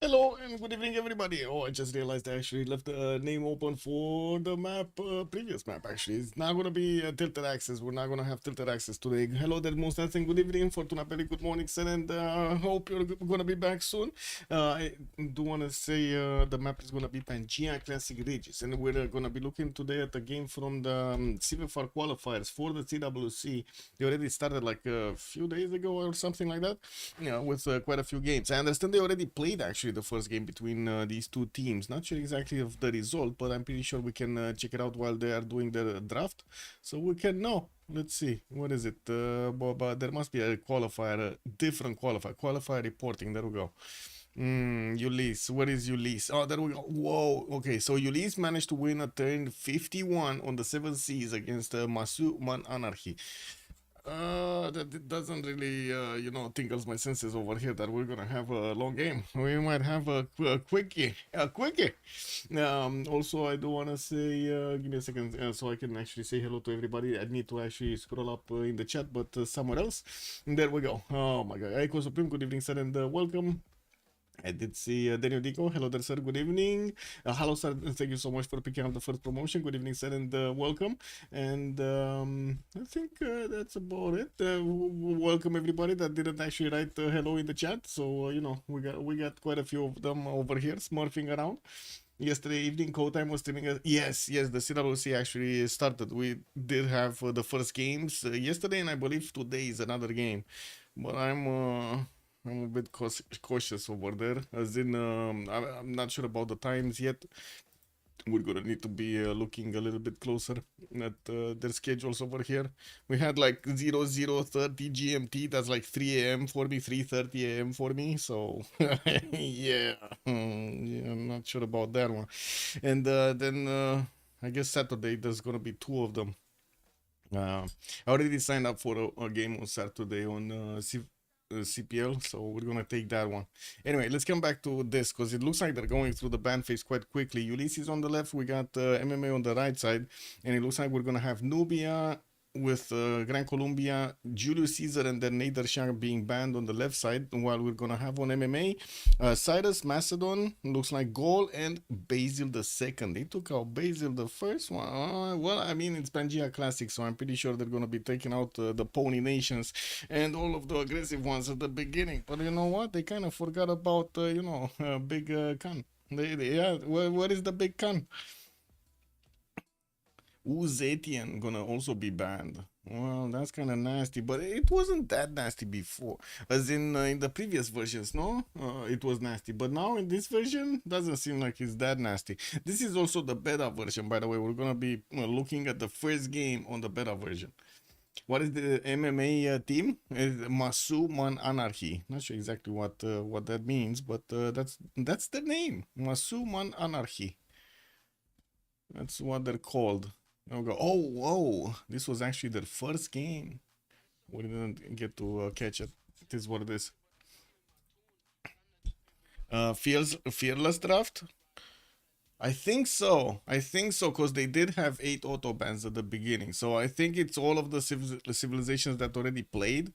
Hello and good evening, everybody. Oh, I just realized I actually left the name open for the map, previous map. Actually, it's not gonna be tilted access. We're not gonna have tilted access today. Hello, there, Mustafa, and good evening, Fortuna Peli. Good morning, sir, and hope you're gonna be back soon. I do wanna say the map is gonna be Pangea Classic Ridges, and we're gonna be looking today at the game from the CivFR qualifiers for the CWC. They already started like a few days ago or something like that. Yeah, with quite a few games. I understand they already played actually the first game between these two teams. Not sure exactly of the result, but I'm pretty sure we can check it out while they are doing their draft. So we can know. Let's see. What is it? But there must be a qualifier, a different qualifier. Qualifier reporting. There we go. Ulyss. Where is Ulyss? Oh, there we go. Whoa. Okay, so Ulyss managed to win a turn 51 on the 7 Seas against MassueManAnarchy. That doesn't really, tinkles my senses over here that we're gonna have a long game. We might have a quickie, a quickie. Also, I do wanna say, give me a second, so I can actually say hello to everybody. I need to actually scroll up in the chat, but somewhere else. And there we go. Oh my God, Echo Supreme. Good evening, sir, and welcome. I did see Daniel Dico. Hello there, sir. Good evening. Hello, sir. Thank you so much for picking up the first promotion. Good evening, sir, and welcome. And I think that's about it. Welcome everybody that didn't actually write hello in the chat. So we got quite a few of them over here smurfing around. Yesterday evening, Code Time was streaming. Yes, the CWC actually started. We did have the first games yesterday, and I believe today is another game. But I'm a bit cautious over there, as in I'm not sure about the times yet. We're gonna need to be looking a little bit closer at their schedules over here. We had like 0030 GMT, that's like 3 a.m. for me, 3:30 a.m. for me, so yeah. Yeah, I'm not sure about that one. And then I guess Saturday there's gonna be two of them. I already signed up for a game on Saturday on CPL, so we're gonna take that one. Anyway, let's come back to this because it looks like they're going through the ban phase quite quickly. Ulyss is on the left, we got MMA on the right side, and it looks like we're gonna have Nubia with Gran Colombia, Julius Caesar, and then Nader Shah being banned on the left side, while we're gonna have on MMA Cyrus, Macedon, looks like Goal, and Basil the second. They took out Basil the first one. Well, I mean, it's Pangea Classic, so I'm pretty sure they're gonna be taking out the Pony Nations and all of the aggressive ones at the beginning. But you know what? They kind of forgot about, Big Khan. Yeah, what is the Big Khan? Uzetian gonna also be banned. Well, that's kind of nasty, but it wasn't that nasty before. As in the previous versions, no? It was nasty, but now in this version, doesn't seem like it's that nasty. This is also the beta version, by the way. We're gonna be looking at the first game on the beta version. What is the MMA team? It's MassueManAnarchy. Not sure exactly what that means, but that's the name. MassueManAnarchy. That's what they're called. Go. Oh, whoa! This was actually their first game. We didn't get to catch it. It is what it is. Fearless draft. I think so, because they did have 8 auto bans at the beginning. So I think it's all of the civilizations that already played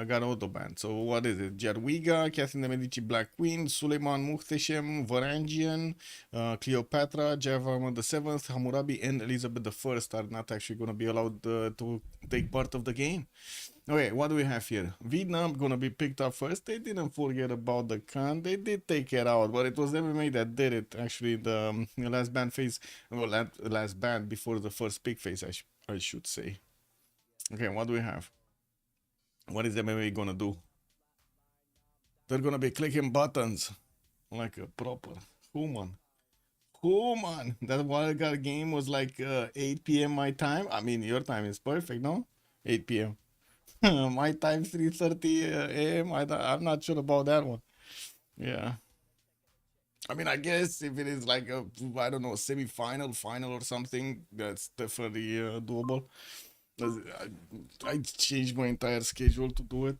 got auto banned. So what is it? Jadwiga, Catherine de Medici, Black Queen, Suleiman Muhtesham, Varangian, Cleopatra, Jayavarman the Seventh, Hammurabi, and Elizabeth the First are not actually going to be allowed to take part of the game. Okay, what do we have here? Vietnam gonna be picked up first. They didn't forget about the Khan. They did take it out, but it was MMA that did it. Actually, the last ban phase, well, last ban before the first pick phase, I should say. Okay, what do we have? What is MMA gonna do? They're gonna be clicking buttons like a proper human. Human. That Wildcard game was like 8 p.m. my time. I mean, your time is perfect, no? 8 p.m. My time 3:30 a.m. I'm not sure about that one. Yeah. I mean, I guess if it is like a, I don't know, semi-final, final or something, that's definitely doable. I changed my entire schedule to do it.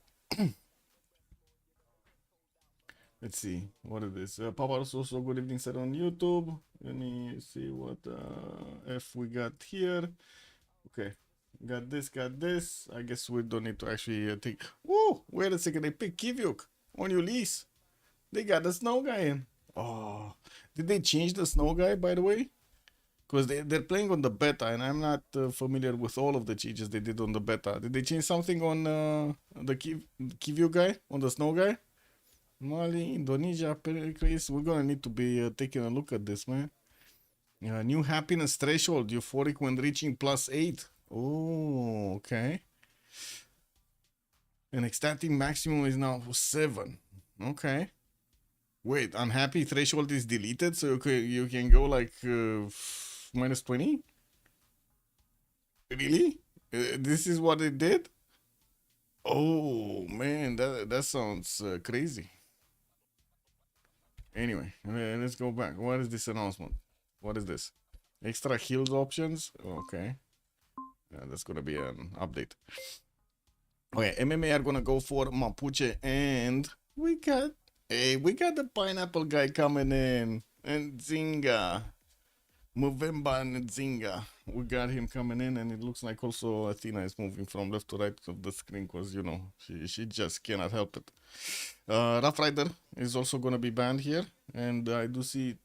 Let's see what it is. Papa's also good evening said on YouTube. Let me see what F we got here. Okay, got this, got this. I guess we don't need to actually take. Whoa, wait a second. They picked Kivyuk on Ulyss. They got the snow guy in. Oh, did they change the snow guy, by the way? Because they're playing on the beta, and I'm not familiar with all of the changes they did on the beta. Did they change something on the Kivio guy, on the snow guy? Mali, Indonesia, Pericles. We're gonna need to be taking a look at this, man. New happiness threshold, euphoric when reaching +8. Oh, okay. And ecstatic maximum is now 7. Okay. Wait, unhappy threshold is deleted, so you can go like -20? Really? This is what it did? Oh man, that sounds crazy. Anyway, let's go back. What is this announcement? What is this? Extra heals options? Okay. That's gonna be an update. Okay, MMA are gonna go for Mapuche, and we got the pineapple guy coming in, and Zinga, Movemba and Zinga. We got him coming in, and it looks like also Athena is moving from left to right of the screen because, you know, she just cannot help it. Rough Rider is also gonna be banned here, and I do see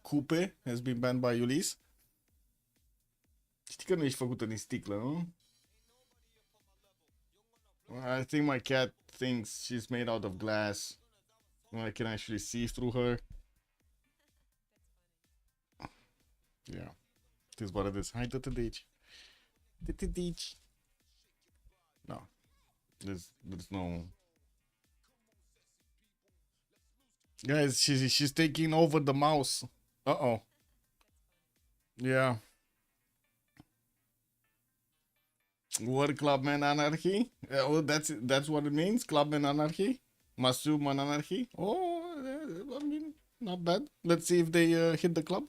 Coupe has been banned by Ulyss. Știi că nu ești făcută din sticlă, nu? I think my cat thinks she's made out of glass. I can actually see through her. Yeah. It is what it is. Hai, dă-te de aici. Dă-te de aici. No. There's no... Guys, she's taking over the mouse. Uh-oh. Yeah. What, Clubman Anarchy? Oh, that's what it means? Clubman Anarchy? MassueManAnarchy? Oh, I mean, not bad. Let's see if they hit the club.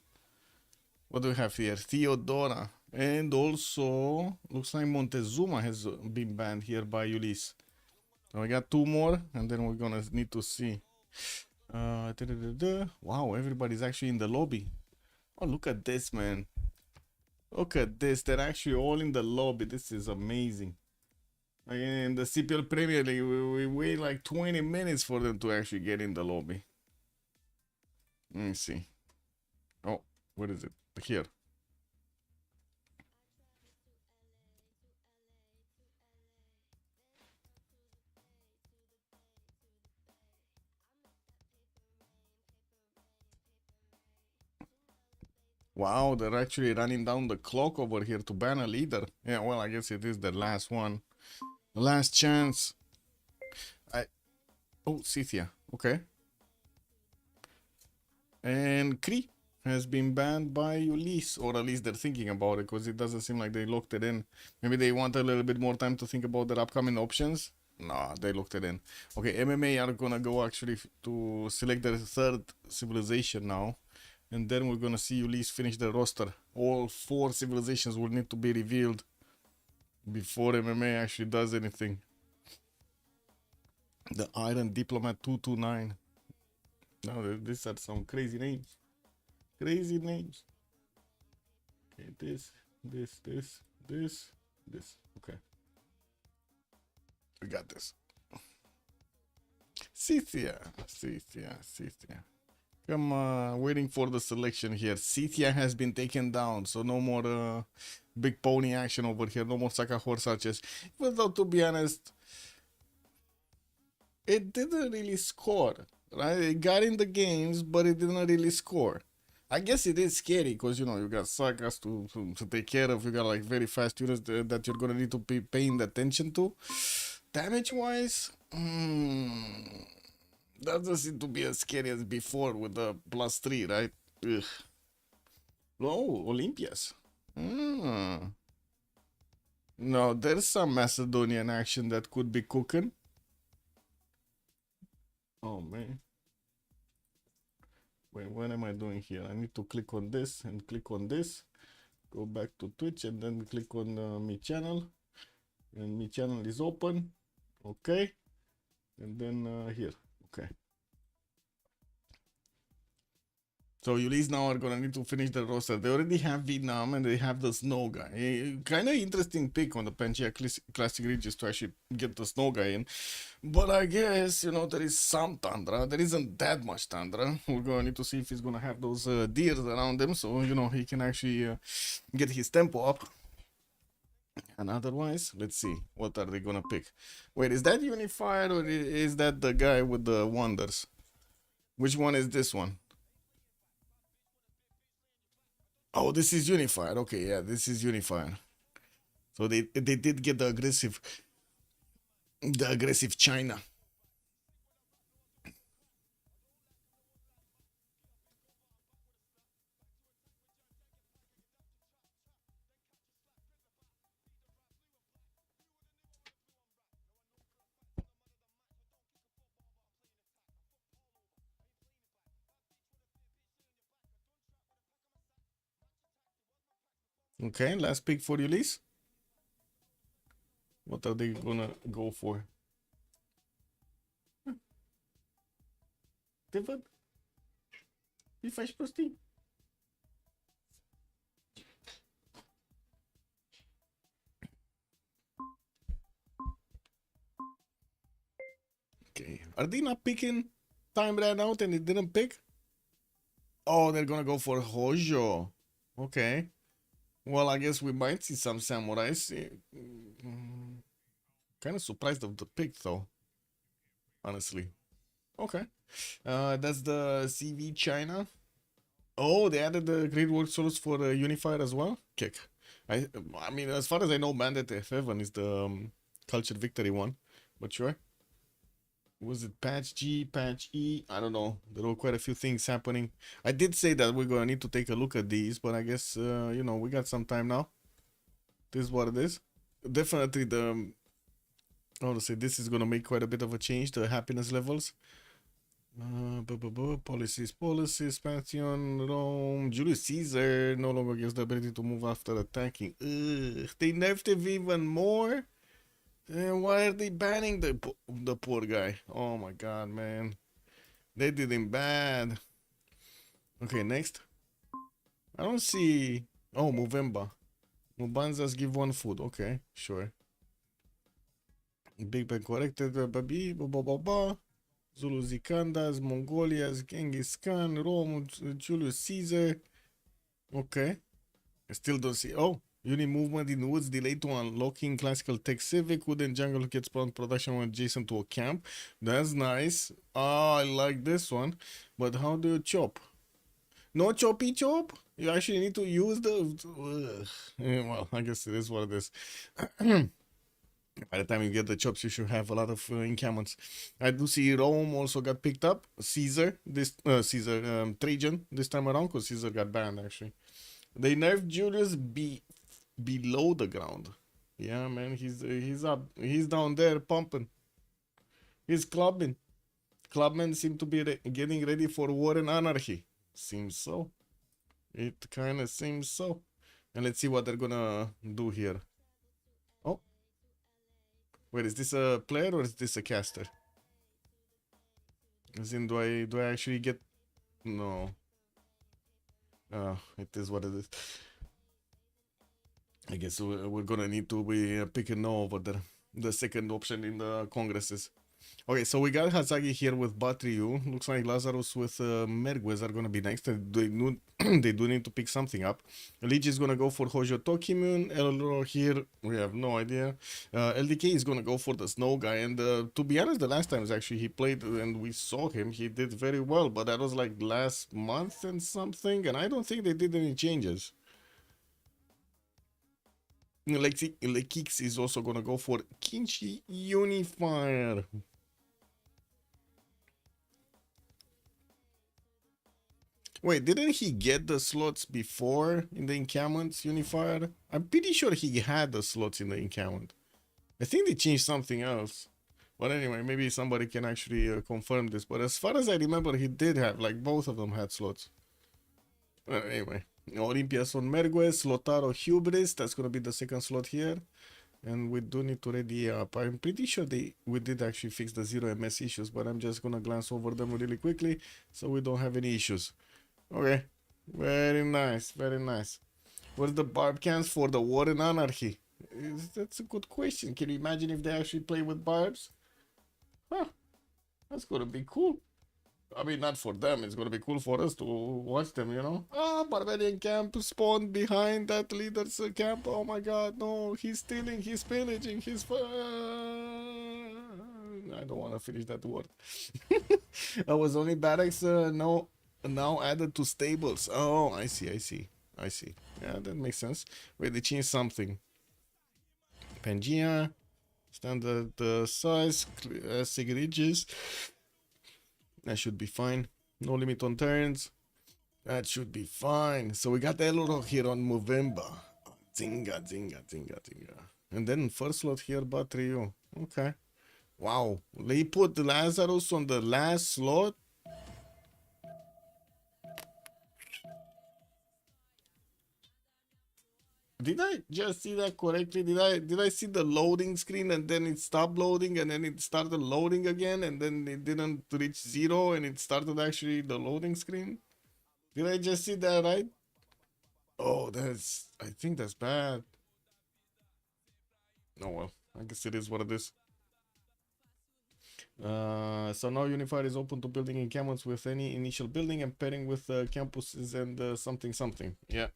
What do we have here? Theodora. And also, looks like Montezuma has been banned here by Ulyss. So we got 2 more, and then we're gonna need to see. Wow, everybody's actually in the lobby. Oh, look at this, man. Look at this. They're actually all in the lobby. This is amazing. In the CPL Premier League, we wait like 20 minutes for them to actually get in the lobby. Let me see. Oh, what is it? Here. Wow, they're actually running down the clock over here to ban a leader. Yeah, well, I guess it is the last one. The last chance. Oh, Scythia. Okay. And Kree has been banned by Ulyss, or at least they're thinking about it, because it doesn't seem like they locked it in. Maybe they want a little bit more time to think about their upcoming options. Nah, they locked it in. Okay, MMA are gonna go actually to select their 3rd civilization now. And then we're gonna see Ulyss finish the roster. All 4 civilizations will need to be revealed before MMA actually does anything. The Iron Diplomat 229. No, these are some crazy names. Crazy names. Okay, this. Okay. We got this. Scythia. Come on, waiting for the selection here. Scythia has been taken down, so no more big pony action over here. No more Saka horse archers. Even though, to be honest, it didn't really score, right? It got in the games, but it didn't really score. I guess it is scary because, you know, you got Sagas to take care of. You got like very fast units that you're gonna need to be paying attention to. Damage wise, doesn't seem to be as scary as before with the +3, right? Ugh. Oh, Olympias. No, there's some Macedonian action that could be cooking. Oh man. Wait, what am I doing here? I need to click on this and click on this. Go back to Twitch and then click on me channel. And me channel is open. Okay. And then here. Okay. So Ulyss now are gonna need to finish the roster. They already have Vietnam and they have the Snow guy. Kind of interesting pick on the Pangea Classic Regions to actually get the Snow guy in. But I guess, you know, there is some Tundra. There isn't that much Tundra. We're gonna need to see if he's gonna have those deers around him, so, you know, he can actually get his tempo up. And otherwise, let's see, what are they gonna pick? Wait, is that Unified or is that the guy with the wonders? Which one is this one? Oh, this is Unified. Okay, yeah, this is Unified. So they did get the aggressive China. Okay, last pick for Ulyss. What are they gonna go for? Te văd. Îi faci prostii. Okay. Are they not picking? Time ran out and they didn't pick? Oh, they're gonna go for Hojo. Okay. Well, I guess we might see some samurais. Kind of surprised of the pick, though. Honestly. Okay. That's the CV China. Oh, they added the Great World Solos for the Unified as well? Kick. I mean, as far as I know, Bandit F7 is the Cultured Victory one. But sure. Was it patch G, patch E? I don't know. There were quite a few things happening. I did say that we're gonna need to take a look at these, but I guess, you know, we got some time now. This is what it is. Definitely the, I want to say this is gonna make quite a bit of a change, the happiness levels. Policies, Pantheon, Rome, Julius Caesar no longer gives the ability to move after attacking. Ugh, they nerfed him even more? Why are they banning the poor guy? Oh my god, man. They did him bad. Okay, next. I don't see... Oh, Movember. Mubanzas give one food. Okay, sure. Big Bang corrected. Babi, Zulu Zikandas, Mongolias, Genghis Khan, Rome, Julius Caesar. Okay. I still don't see... Oh. Unit movement in woods delayed to unlocking classical tech civic. Wood and jungle gets spawned production when adjacent to a camp. That's nice. Oh, I like this one. But how do you chop? No choppy chop? You actually need to use the... well, I guess it is what it is. By the time you get the chops, you should have a lot of encampments. I do see Rome also got picked up. Caesar, Trajan this time around, because Caesar got banned actually. They nerfed Julius below the ground. Yeah, man, he's up. He's down there pumping. He's clubbing. Clubmen seem to be getting ready for war and anarchy. Seems so. It kind of seems so. And let's see what they're gonna do here. Oh. Wait, is this a player or is this a caster? As in, do I actually get... No. It is what it is. I guess we're gonna need to be picking no over there. The second option in the congresses. Okay, so we got Hazagi here with Batriu. Looks like Lazarus with Merguez are gonna be next. They do need to pick something up. Lich is gonna go for Hojo Tokimun. Elro here, we have no idea. LDK is gonna go for the Snow guy. And to be honest, the last times actually he played and we saw him, he did very well. But that was like last month and something. And I don't think they did any changes. Lekix is also gonna go for Kinchi Unifier. Wait, didn't he get the slots before in the encampments Unifier? I'm pretty sure he had the slots in the encampment. I think they changed something else. But anyway, maybe somebody can actually confirm this. But as far as I remember, he did have, like, both of them had slots. Anyway, Olympias on Merguez, Lotaro Hubris, that's gonna be the second slot here. And we do need to ready up. I'm pretty sure we did actually fix the 0 MS issues, but I'm just gonna glance over them really quickly so we don't have any issues. Okay. Very nice. Very nice. What's the barb cans for the war and anarchy? That's a good question. Can you imagine if they actually play with barbs? Huh. That's gonna be cool. I mean, not for them. It's gonna be cool for us to watch them, you know? Ah, Barbarian camp spawned behind that leader's camp. Oh my god, no. He's stealing, he's pillaging, I don't want to finish that word. I was only barracks no, now added to stables. Oh, I see, I see. I see. Yeah, that makes sense. Wait, they changed something. Pangea, standard size, ridges. That should be fine. No limit on turns. That should be fine. So we got the Eloro here on Movember. Zinga, zinga, zinga, zinga. And then first slot here, Batrio. Okay. Wow. They put the Lazarus on the last slot. Did I just see that correctly? Did I see the loading screen and then it stopped loading and then it started loading again and then it didn't reach 0 and it started actually the loading screen? Did I just see that right? Oh, I think that's bad. Oh well, I guess it is what it is. So now Unified is open to building encampments with any initial building and pairing with campuses and something something. Yeah.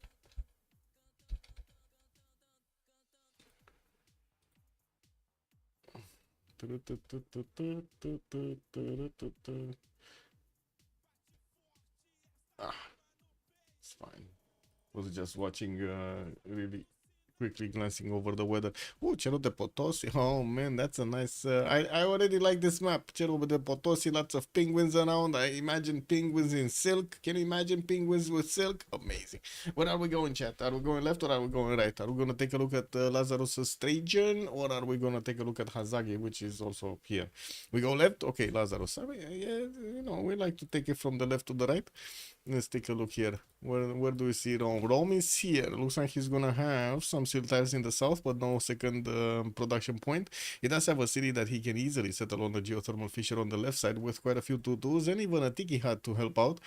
Ah, it's fine. Was just watching really quickly glancing over the weather. Oh, Cerro de Potosi. Oh man, that's a nice. I already like this map. Cerro de Potosi, lots of penguins around. I imagine penguins in silk. Can you imagine penguins with silk? Amazing. Where are we going, chat? Are we going left or are we going right? Are we going to take a look at Lazarus Trajan or are we going to take a look at Hazagi, which is also here? We go left? Okay, Lazarus. I mean, yeah, you know, we like to take it from the left to the right. Let's take a look here. Where do we see Rome? Rome is here. Looks like he's gonna have some steel tiles in the south, but no second production point. He does have a city that he can easily settle on the geothermal fissure on the left side with quite a few tutus and even a tiki hut to help out.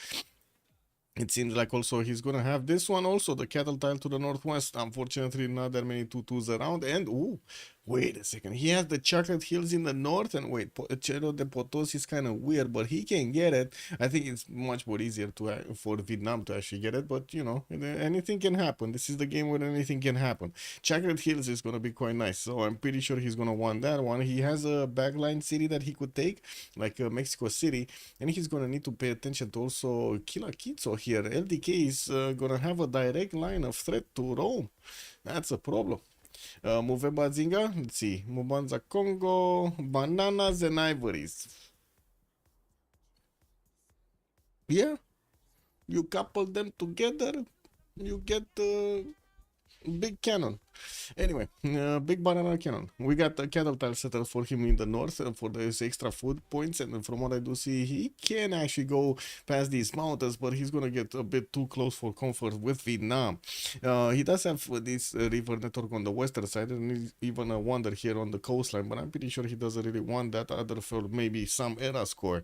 It seems like also he's gonna have this one also, the cattle tile to the northwest. Unfortunately, not that many tutus around. And ooh, wait a second. He has the chocolate hills in the north. And wait, Cerro de Potosi is kind of weird, but he can get it. I think it's much more easier to for Vietnam to actually get it. But you know, anything can happen. This is the game where anything can happen. Chocolate hills is gonna be quite nice. So I'm pretty sure he's gonna want that one. He has a backline city that he could take, like Mexico City, and he's gonna need to pay attention to also Kila Kitso here. LDK is gonna have a direct line of threat to Rome. That's a problem. Movemba Zinga, let's see. Mubanza Congo, bananas and ivories. Yeah, you couple them together, you get big cannon. Anyway, big banana cannon. We got the cattle tile settled for him in the north for those extra food points, and from what I do see, he can actually go past these mountains, but he's gonna get a bit too close for comfort with Vietnam. He does have this river network on the western side, and even a wonder here on the coastline, but I'm pretty sure he doesn't really want that other for maybe some era score.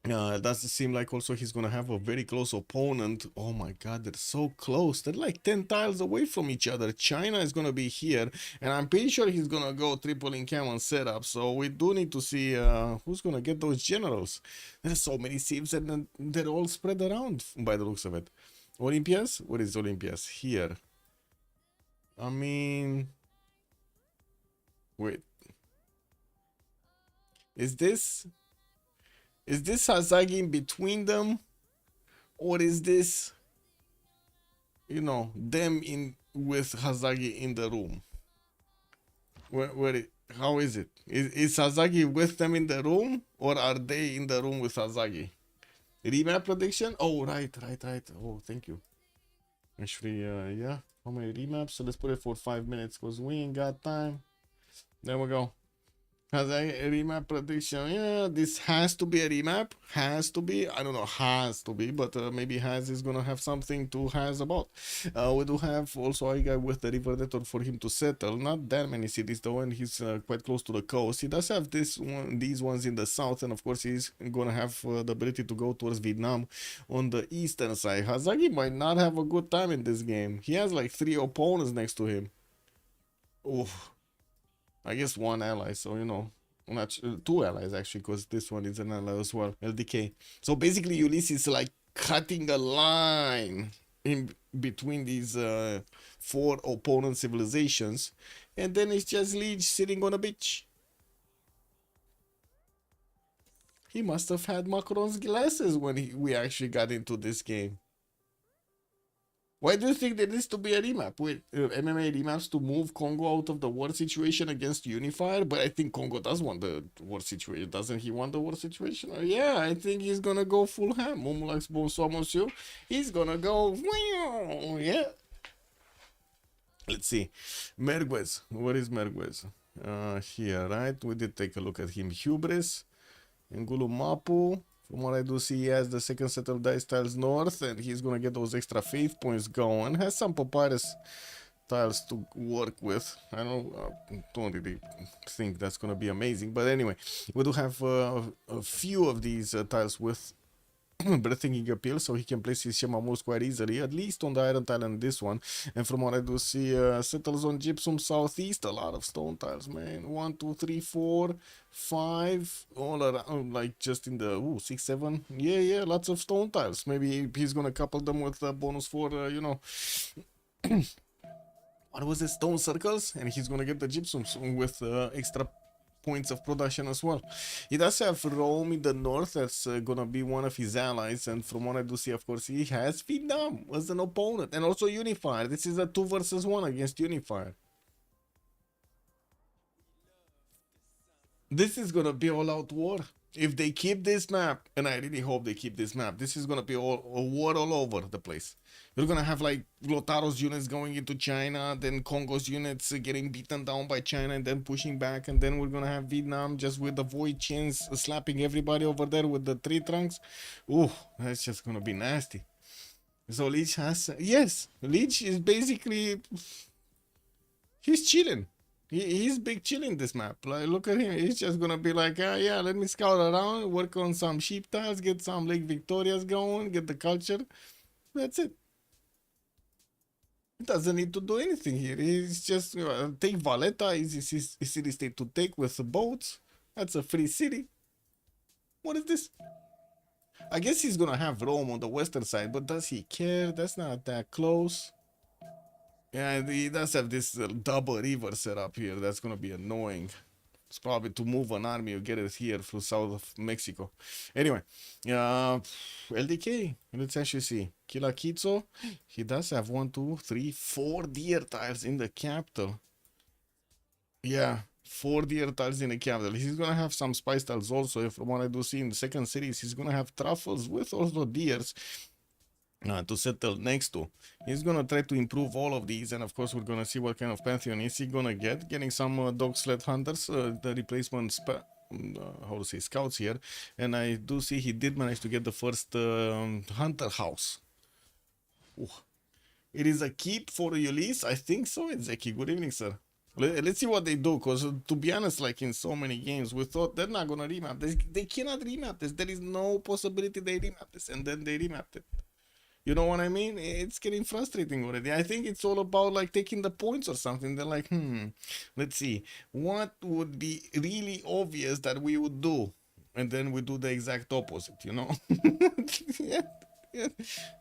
It doesn't seem like also he's gonna have a very close opponent. Oh my god, they're so close. They're like 10 tiles away from each other. China is gonna be here, and I'm pretty sure he's gonna go triple in cam setup. So we do need to see who's gonna get those generals. There's so many civs, and they're all spread around by the looks of it. Olympias? What is Olympias? Here. I mean, wait. Is this Hazagi in between them? Or is this, you know, them in with Hazagi in the room? How is it? Is Hazagi with them in the room? Or are they in the room with Hazagi? Remap prediction? Oh, right. Oh, thank you. Actually, yeah. How many remaps? So let's put it for 5 minutes because we ain't got time. There we go. Has a remap prediction? Yeah, this has to be a remap. Has to be. I don't know. Has to be, but maybe Has is gonna have something to Has about. We do have also a guy with the river network for him to settle. Not that many cities though, and he's quite close to the coast. He does have these ones in the south, and of course he's gonna have the ability to go towards Vietnam on the eastern side. Hazagi might not have a good time in this game. He has like 3 opponents next to him. Oof. I guess 1 ally, so you know, not 2 allies actually, because this one is an ally as well, LDK. So basically, Ulyss is like cutting a line in between these 4 opponent civilizations, and then it's just Liege sitting on a beach. He must have had Macron's glasses when we actually got into this game. Why do you think there needs to be a remap with MMA remaps to move Congo out of the war situation against Unifier? But I think Congo does want the war situation. Doesn't he want the war situation? Yeah, I think he's gonna go full ham. Mumulax bonsoir, monsieur. He's gonna go. Yeah. Let's see. Merguez. Where is Merguez? Here, right? We did take a look at him. Hubris. Ngulu Mapu. From what I do see, he has the second set of dice tiles north, and he's gonna get those extra faith points going. Has some papyrus tiles to work with. I don't really think that's gonna be amazing, but anyway, we do have a few of these tiles with breathtaking appeal, so he can place his Shema moves quite easily, at least on the iron tile and this one. And from what I do see, settles on gypsum southeast, a lot of stone tiles, man. 1, 2, 3, 4, 5, all around, like just in the 6, 7. Yeah, lots of stone tiles. Maybe he's gonna couple them with a bonus for you know. What was it? Stone circles, and he's gonna get the gypsums with extra points of production as well. He does have Rome in the north, that's gonna be one of his allies, and from what I do see, of course, he has Vietnam as an opponent, and also Unifier. This is a 2 versus 1 against Unifier. This is gonna be all-out war. If they keep this map, and I really hope they keep this map, this is gonna be a war all over the place. You're gonna have like Lotaro's units going into China, then Congo's units getting beaten down by China and then pushing back, and then we're gonna have Vietnam just with the void chains slapping everybody over there with the tree trunks. Ooh, that's just gonna be nasty. So Leech has, yes, Leech is basically, he's chilling. He's big chilling this map. Like, look at him. He's just gonna be like, yeah, let me scout around, work on some sheep tiles, get some Lake Victorias going, get the culture. That's it. He doesn't need to do anything here. He's just take Valletta, easy city state to take with the boats. That's a free city. What is this? I guess he's gonna have Rome on the western side, but does he care? That's not that close. Yeah, he does have this double river set up here. That's gonna be annoying. It's probably to move an army, you get it here through south of Mexico. Anyway, LDK, let's actually see. Kilakizo, he does have 1, 2, 3, 4 deer tiles in the capital. Yeah, 4 deer tiles in the capital. He's gonna have some spice tiles also. From what I do see in the second series, he's gonna have truffles with also deers. To settle next to. He's gonna try to improve all of these, and of course we're gonna see what kind of pantheon is he gonna get. Getting some dog sled hunters, the replacement how to say, scouts here, and I do see he did manage to get the first hunter house. Ooh. It is a keep for Ulyss, I think so. It's Zeki. Good evening, sir. Let's see what they do, because to be honest, like in so many games, we thought they're not gonna remap this. They cannot remap this. There is no possibility they remap this, and then they remapped it. You know what I mean? It's getting frustrating already. I think it's all about like taking the points or something. They're like, let's see, what would be really obvious that we would do, and then we do the exact opposite, you know? Yeah.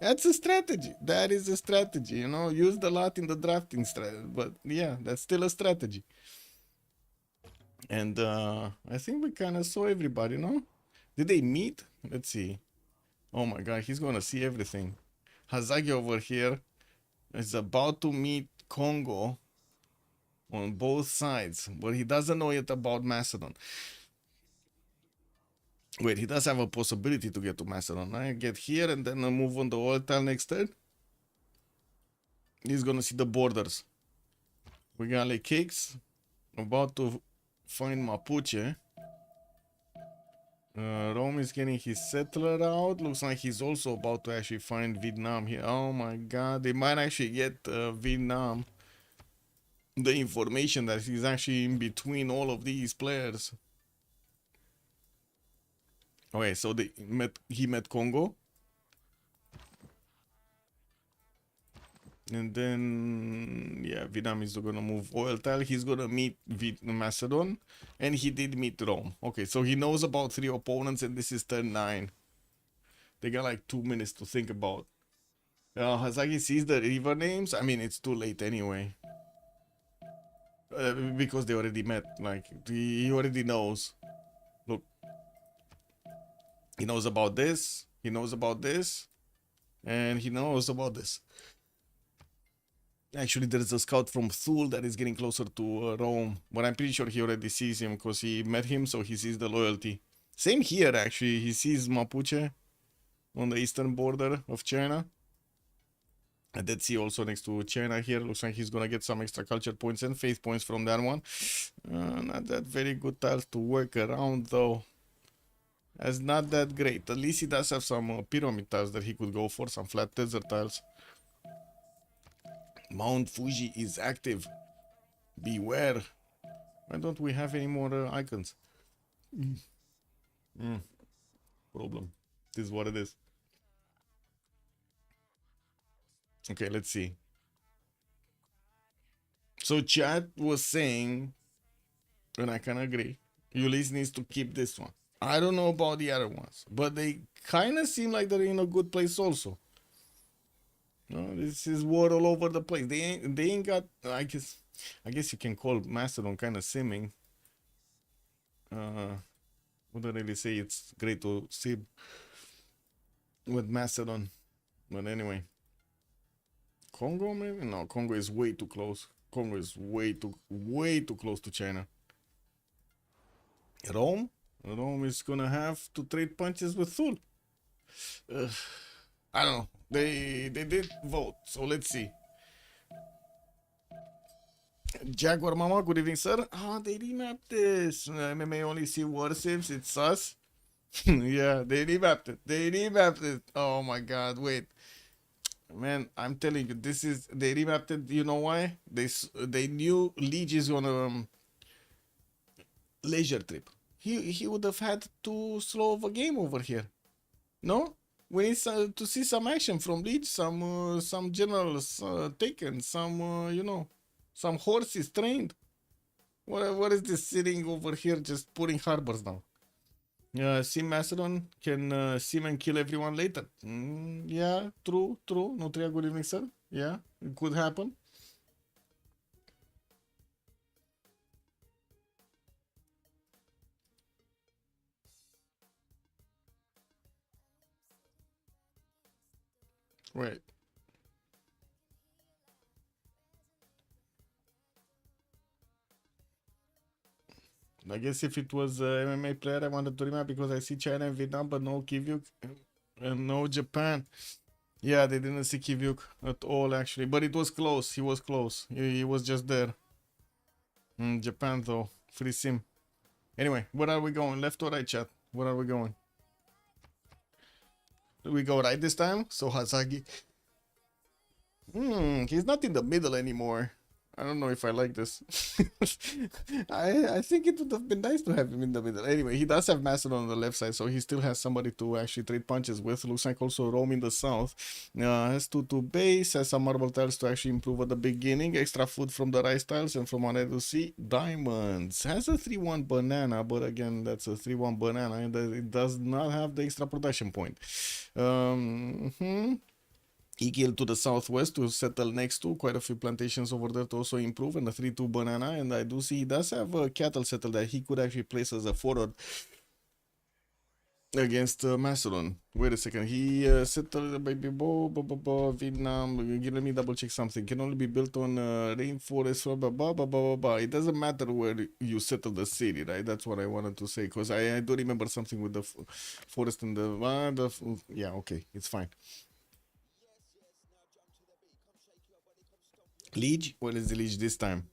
That's a strategy. That is a strategy, you know? Used a lot in the drafting strategy, but yeah, that's still a strategy. And I think we kind of saw everybody, no? Did they meet? Let's see. Oh my god, he's gonna see everything. Hazagi over here is about to meet Congo on both sides, but he doesn't know yet about Macedon. Wait, he does have a possibility to get to Macedon. I get here and then I move on the old tile next turn. He's gonna see the borders. We got like cakes about to find Mapuche. Rome is getting his settler out. Looks like he's also about to actually find Vietnam here. Oh my god, they might actually get Vietnam. The information that he's actually in between all of these players. Okay, so he met Congo. And then, yeah, Vietnam is gonna move oil tile. He's gonna meet Macedon. And he did meet Rome. Okay, so he knows about 3 opponents and this is turn 9. They got like 2 minutes to think about. Hazagi sees the river names. I mean, it's too late anyway. Because they already met. Like, he already knows. Look. He knows about this. He knows about this. And he knows about this. Actually, there's a scout from Thule that is getting closer to Rome. But I'm pretty sure he already sees him because he met him, so he sees the loyalty. Same here, actually. He sees Mapuche on the eastern border of China. And Dead Sea also next to China here. Looks like he's gonna get some extra culture points and faith points from that one. Not that very good tiles to work around, though. That's not that great. At least he does have some pyramid tiles that he could go for, some flat desert tiles. Mount Fuji is active. Beware. Why don't we have any more icons? Problem. This is what it is. Okay, let's see. So chat was saying, and I can agree, Ulyss needs to keep this one. I don't know about the other ones, but they kind of seem like they're in a good place also. No, this is war all over the place. They ain't got. I guess you can call Mastodon kind of simming. Wouldn't really say it's great to sim with Mastodon, but anyway. Congo maybe? No, Congo is way too close. Congo is way too close to China. Rome? Rome is gonna have to trade punches with Thule. I don't know. They did vote, so let's see. Jaguar Mama, good evening, sir. They remapped this. MMA only see war sims, it's sus. Yeah, they remapped it. They revamped it. Oh my god, wait. Man, I'm telling you, this is they revamped it. You know why? They knew Liege is on a leisure trip. He would have had too slow of a game over here. No? We need to see some action from Liege, some generals taken, some some horses trained. What is this sitting over here just putting harbors down? Sim Macedon can sim and kill everyone later. Yeah, true. Nutria, good evening, sir. Yeah, it could happen. Right. I guess if it was a MMA player, I wanted to remap because I see China and Vietnam, but no Kivyuk and no Japan. Yeah, they didn't see Kivyuk at all, actually. But it was close. He was close. He was just there. Japan, though. Free sim. Anyway, where are we going? Left or right, chat? Where are we going? Do we go right this time? So Hazagi. He's not in the middle anymore. I don't know if I like this. I think it would have been nice to have him in the middle. Anyway, he does have Macedon on the left side, so he still has somebody to actually trade punches with. Looks like also Rome in the south. Has 2-2 base, has some marble tiles to actually improve at the beginning. Extra food from the rice tiles and from Anedu Sea. Diamonds. Has a 3-1 banana, but again, that's a 3-1 banana, and it does not have the extra production point. Eagle to the southwest to settle next to. Quite a few plantations over there to also improve, and a 3-2 banana. And I do see he does have a cattle settle that he could actually place as a forward against Macedon. Wait a second. He settled baby Vietnam. Let me double check something. Can only be built on rainforest. It doesn't matter where you settle the city, right? That's what I wanted to say, because I do remember something with the forest and the yeah, okay, it's fine. Liege? What is the Liege this time?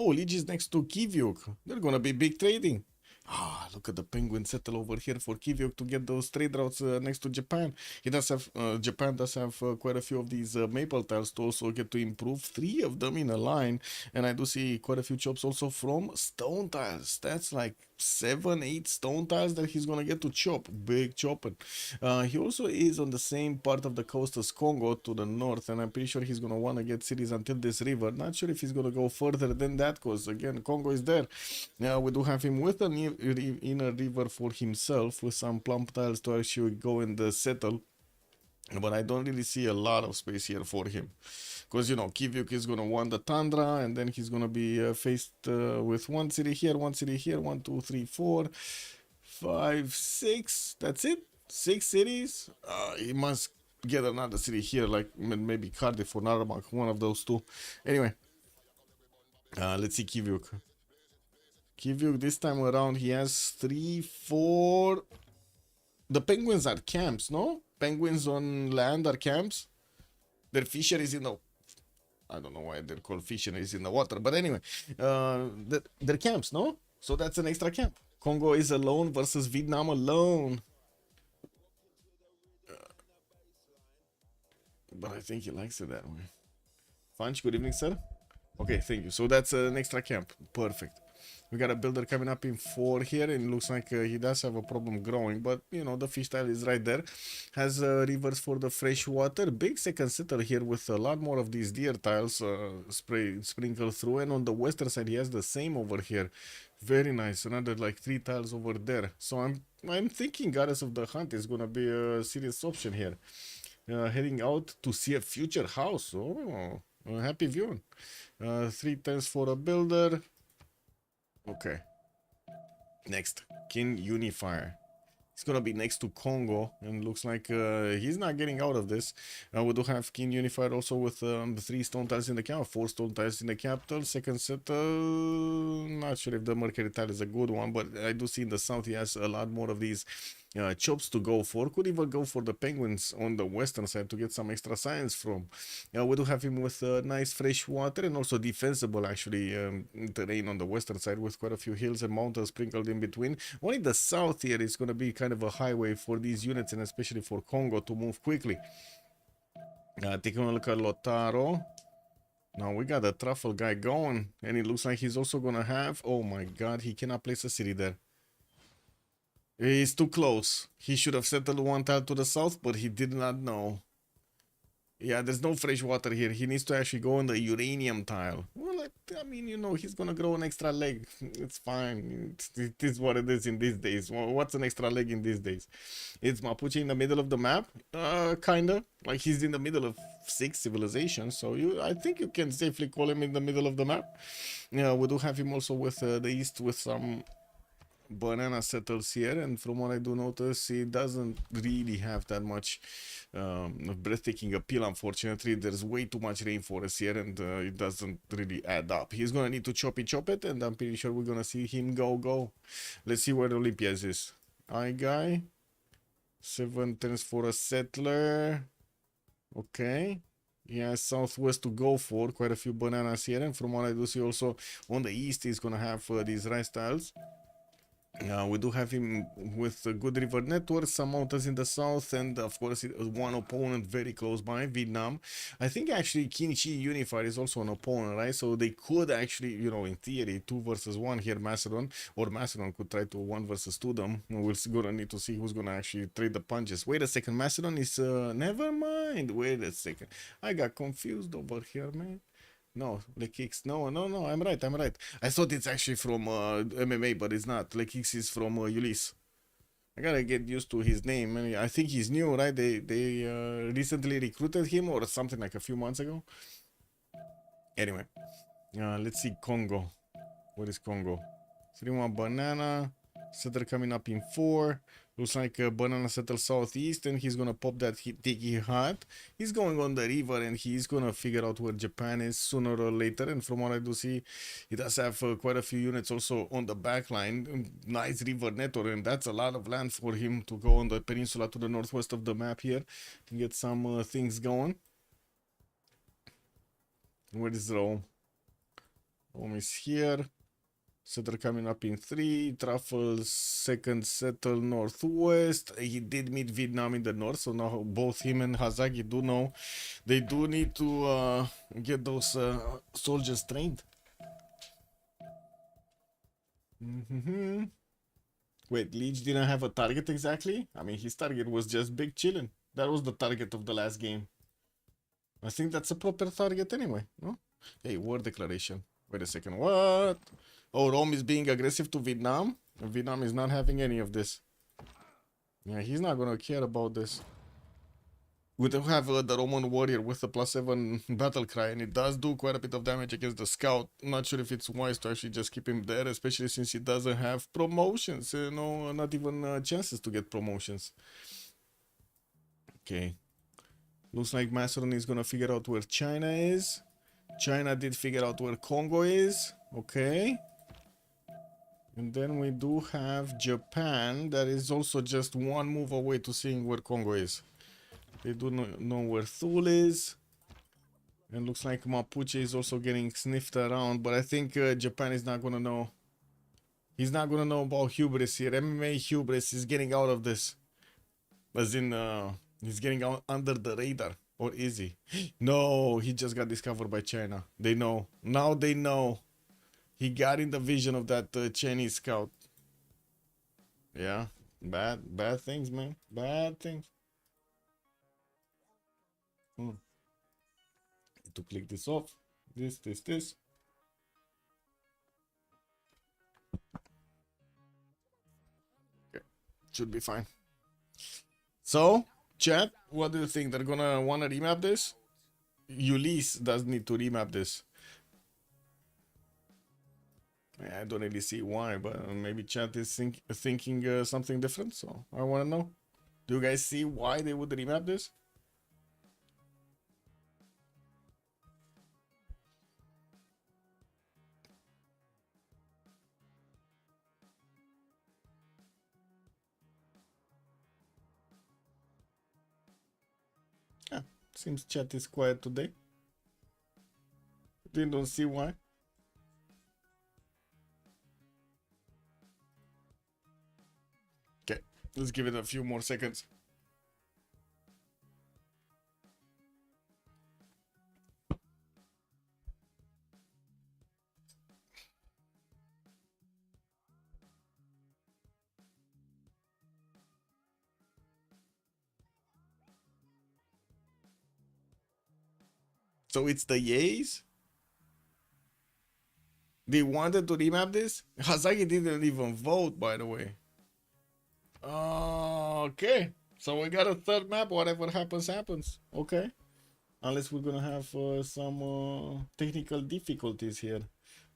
Oh, Liege is next to Kivyuk. They're gonna be big trading. Ah, look at the penguin settle over here for Kivyuk to get those trade routes next to Japan. He does have Japan does have quite a few of these maple tiles to also get to improve. 3 of them in a line, and I do see quite a few chops also from stone tiles. That's like 7, 8 stone tiles that he's gonna get to chop. Big chopping. He also is on the same part of the coast as Congo to the north, and I'm pretty sure he's gonna wanna get cities until this river. Not sure if he's gonna go further than that, because again, Congo is there. Now we do have him with an inner river for himself, with some plump tiles to actually go and settle. But I don't really see a lot of space here for him. Because, you know, Kivyuk is going to want the Tundra, and then he's going to be faced with one city here, one city here, 1, 2, 3, 4, 5, 6. That's it? 6 cities? He must get another city here, like maybe Cardiff or Narmak, one of those two. Anyway, let's see Kivyuk. Kivyuk this time around, he has 3, 4. The penguins are camps, no? Penguins on land are camps. Their fisheries in the... I don't know why they're called fisheries in the water, but anyway, they're camps, no? So that's an extra camp. Congo is alone versus Vietnam alone. But I think he likes it that way. Funch, good evening, sir. Okay, thank you. So that's an extra camp. Perfect. We got a builder coming up in 4 here, and it looks like he does have a problem growing, but you know, the fish tile is right there. Has rivers for the fresh water. Big second setter here with a lot more of these deer tiles sprinkled through, and on the western side he has the same over here. Very nice. Another like 3 tiles over there. So I'm thinking Goddess of the Hunt is gonna be a serious option here. Heading out to see a future house. Oh, happy viewing. 3 times for a builder. Okay. Next, Kin Unifier. He's gonna be next to Congo, and looks like he's not getting out of this. We do have Kin Unifier also with 3 stone tiles in the capital, 4 stone tiles in the capital. Second set, not sure if the Mercury tile is a good one, but I do see in the south he has a lot more of these chops to go for. Could even go for the penguins on the western side to get some extra science from. We do have him with nice fresh water, and also defensible actually terrain on the western side with quite a few hills and mountains sprinkled in between. Only the south here is going to be kind of a highway for these units, and especially for Congo to move quickly. Taking a look at Lotaro. Now we got a truffle guy going, and it looks like he's also going to have... Oh my god, he cannot place a city there. He's too close. He should have settled 1 tile to the south, but he did not know. Yeah, there's no fresh water here. He needs to actually go on the uranium tile. Well, I mean, you know, he's gonna grow an extra leg. It's fine. It is what it is in these days. What's an extra leg in these days? Is Mapuche in the middle of the map? Kinda. Like, he's in the middle of 6 civilizations, so I think you can safely call him in the middle of the map. Yeah, we do have him also with the east with some banana settles here, and from what I do notice, he doesn't really have that much breathtaking appeal. Unfortunately, there's way too much rainforest here, and it doesn't really add up. He's gonna need to chop it, and I'm pretty sure we're gonna see him go. Let's see where Olympias is. Eye guy, 7 turns for a settler. Okay. He has southwest to go for. Quite a few bananas here, and from what I do see also on the east, he's gonna have these rice tiles. We do have him with a good river network, some mountains in the south, and of course one opponent very close by, Vietnam. I think actually Kinchi Unifier is also an opponent, right? So they could actually, you know, in theory, 2 versus 1 here, Macedon, or Macedon could try to 1 versus 2 them. We're gonna need to see who's gonna actually trade the punches. Wait a second, Macedon is, never mind, wait a second. I got confused over here, man. No, Lekix. No, I'm right. I thought it's actually from MMA, but it's not. Lekix is from Ulyss. I gotta get used to his name. I think he's new, right? They recently recruited him or something like a few months ago. Anyway, let's see Congo. What is Congo? 3-1 banana. Setter coming up in 4. Looks like a banana settle southeast, and he's gonna pop that tiki hut. He's going on the river, and he's gonna figure out where Japan is sooner or later. And from what I do see, he does have quite a few units also on the back line. Nice river network, and that's a lot of land for him to go on the peninsula to the northwest of the map here and get some things going. Where is Rome? Home is here. Settler coming up in 3. Truffles second settle northwest. He did meet Vietnam in the north, so now both him and Hazagi do know they do need to get those soldiers trained. Wait, Leech didn't have a target exactly? I mean, his target was just big chillin'. That was the target of the last game. I think that's a proper target anyway, no? Hey, war declaration. Wait a second, what? Oh, Rome is being aggressive to Vietnam? Vietnam is not having any of this. Yeah, he's not gonna care about this. We do have the Roman warrior with the +7 battle cry, and it does do quite a bit of damage against the scout. Not sure if it's wise to actually just keep him there, especially since he doesn't have promotions. No, not even chances to get promotions. Okay. Looks like Macedon is gonna figure out where China is. China did figure out where Congo is. Okay. And then we do have Japan that is also just one move away to seeing where Congo is. They do know where Thule is. And looks like Mapuche is also getting sniffed around, but I think Japan is not gonna know. He's not gonna know about hubris here. MMA hubris is getting out of this. As in, he's getting out under the radar. Or is he? No, he just got discovered by China. They know. Now they know. He got in the vision of that Chinese scout. Yeah, bad things, man. Bad things. To click this off. This. Okay, should be fine. So, chat, what do you think? They're gonna wanna remap this? Ulyss does need to remap this. I don't really see why, but maybe chat is thinking something different, so I wanna know. Do you guys see why they would remap this? Yeah, seems chat is quiet today. They don't see why. Okay, let's give it a few more seconds. So it's the yays? They wanted to remap this? Hazagi didn't even vote, by the way. Okay. So we got a third map. Whatever happens, happens. Okay. Unless we're gonna have some technical difficulties here.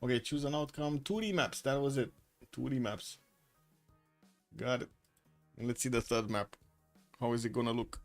Okay, choose an outcome. 2 remaps. That was it. 2 remaps. Got it. Let's see the third map. How is it gonna look?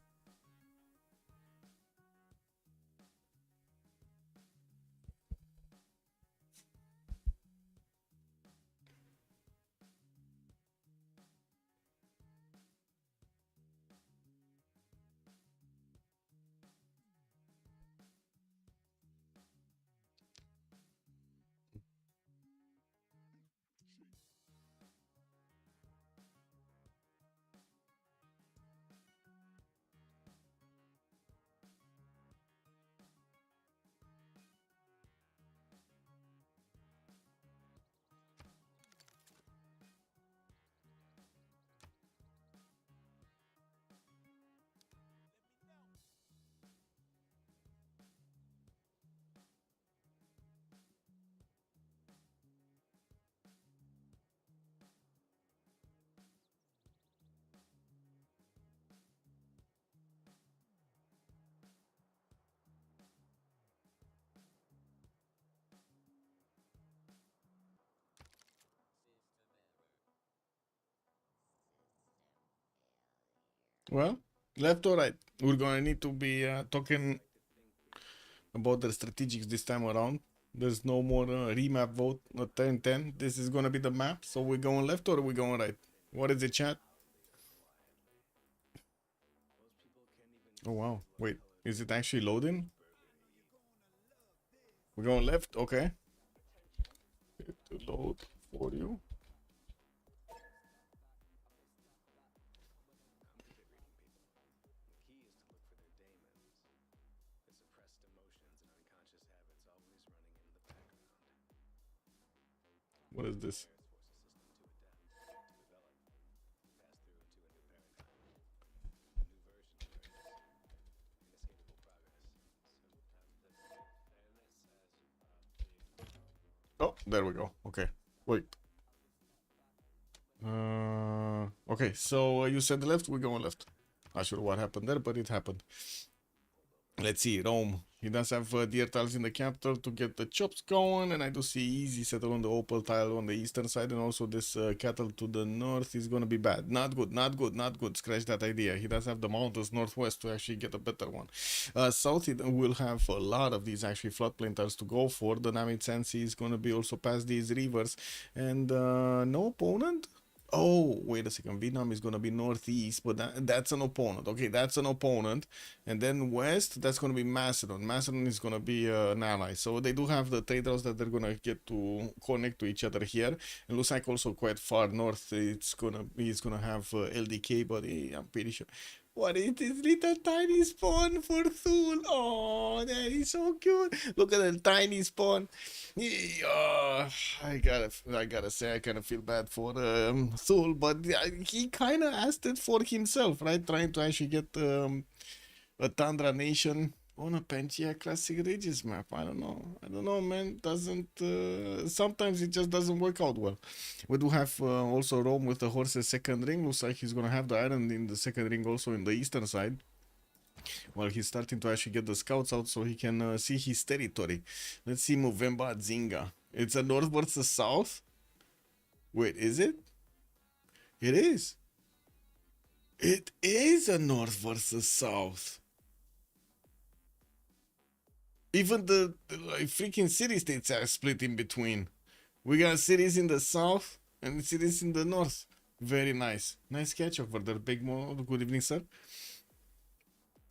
Well, left or right? We're gonna need to be talking about the strategics this time around. There's no more remap vote, 10-10. This is gonna be the map. So we're going left or we're going right? What is the chat? Oh wow, wait, is it actually loading? We're going left, okay. to load for you. What is this? Oh, there we go. Okay. Wait. Okay, so you said left, we're going left. Not sure what happened there, but it happened. Let's see, Rome. He does have deer tiles in the capital to get the chops going, and I do see easy settle on the opal tile on the eastern side, and also this cattle to the north is gonna be bad. Not good, not good, not good. Scratch that idea. He does have the mountains northwest to actually get a better one. South, he will have a lot of these actually floodplain tiles to go for. The Namit Sensi is gonna be also past these rivers, and no opponent. Oh, wait a second. Vietnam is going to be northeast, but that's an opponent. Okay, that's an opponent. And then west, that's going to be Macedon. Macedon is going to be an ally. So they do have the trade routes that they're going to get to connect to each other here. And looks like also quite far north, he's going to have LDK, but I'm pretty sure. What is this little tiny spawn for Thule? Oh, that is so cute. Look at the tiny spawn. I gotta say, I kind of feel bad for Thule, but he kind of asked it for himself, right? Trying to actually get a Tundra Nation on a Pangaea Classic Regis map. I don't know, man. Doesn't sometimes it just doesn't work out well. We do have also Rome with the horses second ring. Looks like he's gonna have the iron in the second ring also in the eastern side. Well, he's starting to actually get the scouts out so he can see his territory. Let's see Movember Zinga. It's a north versus south. Wait, is it? It is. It is a north versus south. Even the like, freaking city states are split in between. We got cities in the south and cities in the north. Very nice. Nice catch over there, Big Mo. Good evening, sir.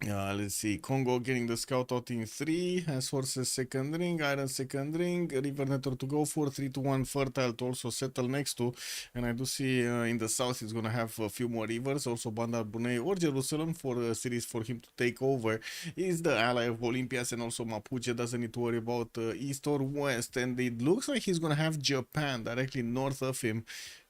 Let's see. Congo getting the scout out in 3. Has horses second ring, iron second ring, river network to go for 3-1 fertile to also settle next to. And I do see in the south he's gonna have a few more rivers, also Bandar Brunei or Jerusalem for cities for him to take over. He's the ally of Olympias and also Mapuche, doesn't need to worry about east or west. And it looks like he's gonna have Japan directly north of him.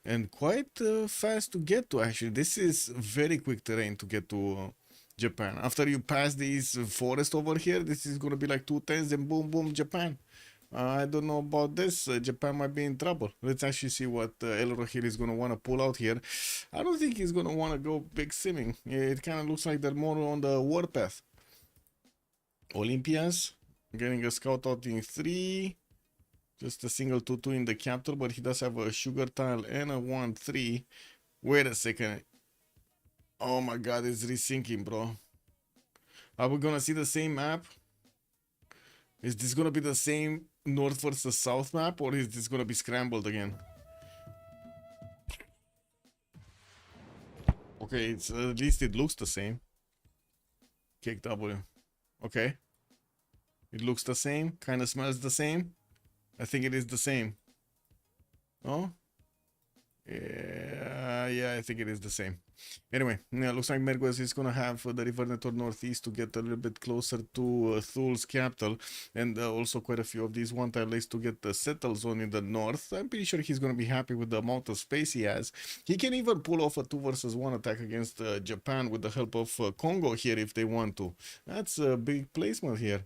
And quite fast to get to actually. This is very quick terrain to get to Japan. After you pass these forest over here, this is gonna be like 2 turns and boom, boom, Japan. I don't know about this. Japan might be in trouble. Let's actually see what El Rohir is gonna want to pull out here. I don't think he's gonna want to go big simming. It kind of looks like they're more on the warpath. Olympias getting a scout out in 3. Just a single 2-2 in the capital, but he does have a sugar tile and a 1-3. Wait a second. Oh my god, it's resyncing, bro. Are we gonna see the same map? Is this gonna be the same north versus south map, or is this gonna be scrambled again? Okay, it's at least it looks the same. Kick W. Okay. It looks the same, kind of smells the same. I think it is the same. Oh? Yeah, I think it is the same. Anyway, yeah, looks like Merguez is gonna have the river network northeast to get a little bit closer to Thule's capital, and also quite a few of these one-tile lakes to get the settle zone in the north. I'm pretty sure he's gonna be happy with the amount of space he has. He can even pull off a 2 versus 1 attack against Japan with the help of Congo here if they want to. That's a big placement here.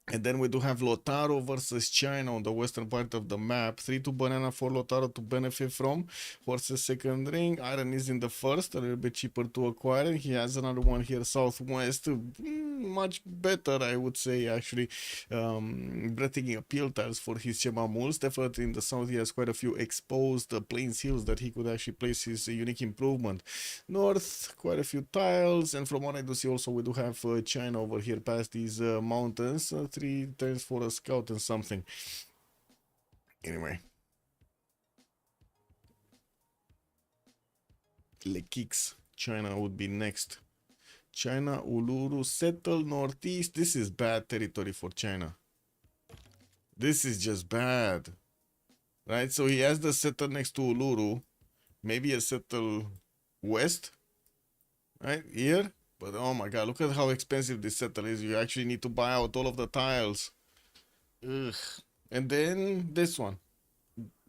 And then we do have Lotaro versus China on the western part of the map. 3-2 banana for Lotaro to benefit from. Horses second ring. Iron is in the first, a little bit cheaper to acquire. He has another one here southwest. Much better, I would say, actually. Breathtaking appeal tiles for his Chema Mules. Definitely in the south, he has quite a few exposed plains hills that he could actually place his unique improvement. North, quite a few tiles. And from what I do see also, we do have China over here past these mountains. 3 turns for a scout and something. Anyway. Lekix. China would be next. China, Uluru, settle northeast. This is bad territory for China. This is just bad. right? So he has the settle next to Uluru, maybe a settle west, right here. But oh my god, look at how expensive this settle is. You actually need to buy out all of the tiles. Ugh. And then this one,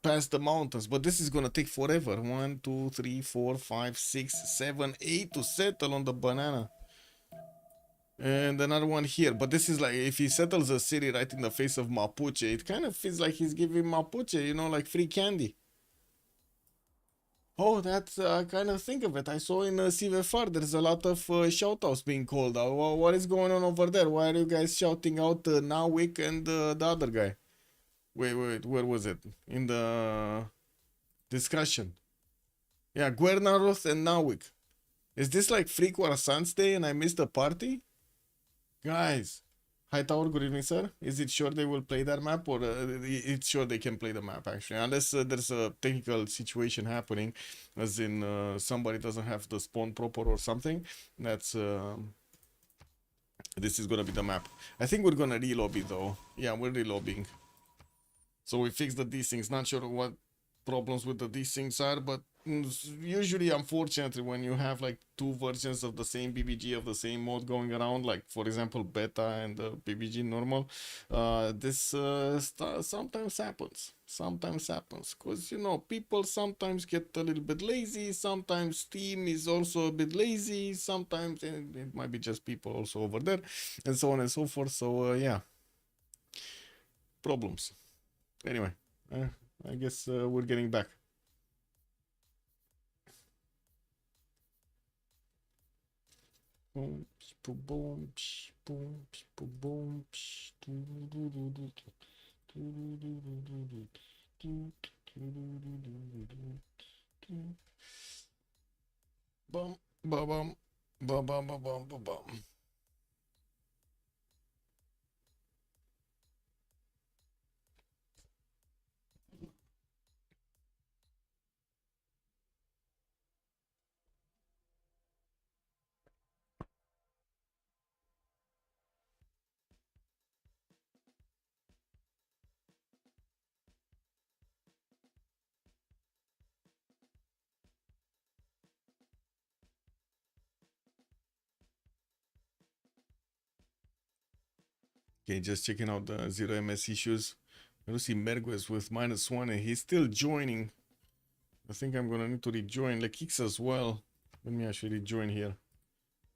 past the mountains. But this is gonna take forever. 1, 2, 3, 4, 5, 6, 7, 8 to settle on the banana. And another one here. But this is like, if he settles a city right in the face of Mapuche, it kind of feels like he's giving Mapuche, you know, like free candy. Oh, that's kind of think of it. I saw in CivFR there's a lot of shoutouts being called out. What is going on over there? Why are you guys shouting out Nawik and the other guy? Wait, where was it? In the discussion. Yeah, Guernaros and Nawik. Is this like Free Croissants Day and I missed the party? Guys. Hi Tower, good evening, sir. Is it sure they will play that map, or it's sure they can play the map actually, unless there's a technical situation happening, as in somebody doesn't have the spawn proper or something. That's this is gonna be the map. I think we're gonna relobby though. Yeah, we're relobbying. So we fixed the desyncs. Not sure what problems with the desyncs are, but usually, unfortunately, when you have like two versions of the same BBG of the same mode going around, like for example beta and the BBG normal, this sometimes happens. Sometimes happens because, you know, people sometimes get a little bit lazy. Sometimes Steam is also a bit lazy. Sometimes it might be just people also over there, and so on and so forth. So yeah, problems. Anyway, I guess we're getting back. Boom, boom, boom, boom, bum, ba bum, ba bum, ba bum, ba bum. Okay, just checking out the 0ms issues. I do see Merguez with -1 and he's still joining. I think I'm gonna need to rejoin Lekix as well. Let me actually rejoin here,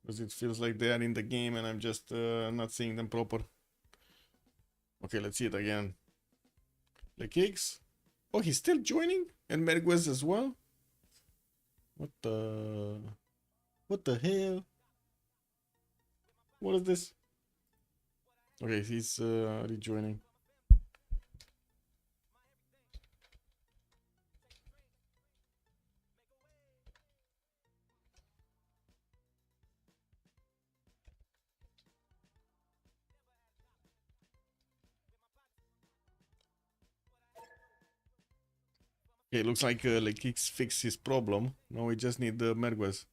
because it feels like they are in the game and I'm just not seeing them proper. Okay, let's see it again. Lekix. Oh, he's still joining? And Merguez as well? What the hell? What is this? Okay, he's rejoining. Okay, it looks like Lekix fixed his problem. Now we just need the Merguez.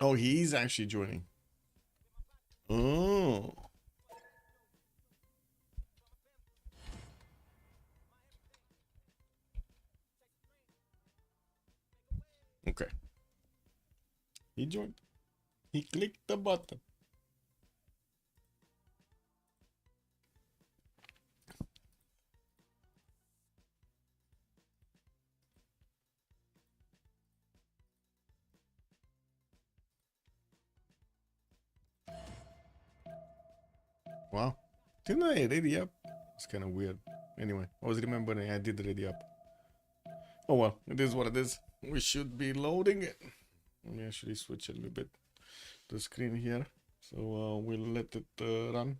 Oh, he's actually joining. Oh. Okay. He joined. He clicked the button. Wow. Didn't I ready up? It's kind of weird. Anyway, I was remembering I did ready up. Oh well, it is what it is. We should be loading it. Let me actually switch a little bit the screen here. So we'll let it run.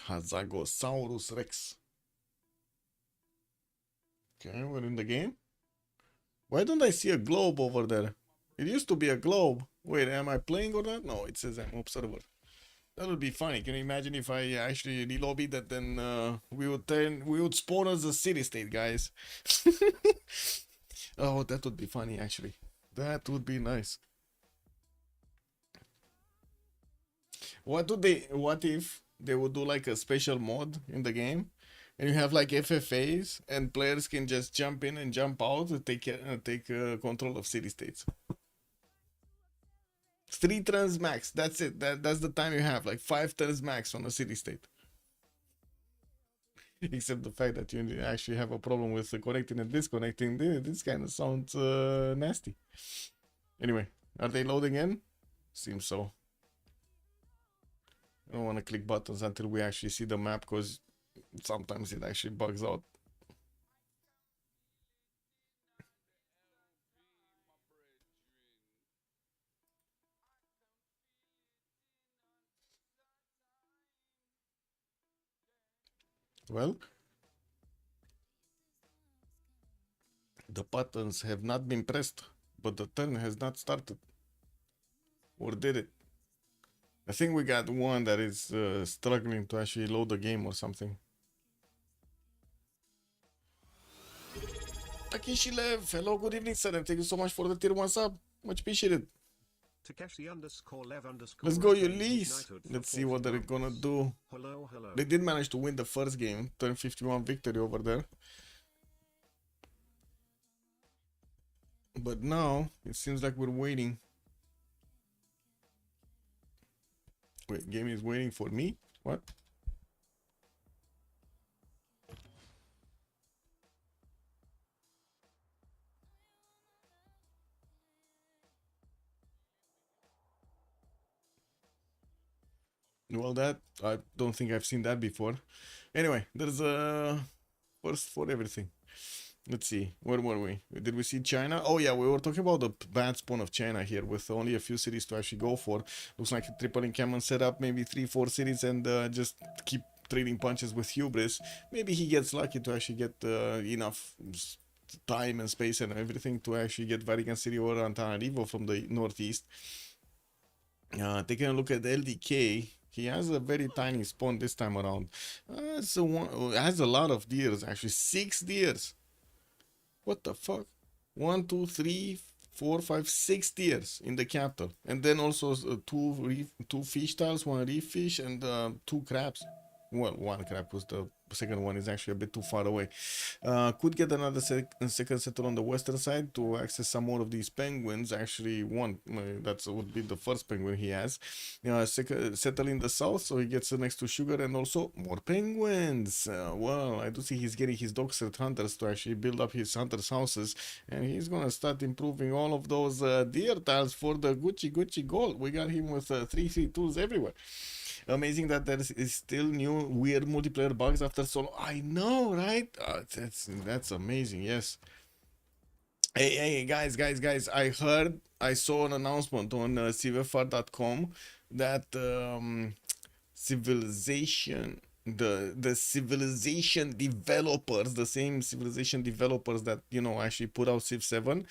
Hazagosaurus Rex. Okay, we're in the game. Why don't I see a globe over there? It used to be a globe. Wait, am I playing or not? No, it says I'm observer. That would be funny. Can you imagine if I actually relobbied that? Then we would spawn as a city state, guys. Oh, that would be funny actually. That would be nice. What if they would do like a special mod in the game, and you have like FFAs, and players can just jump in and jump out to take control of city states. 3 turns max. That's it. That's the time you have. Like 5 turns max on a city state. Except the fact that you actually have a problem with connecting and disconnecting. This kind of sounds nasty. Anyway, are they loading in? Seems so. I don't want to click buttons until we actually see the map, because sometimes it actually bugs out. Well, the buttons have not been pressed, but the turn has not started. Or did it? I think we got one that is struggling to actually load the game or something. Takeshilev, hello, good evening, sir, and thank you so much for the tier 1 sub. Much appreciated. Let's go, Ulyss. Let's see what they're gonna do. Hello. They did manage to win the first game, turn 51 victory over there. But now, it seems like we're waiting. Wait, game is waiting for me? What? Well, that, I don't think I've seen that before. Anyway, there's a first for everything. Let's see, where were we? Did we see China? Oh yeah, we were talking about the bad spawn of China here, with only a few cities to actually go for. Looks like a triple encampment set up, maybe 3-4 cities, and just keep trading punches with Hubris. Maybe he gets lucky to actually get enough time and space and everything to actually get Vatican City or Antananarivo from the northeast. Taking a look at the LDK, he has a very tiny spawn this time around. Has a lot of deers, actually 6 deers. What the fuck? 1, 2, 3, 4, 5, 6 deers in the capital, and then also 2 fish tiles, 1 reef fish, and 2 crabs. Well, 1 crab, because the second one is actually a bit too far away. Could get another second settle on the western side to access some more of these penguins. Actually, one that would be the first penguin he has. Settle in the south, so he gets next to sugar, and also more penguins. Well, I do see he's getting his dogset hunters to actually build up his hunters' houses, and he's gonna start improving all of those deer tiles for the Gucci gold. We got him with 3-3-2s everywhere. Amazing that there is still new weird multiplayer bugs after so long. I know, right? That's amazing. Yes. Hey, guys! I saw an announcement on CivFR.com that Civilization, the Civilization developers, the same Civilization developers that actually put out Civ7,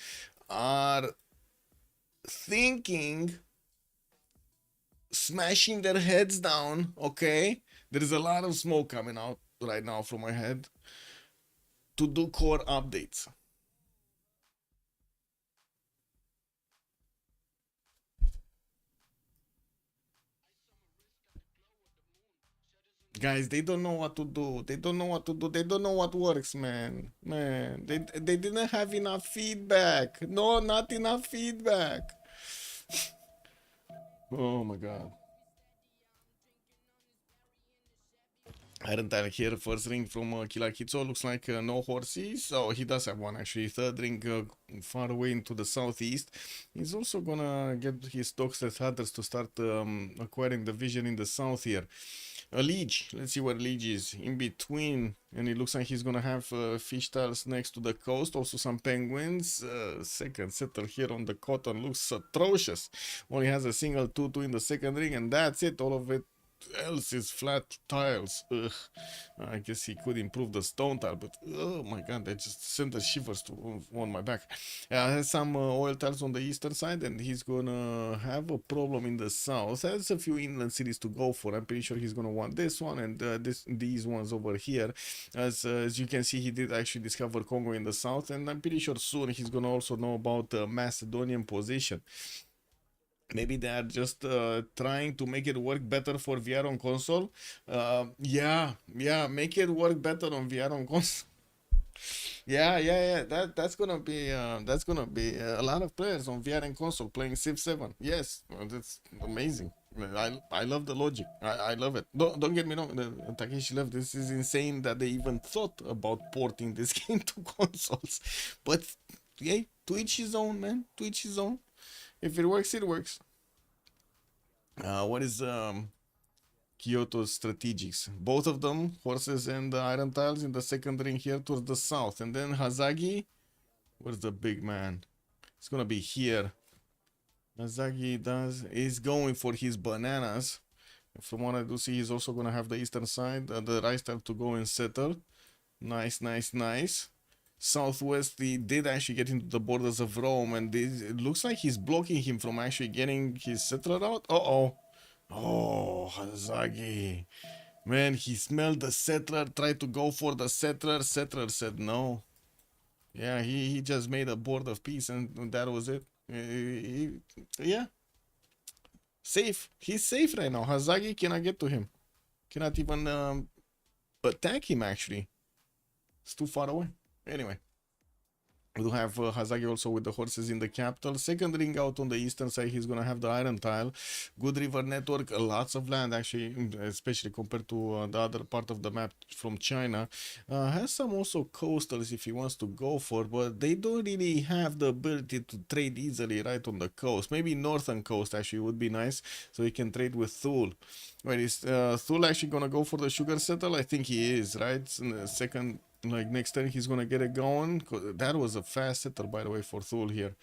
are thinking, smashing their heads down. Okay, there is a lot of smoke coming out right now from my head, to do core updates. Guys, they don't know what to do. They don't know what to do. They don't know what works, man. They didn't have enough feedback. No, not enough feedback. Oh my god. Iron Tile here, first ring from Kilakitso, looks like no horses. Oh, he does have one actually. Third ring far away into the southeast. He's also gonna get his Dogset Hunters to start acquiring the vision in the south here. A Liege, let's see what Liege is in between, and it looks like he's gonna have fish tiles next to the coast, also some penguins. Second settle here on the cotton looks atrocious. Only has a single 2-2 in the second ring, and that's it. All of it else is flat tiles. Ugh. I guess he could improve the stone tile, but oh my god, that just sent the shivers on my back. Has some oil tiles on the eastern side, and he's gonna have a problem in the south. Has a few inland cities to go for. I'm pretty sure he's gonna want this one and these ones over here. As you can see, he did actually discover Congo in the south, and I'm pretty sure soon he's gonna also know about the Macedonian position. Maybe they are just trying to make it work better for VR on console. Yeah, make it work better on VR on console. Yeah. That's gonna be a lot of players on VR and console playing Civ 7. Yes, that's amazing. I love the logic. I love it. Don't get me wrong. Takeshi left. This is insane that they even thought about porting this game to consoles. But yeah, to each his own, man. To each his own. If it works, it works. What is Kyoto's strategics? Both of them, horses and iron tiles in the second ring here towards the south. And then Hazagi, where's the big man? It's gonna be here. Hazagi is going for his bananas. From what I do see, he's also gonna have the eastern side, the rice tile to go and settle. Nice. Southwest, he did actually get into the borders of Rome, and it looks like he's blocking him from actually getting his settler out. Oh, Hazagi. Man, he smelled the settler, tried to go for the settler. Settler said no. Yeah, he just made a board of peace, and that was it. Yeah. Safe. He's safe right now. Hazagi cannot get to him. Cannot even attack him, actually. It's too far away. Anyway, we do have Hazagi also with the horses in the capital. Second ring out on the eastern side, he's gonna have the iron tile. Good river network, lots of land actually, especially compared to the other part of the map from China. Has some also coastals if he wants to go for, but they don't really have the ability to trade easily right on the coast. Maybe northern coast actually would be nice, so he can trade with Thule. Wait, is Thule actually gonna go for the sugar settle? I think he is, right? In the second, like next turn he's gonna get it going. That was a fast setter, by the way, for Thule here.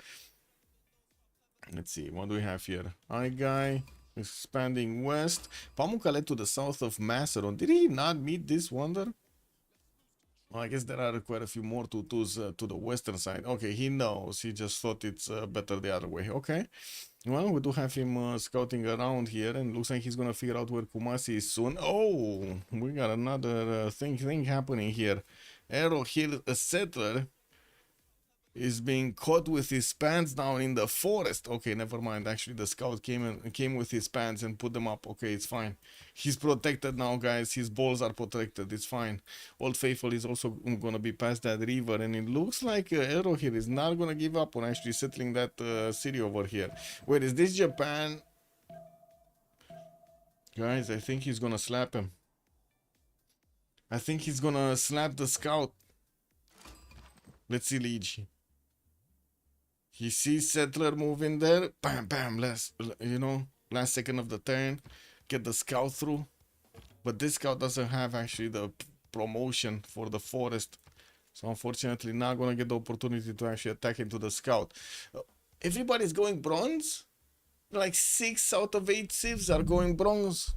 Let's see, what do we have here? Guy expanding west. Pamukkale to the south of Macedon. Did he not meet this wonder? Well, I guess there are quite a few more tutus to the western side. Okay, he knows. He just thought it's better the other way. Okay. Well, we do have him scouting around here, and looks like he's gonna figure out where Kumasi is soon. Oh, we got another thing happening here. Arrow Hill, a settler, is being caught with his pants down in the forest. Okay, never mind. Actually, the scout came with his pants and put them up. Okay, it's fine. He's protected now, guys. His balls are protected. It's fine. Old Faithful is also gonna be past that river, and it looks like Arrow here is not gonna give up on actually settling that city over here. Wait, is this Japan? Guys, I think he's gonna slap him. I think he's gonna slap the scout. Let's see, Liege. He sees settler moving there. Bam, bam. Last second of the turn. Get the scout through. But this scout doesn't have actually the promotion for the forest. So unfortunately not gonna get the opportunity to actually attack into the scout. Everybody's going bronze? Like 6 out of 8 civs are going bronze.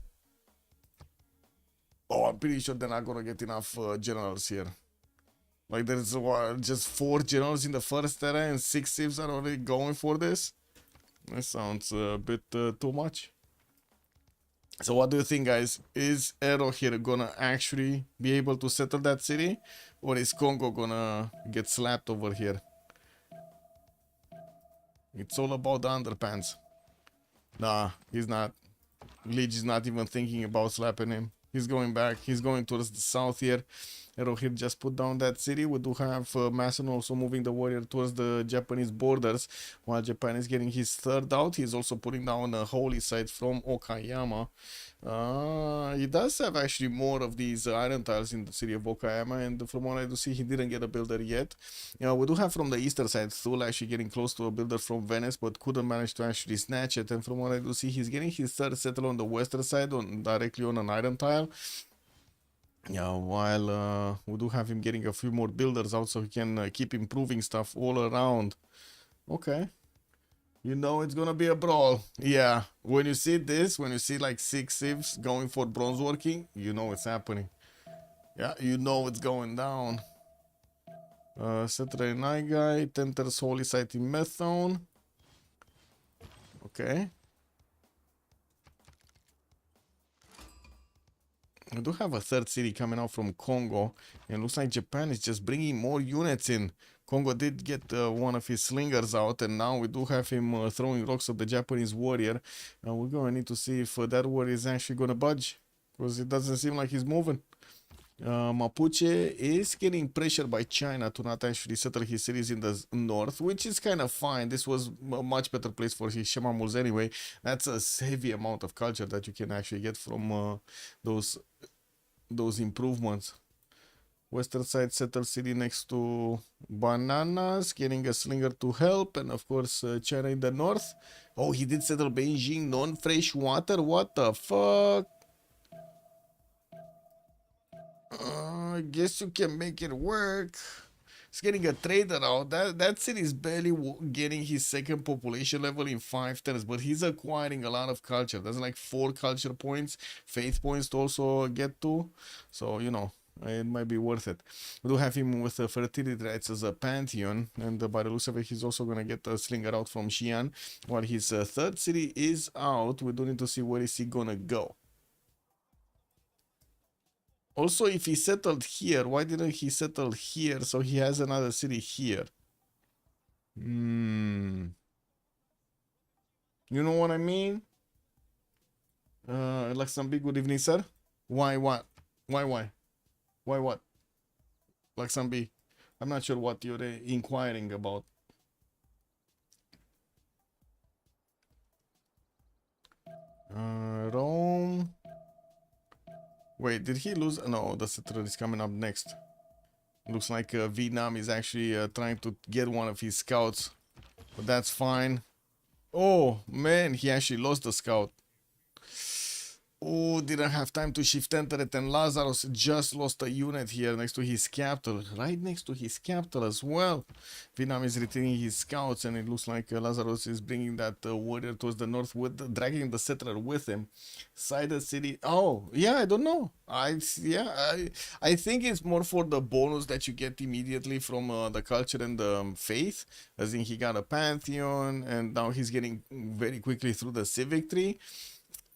Oh, I'm pretty sure they're not gonna get enough generals here. Like there's just 4 generals in the first era and 6 civs are already going for this. That sounds a bit too much. So what do you think, guys? Is Arrow here gonna actually be able to settle that city? Or is Congo gonna get slapped over here? It's all about the underpants. Nah, he's not. Liege is not even thinking about slapping him. He's going back. He's going towards the south here. Arrowhead just put down that city. We do have Macedon also moving the warrior towards the Japanese borders, while Japan is getting his third out. He's also putting down a holy site from Okayama. He does have actually more of these iron tiles in the city of Okayama, and from what I do see, he didn't get a builder yet. We do have from the eastern side Thule actually getting close to a builder from Venice, but couldn't manage to actually snatch it. And from what I do see, he's getting his third settle on the western side, directly on an iron tile. While we do have him getting a few more builders out so he can keep improving stuff all around. Okay. You know it's gonna be a brawl. Yeah, when you see this, when you see like 6 civs going for bronze working, you know it's happening. Yeah, you know it's going down. Saturday night guy, Tenter's holy site in Methone. Okay. I do have a third city coming out from Congo, and looks like Japan is just bringing more units in. Congo did get one of his slingers out, and now we do have him throwing rocks at the Japanese warrior. We're going to need to see if that warrior is actually going to budge, because it doesn't seem like he's moving. Mapuche is getting pressured by China to not actually settle his cities in the north, which is kind of fine. This was a much better place for his Shemamuls anyway. That's a heavy amount of culture that you can actually get from those improvements. Western side settled city next to bananas, getting a slinger to help, and of course China in the north. Oh, he did settle Beijing, non-fresh water. What the fuck? I guess you can make it work. He's getting a trader out. That city is barely getting his second population level in 5 turns, but he's acquiring a lot of culture. There's like 4 culture points, faith points to also get to. So, you know, it might be worth it. We do have him with fertility rights as a pantheon, and by the looks of it, he's also going to get a slinger out from Xi'an. While his third city is out, we do need to see where is he going to go. Also, if he settled here, why didn't he settle here so he has another city here? You know what I mean? Luxembourg, good evening, sir. Why, what? Why? Why, what? Luxembourg. I'm not sure what you're inquiring about. Rome. Wait, did he lose? No, the settler is coming up next. Looks like Vietnam is actually trying to get one of his scouts. But that's fine. Oh, man, he actually lost the scout. Oh, didn't have time to shift enter it, and Lazarus just lost a unit here next to his capital. Right next to his capital as well. Vietnam is retaining his scouts, and it looks like Lazarus is bringing that warrior towards the north, with dragging the settler with him. Cider City. Oh, yeah, I don't know. I think it's more for the bonus that you get immediately from the culture and the faith. As in, he got a pantheon, and now he's getting very quickly through the civic tree.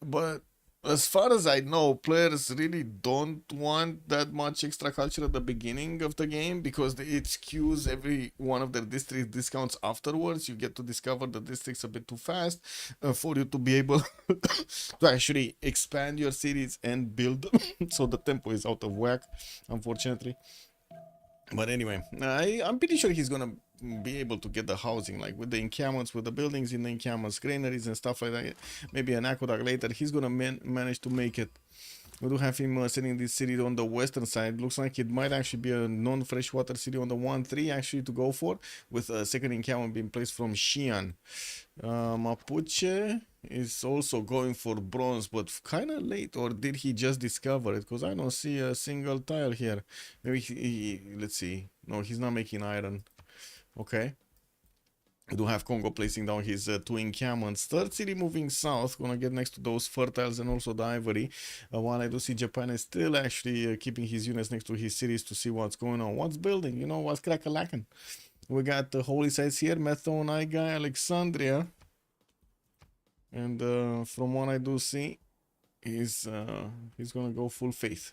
But as far as I know, players really don't want that much extra culture at the beginning of the game, because it skews every one of their district discounts afterwards. You get to discover the districts a bit too fast for you to be able to actually expand your cities and build them. So the tempo is out of whack, unfortunately. But anyway, I'm pretty sure he's gonna be able to get the housing, like with the encampments, with the buildings in the encampments, granaries and stuff like that. Maybe an aqueduct later. He's gonna manage to make it. We do have him sending this city on the western side. Looks like it might actually be a non-freshwater city on the 1-3 actually to go for, with a second encampment being placed from Xi'an. Mapuche is also going for bronze, but kind of late. Or did he just discover it? Because I don't see a single tile here. Maybe let's see. No, he's not making iron. Okay. We do have Congo placing down his 2 encampments. Third city moving south, gonna get next to those fertiles and also the ivory. While I do see Japan is still actually keeping his units next to his cities to see what's going on. What's building? You know, what's crack-a-lacking? We got the holy sites here, Methone, Igai, Alexandria. And from what I do see, he's gonna go full faith.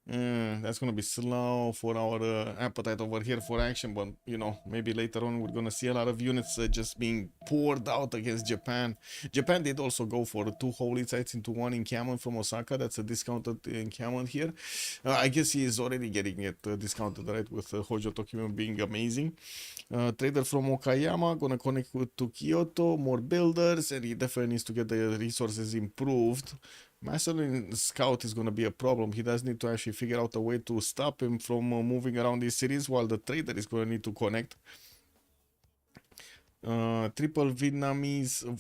That's gonna be slow for our appetite over here for action, but you know, maybe later on we're gonna see a lot of units just being poured out against Japan. Japan did also go for 2 holy sites into 1 encampment from Osaka. That's a discounted encampment here. I guess he is already getting it discounted, right, with Hojo Tokyo being amazing. Trader from Okayama gonna connect to Kyoto, more builders, and he definitely needs to get the resources improved. Massillin Scout is going to be a problem. He does need to actually figure out a way to stop him from moving around these cities, while the trader is going to need to connect. Triple Vietnamese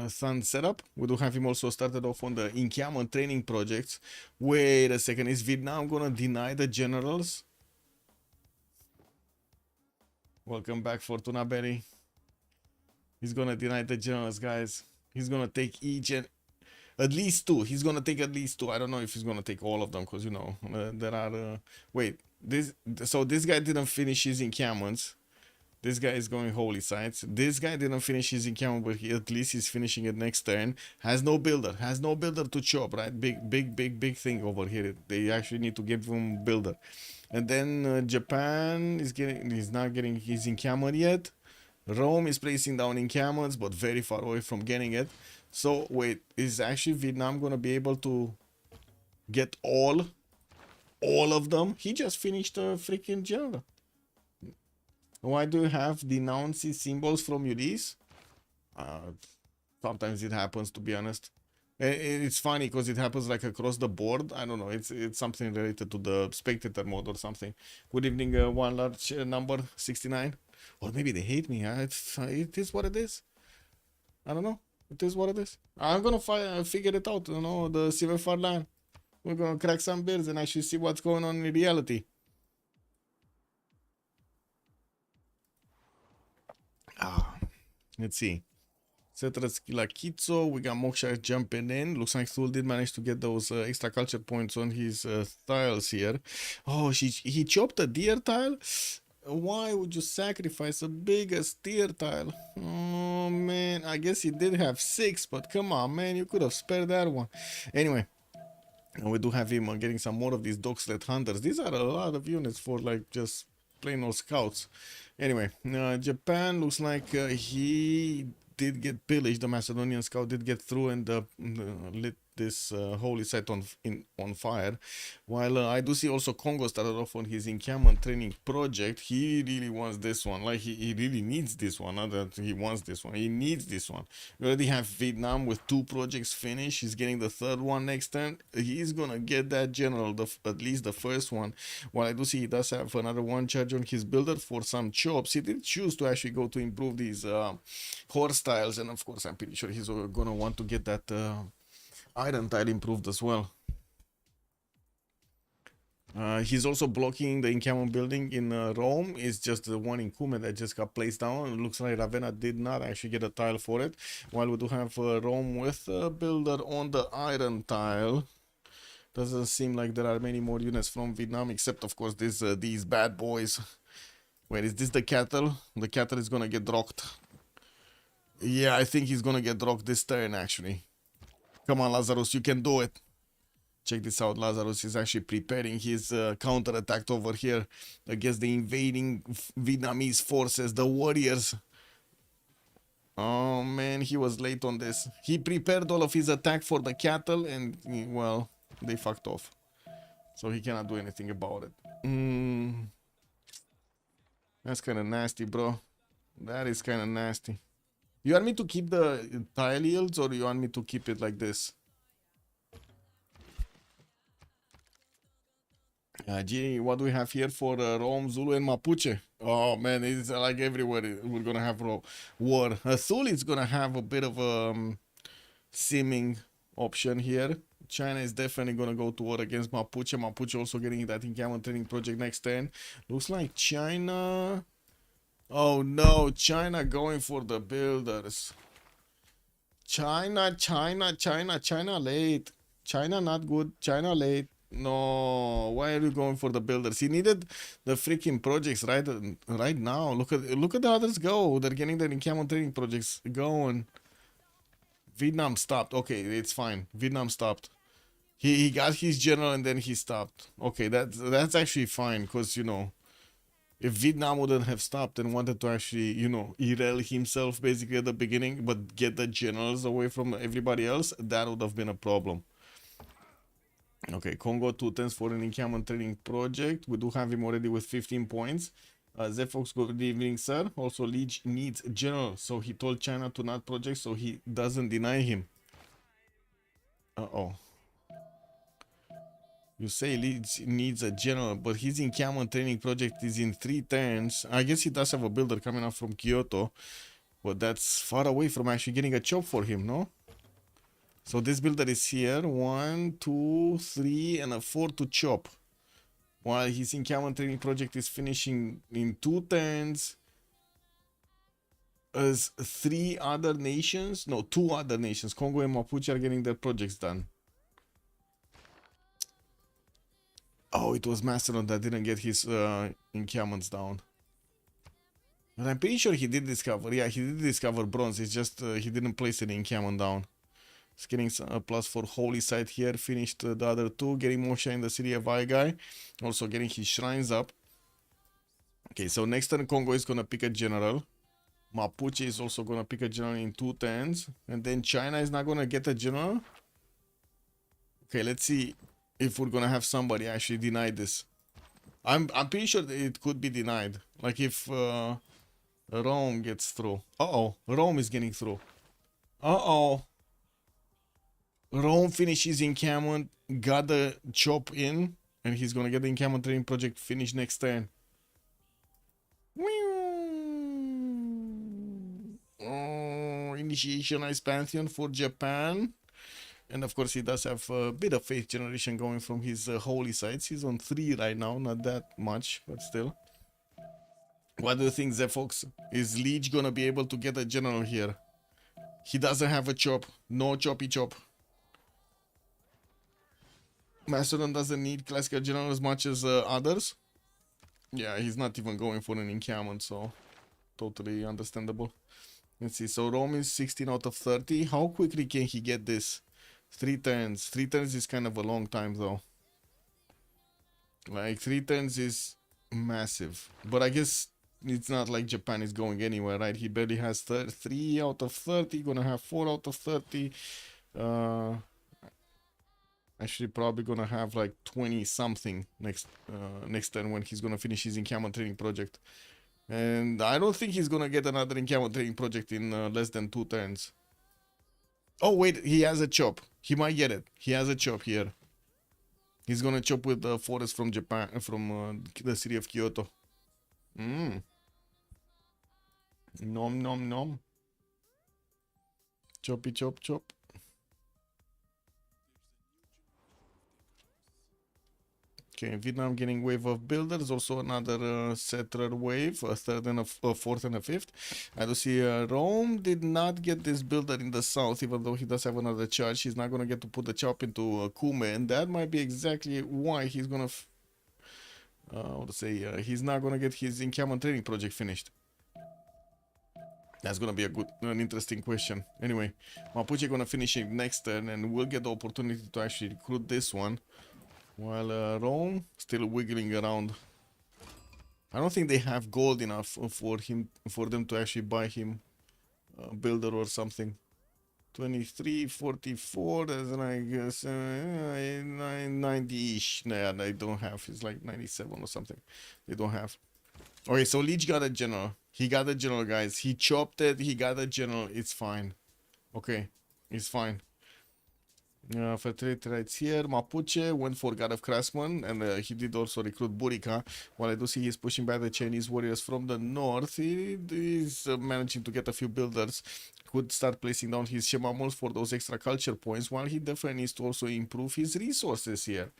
Sun setup. We do have him also started off on the encampment training projects. Wait a second, is Vietnam going to deny the generals? Welcome back, Fortuna Berry. He's gonna deny the generals, guys. He's gonna take each and at least two. He's gonna take at least two. I don't know if he's gonna take all of them, because you know there are. Wait, so this guy didn't finish his encampments. This guy is going holy sites. This guy didn't finish his encampment, but at least he's finishing it next turn. Has no builder. Has no builder to chop, right? Big thing over here. They actually need to give him builder. And then Japan is not getting his encampment yet. Rome is placing down encampments, but very far away from getting it. So wait, is actually Vietnam gonna be able to get all of them? He just finished a freaking general. Why do you have denouncing symbols from Ulyss? Sometimes it happens, to be honest. It's funny because it happens like across the board. I don't know. It's something related to the spectator mode or something. Good evening, one large number 69. Or maybe they hate me. It is what it is. I don't know. It is what it is. I'm gonna figure it out. You know, the CivFR line. We're gonna crack some beers and actually see what's going on in reality. Let's see. Kitso, we got Moksha jumping in. Looks like Thul did manage to get those extra culture points on his tiles here. Oh, he chopped a deer tile? Why would you sacrifice a bigger steer tile? Oh, man. I guess he did have 6, but come on, man. You could have spared that one. Anyway. We do have him getting some more of these dog sled hunters. These are a lot of units for like just plain old scouts. Anyway, Japan looks like he did get pillaged. The Macedonian scout did get through and lit this holy site on fire. While I do see also Congo started off on his encampment training project. He really wants this one. Like he really needs this one. Not that he wants this one. He needs this one. We already have Vietnam with 2 projects finished. He's getting the 3rd one next turn. He's gonna get that general, at least the first one. While I do see he does have another 1 charge on his builder for some chops. He did choose to actually go to improve these horse tiles, and of course I'm pretty sure he's gonna want to get that iron tile improved as well. He's also blocking the encampment building in Rome. It's just the one in Cume that just got placed down. It looks like Ravenna did not actually get a tile for it. While we do have Rome with a builder on the iron tile. Doesn't seem like there are many more units from Vietnam, except of course these bad boys. Wait, is this the cattle? The cattle is gonna get dropped. Yeah, I think he's gonna get dropped this turn actually. Come on, Lazarus, you can do it. Check this out. Lazarus is actually preparing his counter-attack over here against the invading Vietnamese forces, the warriors. Oh, man, he was late on this. He prepared all of his attack for the cattle and, well, they fucked off. So he cannot do anything about it. That's kind of nasty, bro. That is kind of nasty. You want me to keep the tile yields or you want me to keep it like this? Gee, what do we have here for Rome, Zulu, and Mapuche? Oh man, it's like everywhere we're gonna have war. Thul is gonna have a bit of a simming option here. China is definitely gonna go to war against Mapuche. Mapuche also getting that encampment training project next turn. Looks like China. Oh no, China going for the builders. China late. China not good. China late. No, why are you going for the builders? He needed the freaking projects right now. Look at the others go. They're getting their encampment training projects going. Vietnam stopped. Okay, it's fine. Vietnam stopped. He got his general and then he stopped. Okay, that's actually fine, because you know, if Vietnam wouldn't have stopped and wanted to actually, you know, erel himself basically at the beginning, but get the generals away from everybody else, that would have been a problem. Okay, Congo 2 10s for an encampment training project. We do have him already with 15 points. Zefox, good evening, sir. Also, Liege needs general, so he told China to not project, so he doesn't deny him. Uh-oh. You say Liege needs a general, but his encampment training project is in 3 turns. I guess he does have a builder coming up from Kyoto, but that's far away from actually getting a chop for him, no? So this builder is here, 1, 2, 3, and a 4 to chop. While his encampment training project is finishing in 2 turns. as 3 other nations, no, 2 other nations, Congo and Mapuche, are getting their projects done. Oh, it was Mastodon that didn't get his encampments down. But I'm pretty sure he did discover, yeah, he did discover bronze, it's just he didn't place any encampment down. He's getting a plus for Holy Site here, finished the other 2, getting Moshe in the City of Aigai, also getting his shrines up. Okay, so next turn Congo is gonna pick a general. Mapuche is also gonna pick a general in 2 turns, and then China is not gonna get a general. Okay, let's see if we're gonna have somebody actually deny this. I'm pretty sure that it could be denied. Like if Rome gets through. Uh-oh, Rome is getting through. Uh-oh. Rome finishes encampment, got the chop in, and he's gonna get the encampment training project finished next turn. Oh, initiation Ice Pantheon for Japan. And of course he does have a bit of faith generation going from his holy sites. He's on 3 right now, not that much, but still. What do you think, Zefox? Is Leech gonna be able to get a general here? He doesn't have a chop. No choppy chop. Mastodon doesn't need classical general as much as others. Yeah, he's not even going for an encampment, so totally understandable. Let's see, so Rome is 16 out of 30. How quickly can he get this? 3 turns. 3 turns is kind of a long time though. Like 3 turns is massive. But I guess it's not like Japan is going anywhere, right? He barely has 3 out of 30. Gonna have 4 out of 30. Actually probably gonna have like 20 something next turn when he's gonna finish his encampment training project. And I don't think he's gonna get another encampment training project in less than 2 turns. Oh wait, he has a chop. He might get it. He has a chop here. He's gonna chop with the forest from Japan, from the city of Kyoto. Nom nom nom. Choppy chop chop. Okay, Vietnam getting wave of builders, also another settler wave, a third and a fourth and a fifth. I do see Rome did not get this builder in the south, even though he does have another charge. He's not gonna get to put the chop into Kume, and that might be exactly why he's gonna. He's not gonna get his encampment training project finished. That's gonna be an interesting question. Anyway, Mapuche gonna finish it next turn, and we'll get the opportunity to actually recruit this one. While Rome still wiggling around. I don't think they have gold enough for them to actually buy him a builder or something. 23, 44, that's like 90-ish. Nah, they don't have. It's like 97 or something. They don't have. Okay, so Leech got a general. He got a general, guys. He chopped it. He got a general. It's fine. Okay, it's fine. Fertility rights here. Mapuche went for God of Craftsman, and he did also recruit Burika. While I do see he's pushing back the Chinese warriors from the north, he is managing to get a few builders. Could start placing down his Shemamals for those extra culture points, while he definitely needs to also improve his resources here.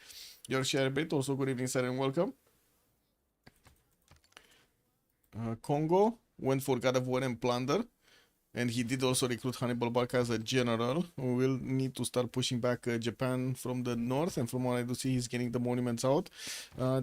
Your share bit, also good evening, sir, and welcome. Congo went for God of War and Plunder. And he did also recruit Hannibal Barca as a general. We will need to start pushing back Japan from the north. And from what I do see, he's getting the monuments out.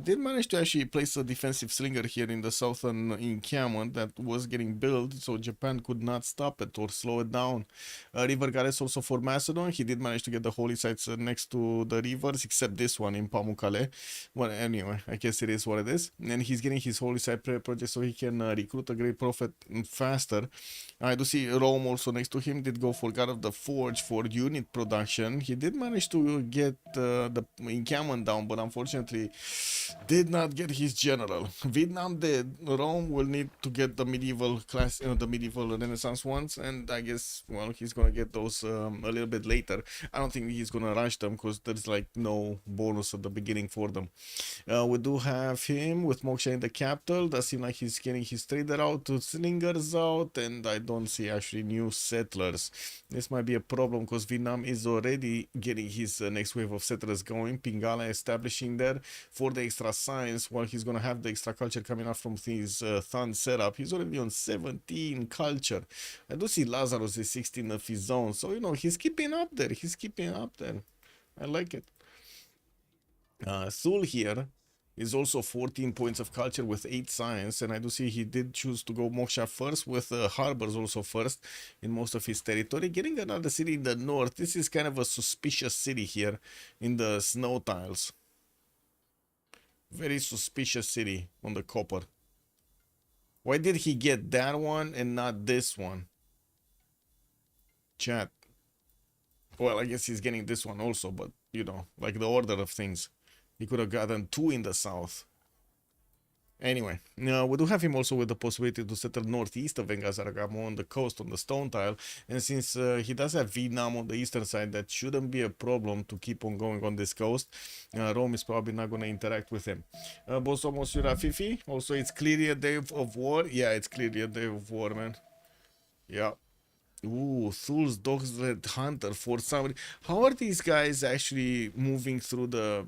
Did manage to actually place a defensive slinger here in the southern encampment that was getting built. So Japan could not stop it or slow it down. River Goddess also for Macedon. He did manage to get the holy sites next to the rivers, except this one in Pamukkale. Well, anyway, I guess it is what it is. And he's getting his holy site project so he can recruit a great prophet faster. I do see Rome also next to him did go for God of the Forge for unit production. He did manage to get the encampment down, but unfortunately did not get his general. Vietnam did. Rome will need to get the medieval class, the medieval Renaissance ones, and I guess, well, he's gonna get those a little bit later. I don't think he's gonna rush them because there's like no bonus at the beginning for them. We do have him with Moksha in the capital. Does seem like he's getting his trader out, to slingers out, and I don't see see actually new settlers. This might be a problem because Vietnam is already getting his next wave of settlers going. Pingala establishing there for the extra science, while he's gonna have the extra culture coming up from his Thun setup. He's already on 17 culture. I do see Lazarus is 16 of his own, so you know he's keeping up there. He's keeping up there. I like it. Thul here is also 14 points of culture with 8 science, and I do see he did choose to go Moksha first, with harbors also first in most of his territory. Getting another city in the north. This is kind of a suspicious city here in the snow tiles. Very suspicious city on the copper. Why did he get that one and not this one? Chat. Well, I guess he's getting this one also, but you know, like the order of things. He could have gotten 2 in the south. Anyway, we do have him also with the possibility to settle northeast of Engazaragamo on the coast, on the stone tile. And since he does have Vietnam on the eastern side, that shouldn't be a problem to keep on going on this coast. Rome is probably not going to interact with him. Bosomo Surafifi, also it's clearly a day of war. Yeah, it's clearly a day of war, man. Yeah. Ooh, Thul's Dogsled Hunter for somebody. How are these guys actually moving through the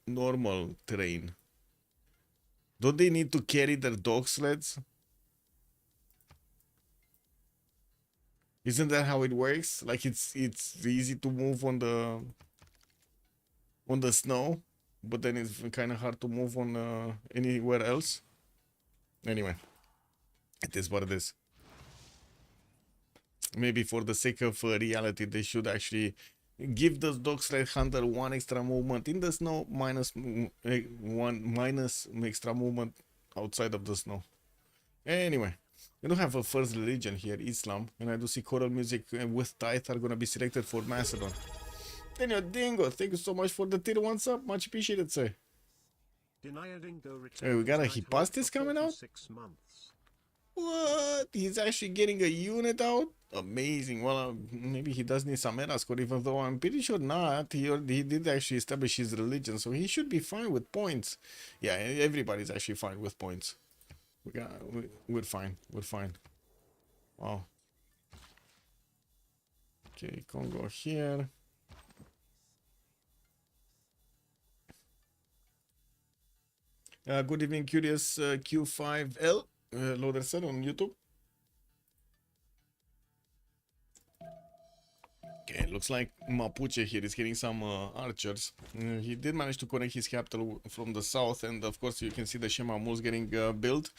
normal terrain? Don't they need to carry their dog sleds? Isn't that how it works? Like it's easy to move on the snow, but then it's kind of hard to move on anywhere else. Anyway, it is what it is. Maybe for the sake of reality, they should actually give the dog sled hunter 1 extra movement in the snow, minus 1 minus extra movement outside of the snow. Anyway, we do have a first religion here, Islam, and I do see choral music with tithe are gonna be selected for Macedon. Daniel Dingo, thank you so much for the tier 1 sub, much appreciated, sir. Hey, we got a Hypostis coming out? What? He's actually getting a unit out? Amazing. Well, maybe he does need some era score, even though I'm pretty sure not. He did actually establish his religion, so he should be fine with points. Yeah, everybody's actually fine with points. We're fine. We're fine. Wow. Okay, Congo here. Good evening, Curious Q5L. Loader said on YouTube. Okay, looks like Mapuche here is getting some archers. He did manage to connect his capital from the south, and of course you can see the Shema Moose getting built,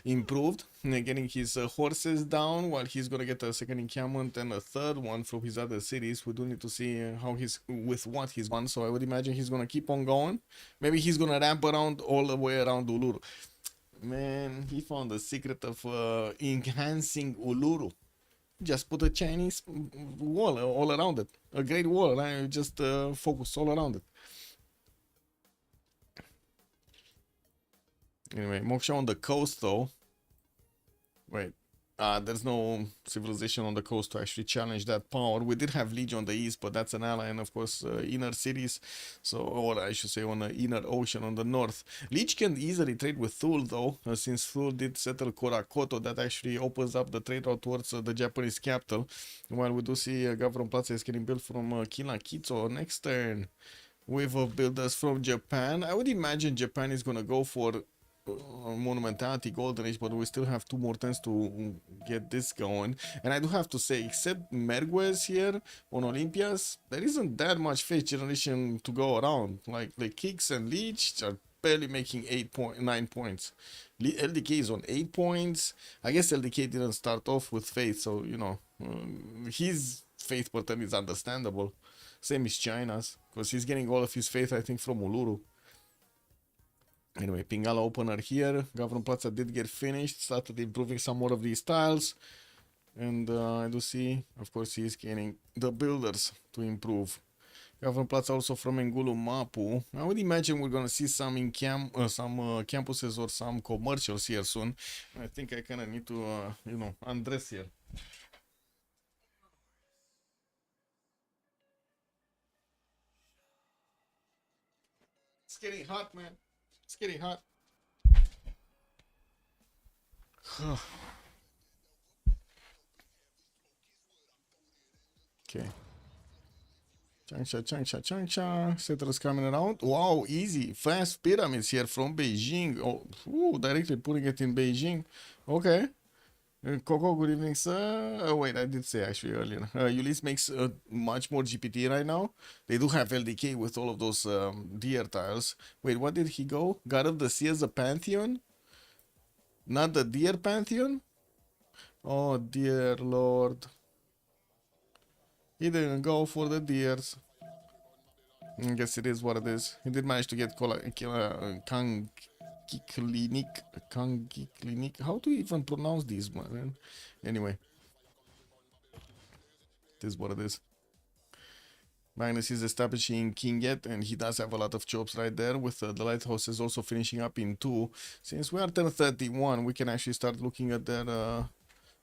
improved, getting his horses down, while he's gonna get a second encampment and a third one from his other cities. We do need to see how with what he's won, so I would imagine he's gonna keep on going. Maybe he's gonna ramp around all the way around Uluru. Man, he found the secret of enhancing Uluru. Just put a Chinese wall all around it. A great wall, right? Just focus all around it. Anyway, Moksha on the coast though. Wait. There's no civilization on the coast to actually challenge that power. We did have Legion on the east, but that's an ally, and of course inner cities, so, or I should say on the inner ocean on the north. Leech can easily trade with Thul though, since Thul did settle Korakoto. That actually opens up the trade route towards the Japanese capital, while we do see Gavron Plaza is getting built from Kila Kitso next turn. Wave of builders from Japan. I would imagine Japan is gonna go for Monumentality Golden Age, but we still have 2 more turns to get this going. And I do have to say, except Merguez here on Olympias, there isn't that much face generation to go around. Like Kicks and Leech are barely making 9 points. LDK is on 8 points. I guess LDK didn't start off with faith, so you know his faith pattern is understandable. Same as China's, because he's getting all of his faith, I think, from Uluru. Anyway, Pingala opener here. Gavron Plaza did get finished, started improving some more of these tiles. And I do see, of course, he is getting the builders to improve. Gavron Plaza also from Ngulu Mapu. I would imagine we're going to see some campuses or some commercials here soon. I think I kind of need to, you know, undress here. It's getting hot, man. It's getting hot. Okay. Changsha. Settlers coming around. Wow, easy. Fast pyramids here from Beijing. Oh, ooh, directly putting it in Beijing. Okay. Coco, good evening, sir. Wait, I did say actually earlier. Ulyss makes much more GPT right now. They do have LDK with all of those deer tiles. Wait, what did he go? God of the Sea as a pantheon? Not the deer pantheon? Oh, dear lord. He didn't go for the deers. I guess it is what it is. He did manage to get Kang Clinic. How do you even pronounce these, man? Anyway, it is what it is. Magnus is establishing King yet, and he does have a lot of jobs right there, with the lighthouse is also finishing up in 2. Since we are 1031, we can actually start looking at their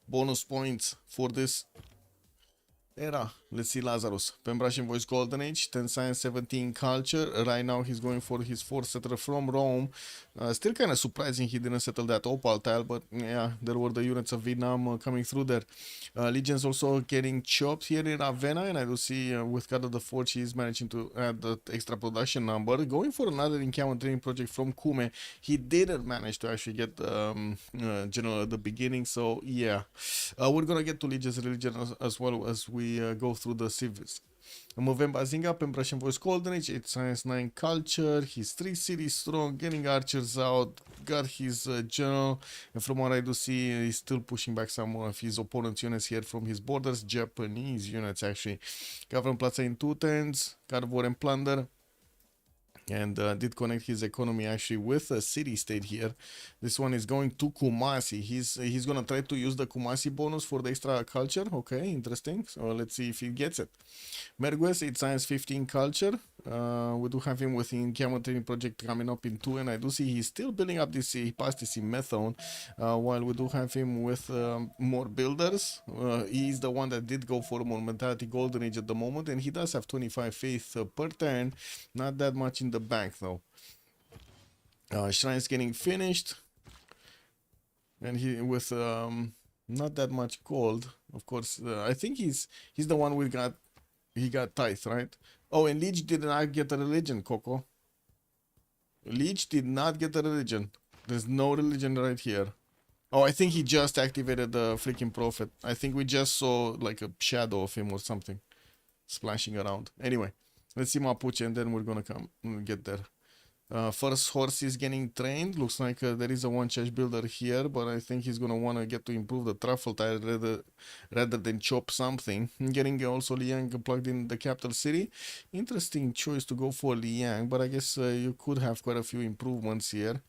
bonus points for this era. Let's see Lazarus. Pembrasian Voice Golden Age, 10 Science, 17 Culture. Right now he's going for his 4th settler from Rome. Still kind of surprising he didn't settle that opal tile, but yeah, there were the units of Vietnam coming through there. Legion's also getting chopped here in Ravenna, and I do see with God of the Forge he's managing to add the extra production number. Going for another encampment training project from Kume. He didn't manage to actually get general at the beginning, so yeah. We're gonna get to Legion's religion as well as we go through the civs. Movemba Zinga, Pembrasian Voice Golden Age, 8 Science, 9 Culture. He's 3 cities strong, getting archers out, got his general, and from what I do see, he's still pushing back some of his opponent's units here from his borders. Japanese units actually. Government Plaza in 2 turns, Carnivore and Plunder. And did connect his economy actually with a city-state here. This one is going to Kumasi. He's gonna try to use the Kumasi bonus for the extra culture. Okay, interesting. So let's see if he gets it. Merguez, 8 Science, 15 Culture. We do have him with the encampment training project coming up in 2, and I do see he's still building up this Hipastis Methone, while we do have him with more builders. He's the one that did go for Monumentality Golden Age at the moment, and he does have 25 faith per turn. Not that much in the bank though. Shrine's getting finished, and he with not that much gold, of course. I think he's the one we got. He got tithe, right? Oh, and Leech did not get a religion, Coco. Leech did not get a religion. There's no religion right here. Oh, I think he just activated the freaking prophet. I think we just saw like a shadow of him or something splashing around. Anyway, let's see Mapuche, and then we're gonna come and get there. First horse is getting trained. Looks like there is a one church builder here, but I think he's gonna want to get to improve the truffle tile rather than chop something. Getting also Liang plugged in the capital city. Interesting choice to go for Liang, but I guess you could have quite a few improvements here.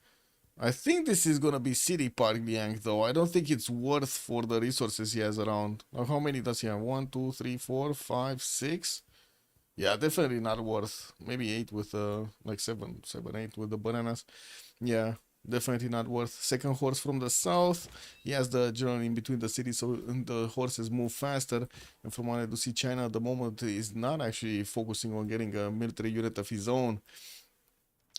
I think this is gonna be City Park Liang though. I don't think it's worth for the resources he has around. How many does he have? 1, 2, 3, 4, 5, 6. Yeah, definitely not worth. Maybe 8 with like 7, 8 with the bananas. Yeah, definitely not worth. Second horse from the south. He has the journey in between the cities, so the horses move faster. And from what I do see, China at the moment is not actually focusing on getting a military unit of his own.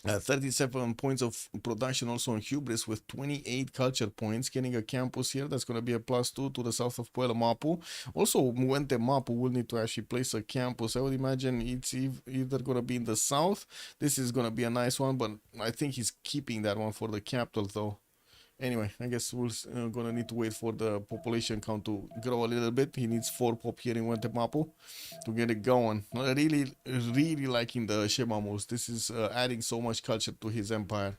37 points of production also on Hubris with 28 culture points. Getting a campus here, that's going to be a +2 to the south of Puebla Mapu. Also, Muente Mapu will need to actually place a campus. I would imagine it's either going to be in the south. This is going to be a nice one, but I think he's keeping that one for the capital though. Anyway, I guess we're gonna need to wait for the population count to grow a little bit. He needs 4 pop here in Mapu to get it going. Really liking the Shemamos. This is adding so much culture to his empire.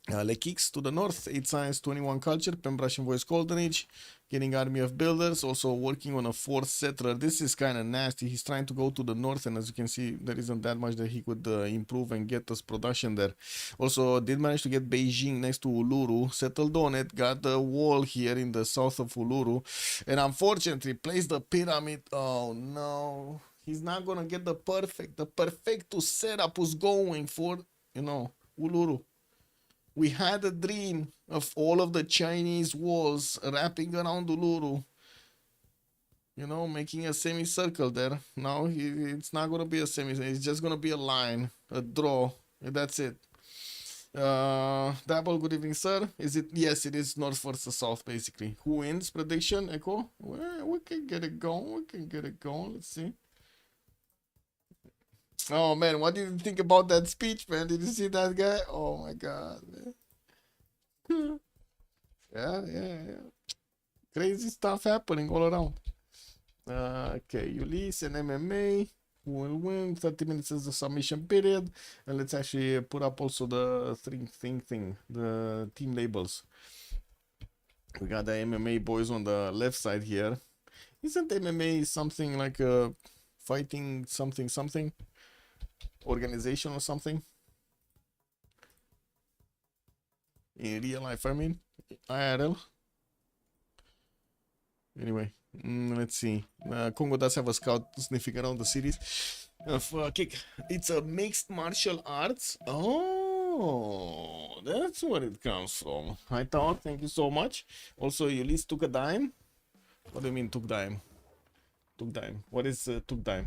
Lekix to the north, 8 Science, 21 Culture, Pembrasian Voice Golden Age, getting army of builders, also working on a 4th settler. This is kind of nasty. He's trying to go to the north, and as you can see, there isn't that much that he could improve and get us production there. Also, did manage to get Beijing next to Uluru, settled on it, got the wall here in the south of Uluru, and unfortunately placed the pyramid. Oh no, he's not gonna get the perfecto setup was going for, Uluru. We had a dream of all of the Chinese walls wrapping around Uluru. Making a semicircle there. Now it's not going to be a it's just going to be a line, a draw, and that's it. Double, good evening, sir. Is it? Yes, it is north versus south, basically. Who wins? Prediction, Echo? Well, we can get it going. We can get it going. Let's see. Oh, man, what did you think about that speech, man? Did you see that guy? Oh, my God, man. Yeah. Crazy stuff happening all around. Okay, Ulyss and MMA will win. 30 minutes is the submission period. And let's actually put up also the the team labels. We got the MMA boys on the left side here. Isn't MMA something like a fighting something organization or something? In real life, I mean, IRL. Anyway, let's see. Congo does have a scout sniffing around the cities of kick. It's a mixed martial arts. Oh, that's where it comes from. Hi, Tower. Thank you so much. Also, Ulyss took a dime. What do you mean took dime? Took dime. What is took dime?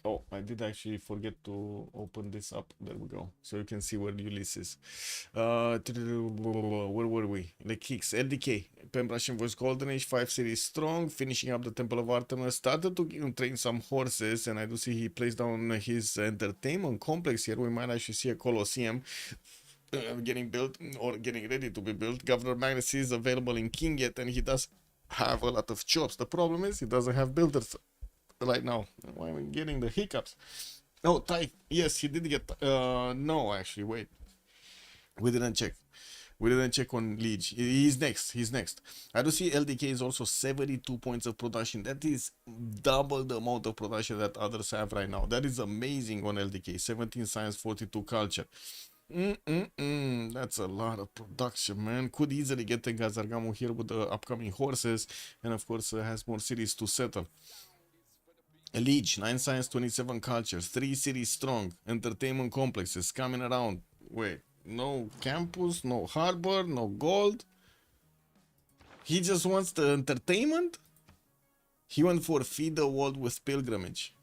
Oh, I did actually forget to open this up. There we go. So you can see where Ulyss is. Where were we? The kicks. LDK. Pembrasian was Golden Age 5 series strong. Finishing up the Temple of Artemis. Started to train some horses. And I do see he placed down his entertainment complex here. We might actually see a Colosseum getting built or getting ready to be built. Governor Magnus is available in King yet. And he does have a lot of jobs. The problem is he doesn't have builders right now. Why am I getting the hiccups? Oh, Ty. Yes, he did get. No, actually, wait. We didn't check. We didn't check on Liege. He's next. He's next. I do see LDK is also 72 points of production. That is double the amount of production that others have right now. That is amazing on LDK. 17 science, 42 culture. That's a lot of production, man. Could easily get the Gazargamu here with the upcoming horses, and of course has more cities to settle. Liege, 9 science, 27 cultures, 3 cities strong, entertainment complexes coming around. Wait, no campus, no harbor, no gold. He just wants the entertainment? He went for feed the world with pilgrimage.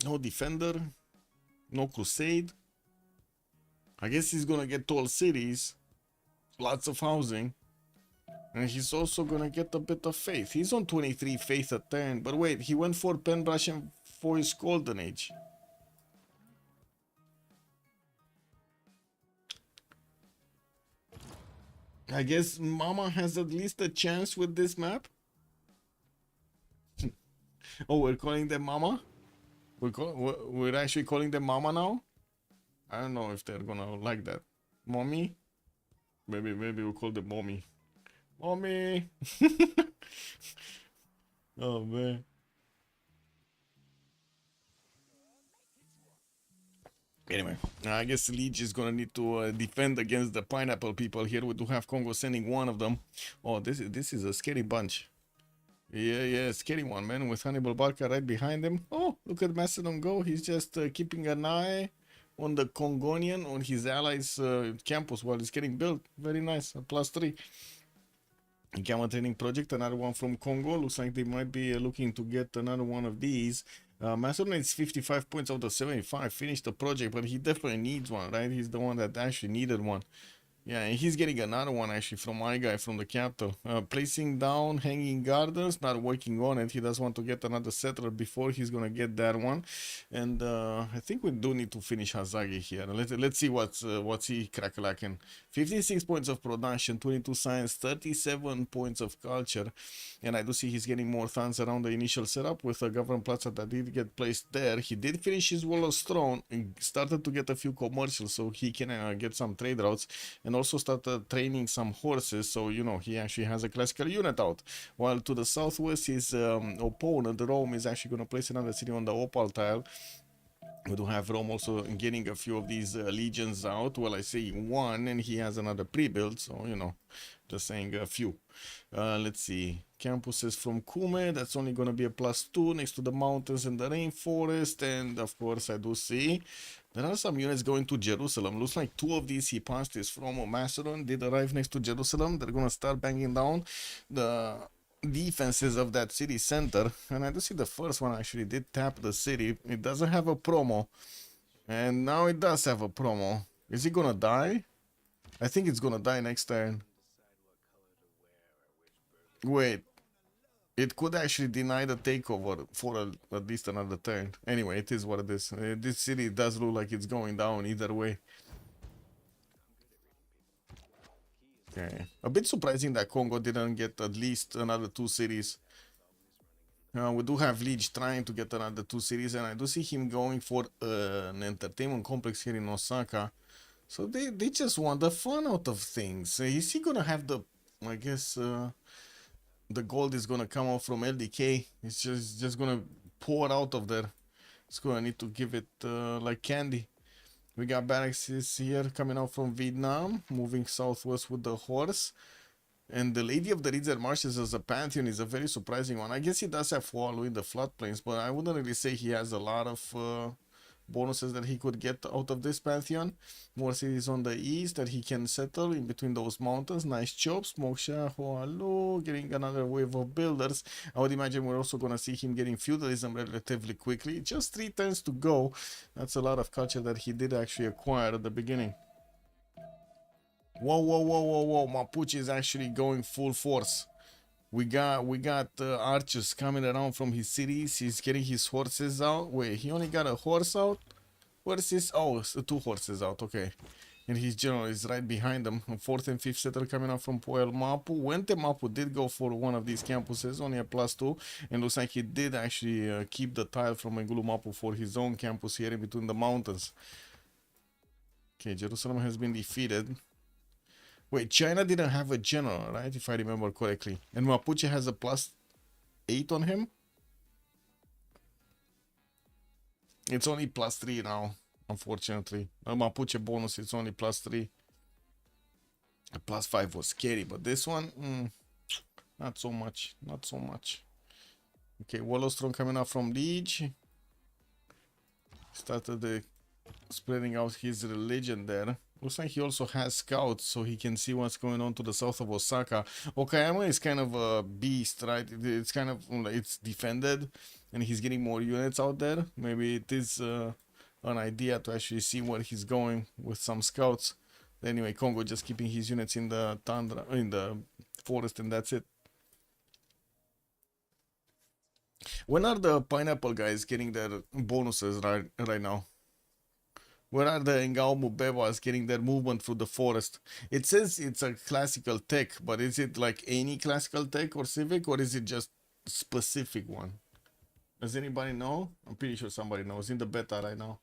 No defender, no crusade. I guess he's gonna get tall cities, lots of housing. And he's also gonna get a bit of faith. He's on 23 faith at 10. But wait, he went for Pembrasian for his Golden Age. I guess Mama has at least a chance with this map. Oh, we're calling them Mama? We're actually calling them Mama now? I don't know if they're gonna like that. Mommy? Maybe we'll call them Mommy. Mommy! Oh, man. Anyway, I guess Liege is gonna need to defend against the pineapple people here. We do have Congo sending one of them. Oh, this is a scary bunch. Yeah, scary one, man, with Hannibal Barca right behind him. Oh, look at Macedon go. He's just keeping an eye on the Congonian, on his allies' campus while it's getting built. Very nice, a +3. Gamma training project, another one from Congo. Looks like they might be looking to get another one of these. Macedon is 55 points out of 75. Finished the project, but he definitely needs one, right? He's the one that actually needed one. Yeah, and he's getting another one actually from my guy from the capital. Placing down Hanging Gardens, not working on it. He does want to get another settler before he's gonna get that one. And I think we do need to finish Hazagi here. Let's see what's he crackalacking. 56 points of production, 22 science, 37 points of culture. And I do see he's getting more funds around the initial setup with a government plaza that did get placed there. He did finish his Wall of Stone and started to get a few commercials so he can get some trade routes. And also started training some horses, so you know he actually has a classical unit out. While to the southwest, his opponent Rome is actually going to place another city on the opal tile. We do have Rome also getting a few of these legions out. Well, I say one, and he has another pre-build, so you know, just saying a few. Let's see, campuses from Kume, that's only going to be a +2 next to the mountains and the rainforest. And of course I do see there are some units going to Jerusalem. Looks like 2 of these he passed is from Macedon, did arrive next to Jerusalem. They're gonna start banging down the defenses of that city center, and I do see the first one actually did tap the city. It doesn't have a promo, and now it does have a promo. Is he gonna die? I think it's gonna die next turn. Wait, it could actually deny the takeover for at least another turn. Anyway, it is what it is. This city does look like it's going down either way. Okay. A bit surprising that Congo didn't get at least another 2 cities. We do have Liege trying to get another 2 cities, and I do see him going for an entertainment complex here in Osaka. So they just want the fun out of things. Is he gonna have the, I guess, the gold is gonna come out from LDK. It's just gonna pour out of there. It's gonna need to give it like candy. We got barracks here coming out from Vietnam, moving southwest with the horse. And the Lady of the Ridzer Marshes as a pantheon is a very surprising one. I guess he does have Hualu in the floodplains, but I wouldn't really say he has a lot of bonuses that he could get out of this pantheon. More cities on the east that he can settle in between those mountains. Nice chops. Moksha, Hualu, getting another wave of builders. I would imagine we're also going to see him getting feudalism relatively quickly. Just 3 turns to go. That's a lot of culture that he did actually acquire at the beginning. Whoa, whoa, whoa, whoa, whoa. Mapuche is actually going full force. We got archers coming around from his cities. He's getting his horses out. Wait, he only got a horse out? Where's his? Oh, 2 horses out. Okay. And his general is right behind them. A 4th and 5th setter coming out from Poel Mapu. Wente Mapu did go for one of these campuses, only a +2. And looks like he did actually keep the tile from Engulu Mapu for his own campus here in between the mountains. Okay, Jerusalem has been defeated. Wait, China didn't have a general, right? If I remember correctly. And Mapuche has a +8 on him? It's only +3 now, unfortunately. A Mapuche bonus, it's only +3. A +5 was scary, but this one, not so much. Not so much. Okay, Wollostrom coming up from Liege. Started spreading out his religion there. Looks like he also has scouts, so he can see what's going on to the south of Osaka. Okayama is kind of a beast, right? It's kind of, it's defended, and he's getting more units out there. Maybe it is an idea to actually see where he's going with some scouts. Anyway, Congo just keeping his units in the tundra, in the forest, and that's it. When are the pineapple guys getting their bonuses right now? Where are the Ngao Mubevas getting their movement through the forest? It says it's a classical tech, but is it like any classical tech or civic, or is it just specific one? Does anybody know? I'm pretty sure somebody knows. In the beta right now.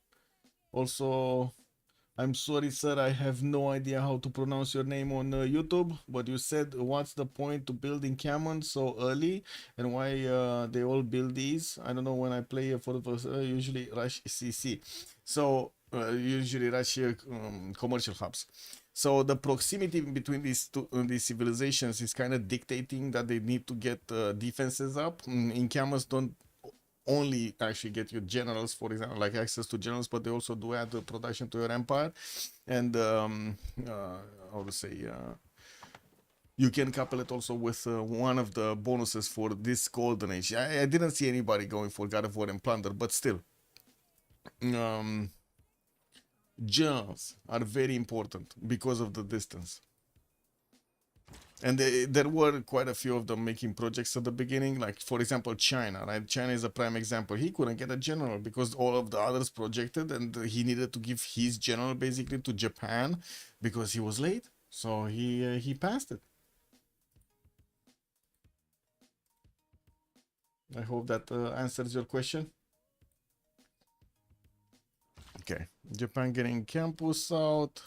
Also, I'm sorry, sir, I have no idea how to pronounce your name on YouTube, but you said what's the point to building cannons so early and why they all build these? I don't know, when I play for usually rush CC. So usually rush commercial hubs. So the proximity between these civilizations is kind of dictating that they need to get defenses up. In cannons don't only actually get you generals, for example, like access to generals, but they also do add production to your empire. And how to say, you can couple it also with one of the bonuses for this golden age. I didn't see anybody going for God of War and Plunder, but still, generals are very important because of the distance. And there were quite a few of them making projects at the beginning, like, for example, China, right? China is a prime example. He couldn't get a general because all of the others projected, and he needed to give his general basically to Japan because he was late. So he passed it. I hope that answers your question. Okay, Japan getting campus out.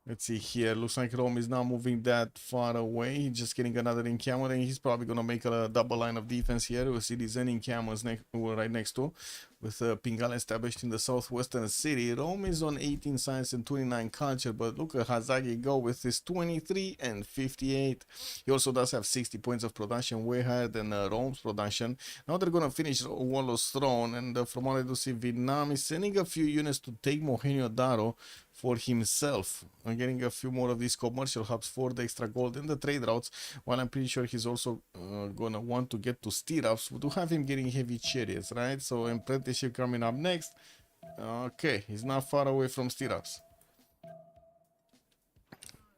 Let's see here. Looks like Rome is not moving that far away. He's just getting another encampment, and he's probably going to make a double line of defense here. We'll see these encampments right next to, with Pingala established in the southwestern city. Rome is on 18 science and 29 culture, but look at Hazagi go with his 23 and 58. He also does have 60 points of production, way higher than Rome's production. Now they're going to finish Wallo's throne, and from what I do see, Vietnam is sending a few units to take Mohenjo-Daro for himself. I'm getting a few more of these commercial hubs for the extra gold and the trade routes, while I'm pretty sure he's also gonna want to get to stirrups. We do have him getting heavy chariots, right? So apprenticeship coming up next. Okay, he's not far away from stirrups.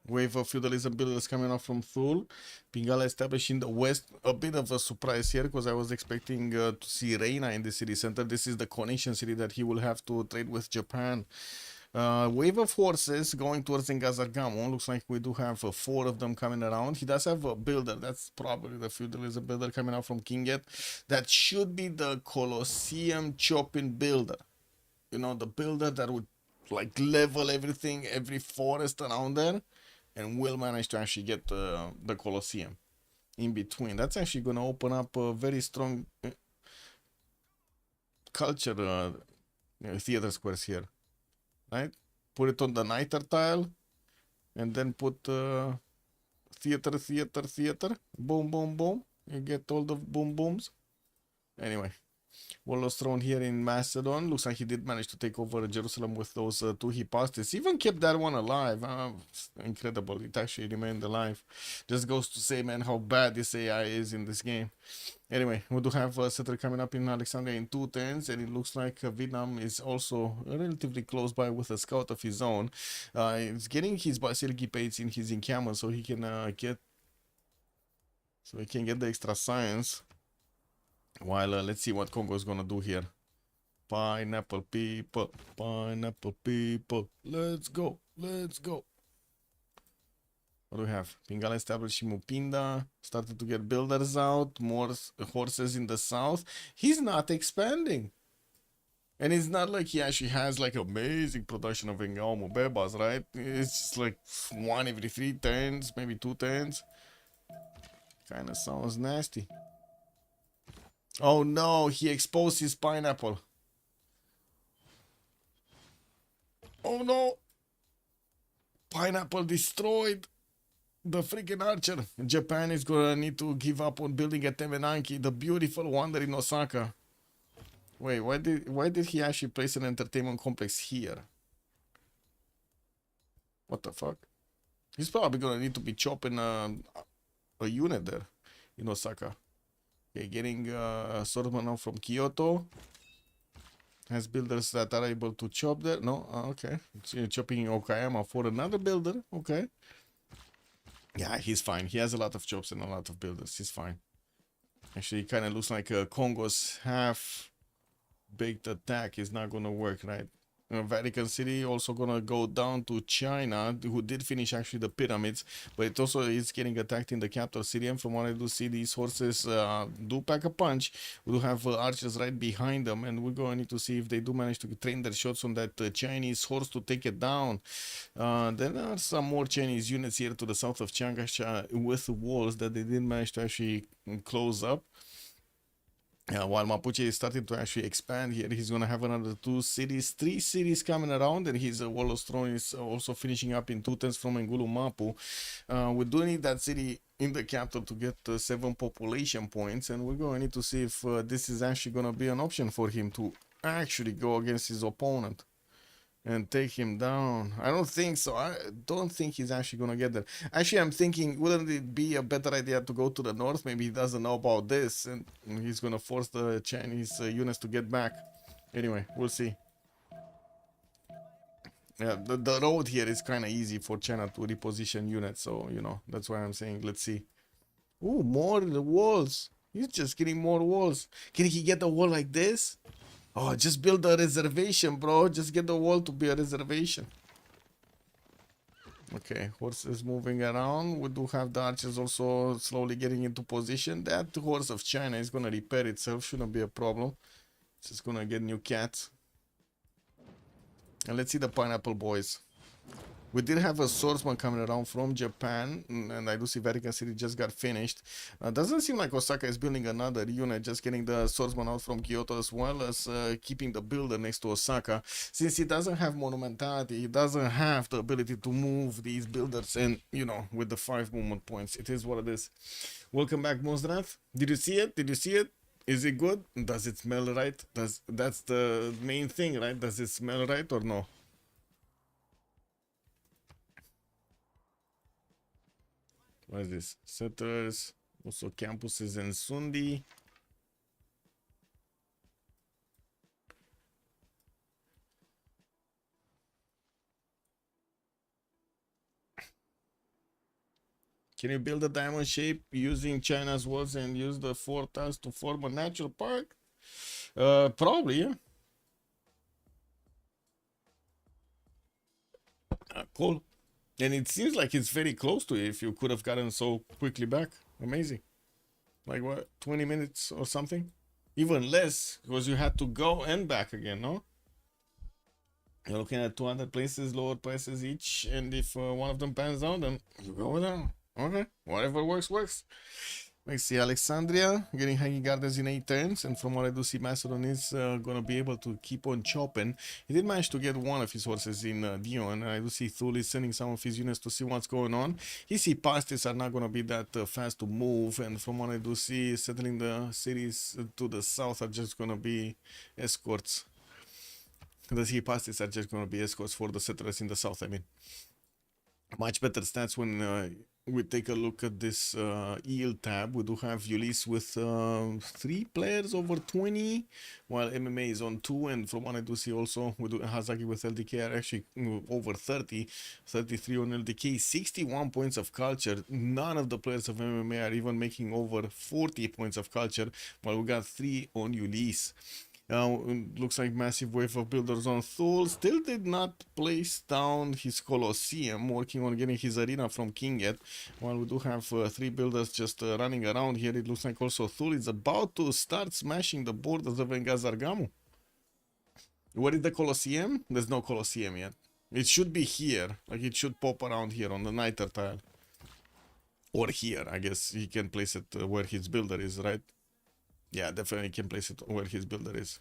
Wave of feudalism builders coming up from Thule. Pingala established in the west. A bit of a surprise here because I was expecting to see Reina in the city center. This is the connection city that he will have to trade with Japan. Wave of horses going towards Ngazargamo. Looks like we do have 4 of them coming around. He does have a builder. That's probably the feudalism builder coming out from Kinget. That should be the Colosseum chopping builder. You know, the builder that would like level everything, every forest around there, and will manage to actually get the Colosseum in between. That's actually going to open up a very strong culture theater squares here, right? Put it on the niter tile, and then put theater, boom, boom, boom. You get all the boom booms. Anyway. Warlord's Throne here in Macedon. Looks like he did manage to take over Jerusalem with those 2 hypostases. Even kept that one alive. Incredible. It actually remained alive. Just goes to say, man, how bad this AI is in this game. Anyway, we do have a settler coming up in Alexandria in 2 turns, and it looks like Vietnam is also relatively close by with a scout of his own. He's getting his Basiliki Pates in his encampment so he can get the extra science. While let's see what Congo is gonna do here. Pineapple people, let's go, let's go. What do we have? Pingala established Mupinda, started to get builders out, more horses in the south. He's not expanding. And it's not like he actually has like amazing production of Engaumo Bebas, right? It's just like 1 every 3 turns, maybe 2 turns. Kinda sounds nasty. Oh no, he exposed his pineapple. Oh no. Pineapple destroyed the freaking archer. Japan is gonna need to give up on building a Temenanki, the beautiful wonder in Osaka. Wait, why did he actually place an entertainment complex here? What the fuck? He's probably gonna need to be chopping a unit there in Osaka. Okay, getting swordsman now from Kyoto. Has builders that are able to chop there. No, okay. So chopping Okayama for another builder. Okay. Yeah, he's fine. He has a lot of chops and a lot of builders. He's fine. Actually, it kind of looks like Congo's half-baked attack is not going to work, right? Vatican City also gonna go down to China, who did finish actually the pyramids, but it also is getting attacked in the capital city. And from what I do see, these horses do pack a punch. We do have archers right behind them, and we're going to need to see if they do manage to train their shots on that Chinese horse to take it down. There are some more Chinese units here to the south of Chiangkai with walls that they didn't manage to actually close up. While Mapuche is starting to actually expand here, he's going to have another 3 cities coming around, and his Warlord's Throne is also finishing up in 2 turns from Ngulu Mapu. We do need that city in the capital to get 7 population points, and we're going to need to see if this is actually going to be an option for him to actually go against his opponent and take him down. I don't think so. I don't think he's actually gonna get there. Actually, I'm thinking, wouldn't it be a better idea to go to the north? Maybe he doesn't know about this, and he's gonna force the Chinese units to get back. Anyway, we'll see. Yeah, the road here is kind of easy for China to reposition units, so, you know, that's why I'm saying, let's see. Ooh, more walls. He's just getting more walls. Can he get a wall like this? Oh, just build a reservation, bro. Just get the wall to be a reservation. Okay, horses moving around. We do have the archers also slowly getting into position. That horse of China is gonna repair itself. Shouldn't be a problem. It's just gonna get new cats. And let's see the pineapple boys. We did have a swordsman coming around from Japan, and I do see Vatican City just got finished. Doesn't seem like Osaka is building another unit, just getting the swordsman out from Kyoto, as well as keeping the builder next to Osaka. Since he doesn't have monumentality, he doesn't have the ability to move these builders, and, you know, with the 5 movement points, it is what it is. Welcome back, Mosdrath. Did you see it? Did you see it? Is it good? Does it smell right? That's the main thing, right? Does it smell right or no? What is this? Settlers. Also campuses in Sundi. Can you build a diamond shape using China's walls and use the 4 tiles to form a natural park? Probably, yeah. Cool. And it seems like it's very close to it if you could have gotten so quickly back. Amazing. Like what, 20 minutes or something? Even less, because you had to go and back again, no? You're looking at 200 places, lower prices each, and if one of them pans out, then you go down. Okay, whatever works, works. Let's see, Alexandria getting hanging gardens in 8 turns, and from what I do see, Macedon is gonna be able to keep on chopping. He did manage to get one of his horses in Dion, and I do see Thule is sending some of his units to see what's going on. He see pastis are not gonna be that fast to move, and from what I do see, settling the cities to the south are just gonna be escorts. The sea pastis are just gonna be escorts for the settlers in the south, I mean. Much better stats when we take a look at this yield tab. We do have Ulyss with 3 players over 20, while MMA is on 2, and from what I do see also, we do Hazaki with LDK are actually over 30, 33 on LDK, 61 points of culture. None of the players of MMA are even making over 40 points of culture, while we got 3 on Ulyss. Looks like massive wave of builders on Thule. Still did not place down his Colosseum, working on getting his arena from King yet. While we do have 3 builders just running around here, it looks like also Thule is about to start smashing the borders of Engazargamu. Where is the Colosseum? There's no Colosseum yet. It should be here, like it should pop around here on the Niter tile. Or here, I guess he can place it where his builder is, right? Yeah, definitely can place it where his builder is.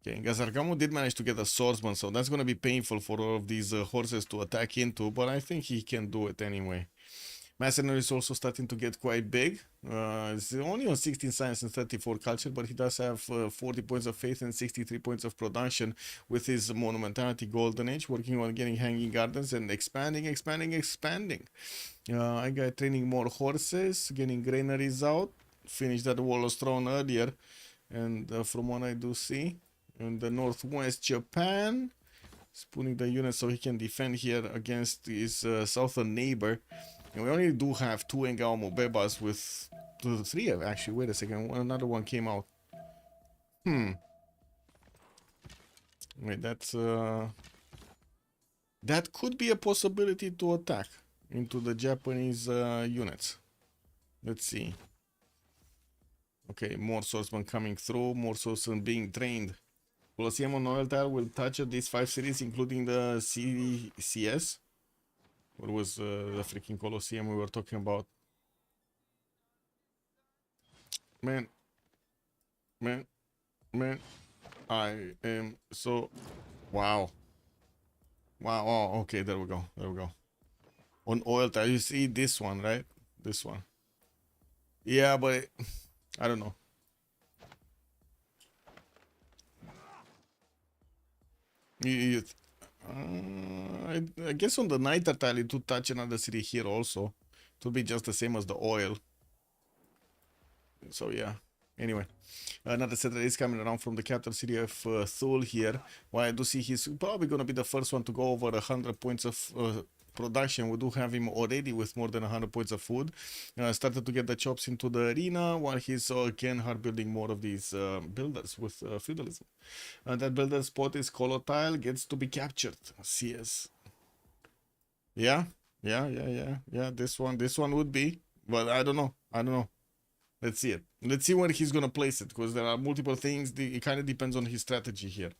Okay, Gazargamo did manage to get a swordsman, so that's going to be painful for all of these horses to attack into, but I think he can do it anyway. Macedon is also starting to get quite big. It's only on 16 science and 34 culture, but he does have 40 points of faith and 63 points of production with his Monumentality Golden Age, working on getting hanging gardens and expanding. I got training more horses, getting granaries out. Finished that wall of throne earlier, and from what I do see in the northwest Japan, he's putting the units so he can defend here against his southern neighbor. And we only do have 2 Engao Mobebas with 3 actually. Wait a second, another one came out. Wait, that's that could be a possibility to attack into the Japanese units. Let's see. Okay, more swordsmen coming through, more swordsmen being trained. Colosseum on oil tile will touch these 5 cities, including the CS. What was the freaking Colosseum we were talking about? Man, I am so... Wow. Oh, okay, there we go. On oil tile, you see this one, right? This one. Yeah, but... I don't know. I guess on the Niter tile it would touch another city here also. It would be just the same as the oil. So yeah. Anyway, another settler is coming around from the capital city of Thule here. While I do see he's probably going to be the first one to go over 100 points of production. We do have him already with more than 100 points of food. Started to get the chops into the arena, while he's again hard building more of these builders with feudalism. That builder spot is Colotile, gets to be captured. CS. Yeah. This one would be, but I don't know. Let's see it. Let's see where he's gonna place it, because there are multiple things. It kind of depends on his strategy here.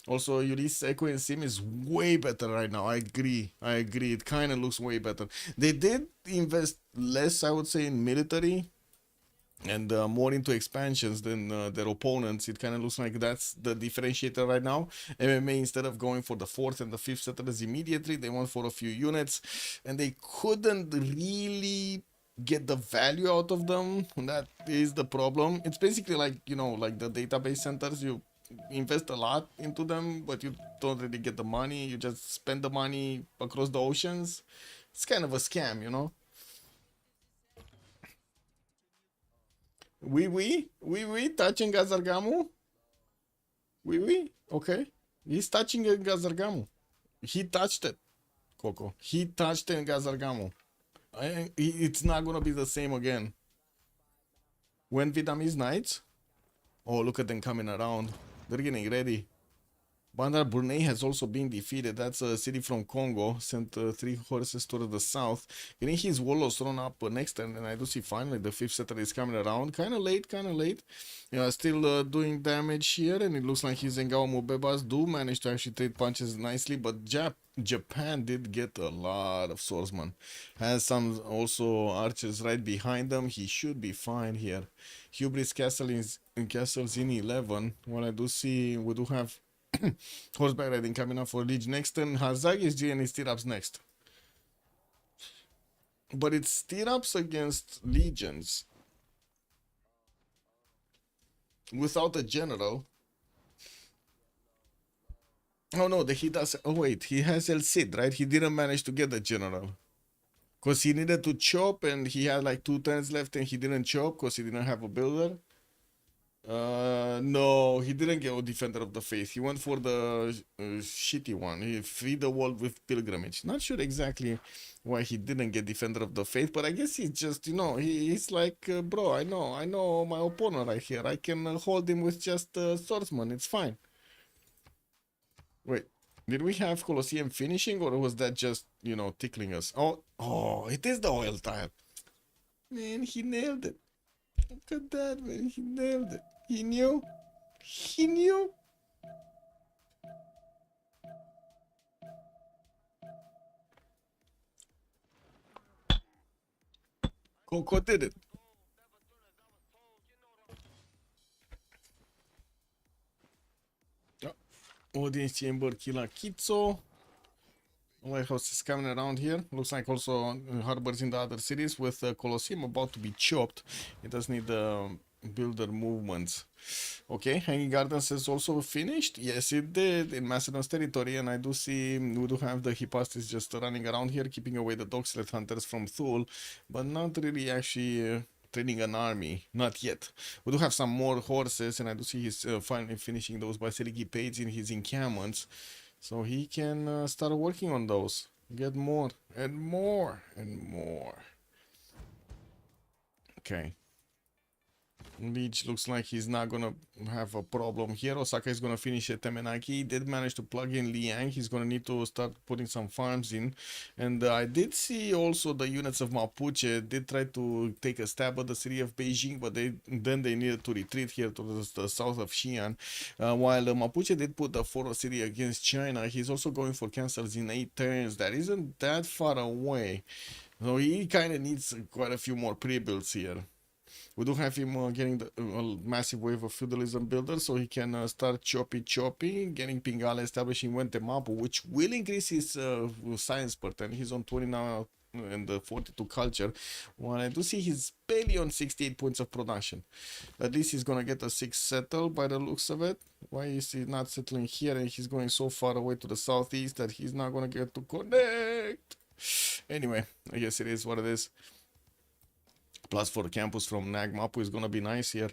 Also, Ulyss Echo and Sim is way better right now. I agree. It kind of looks way better. They did invest less, I would say, in military and more into expansions than their opponents. It kind of looks like that's the differentiator right now. MMA, instead of going for the 4th and the 5th settlers immediately, they went for a few units, and they couldn't really get the value out of them. That is the problem. It's basically like, you know, like the database centers. You invest a lot into them, but you don't really get the money. You just spend the money across the oceans. It's kind of a scam, you know. Oui, touching Gazargamu. Oui, okay. He's touching Gazargamu. He touched it, Coco. He touched it in Gazargamu. It's not gonna be the same again. When Vietnamese Knights. Oh, look at them coming around. They're getting ready. Bandar Brunei has also been defeated. That's a city from Congo. Sent 3 horses towards the south. Getting his warlords thrown up next turn, and I do see finally the 5th setter is coming around. Kind of late. Yeah, still doing damage here, and it looks like his Engao Mubebas do manage to actually trade punches nicely, but Japan did get a lot of swordsmen. Has some also archers right behind them. He should be fine here. Hubris Castle is in Castles in 11. Well, I do see we do have horseback riding coming up for Liege next turn. Hazag is G and his stirrups next. But it's stirrups against legions. Without a general. Oh no, he does. Oh wait, he has El Cid, right? He didn't manage to get the general. Because he needed to chop and he had like 2 turns left and he didn't chop because he didn't have a builder. No, he didn't get a Defender of the Faith. He went for the shitty one. He freed the world with pilgrimage. Not sure exactly why he didn't get Defender of the Faith, but I guess he's just, he's like, bro, I know my opponent right here. I can hold him with just swordsman. It's fine. Wait, did we have Colosseum finishing or was that just, tickling us? Oh, it is the oil tile. Man, he nailed it. Look at that, man. He nailed it. He knew. He knew. Coco did it. Audience chamber killer Kitso. Lighthouse is coming around here. Looks like also harbors in the other cities with Colosseum about to be chopped. It does need builder movements. Okay, Hanging Gardens is also finished. Yes, it did in Macedon's territory, and I do see we do have the Hipastis just running around here, keeping away the Dogsled hunters from Thule, but not really actually training an army. Not yet. We do have some more horses, and I do see he's finally finishing those Basiliki Page in his encampments. So he can start working on those. Get more and more and more. Okay. Liege looks like he's not gonna have a problem here. Osaka is gonna finish at Temenaki. He did manage to plug in Liang. He's gonna need to start putting some farms in. And I did see also the units of Mapuche did try to take a stab at the city of Beijing, but then they needed to retreat here to the south of Xi'an. While Mapuche did put the forest city against China, he's also going for cancels in 8 turns. That isn't that far away. So he kind of needs quite a few more pre-builds here. We do have him getting the massive wave of feudalism builders, so he can start chopping, getting Pingala, establishing Wentemapu, which will increase his science per turn. He's on 20 now and the 42 culture. Well, I do see he's barely on 68 points of production. At least he's gonna get a 6 settle by the looks of it. Why is he not settling here and he's going so far away to the southeast that he's not gonna get to connect? Anyway, I guess it is what it is. Plus for the campus from Nagmapu is gonna be nice here.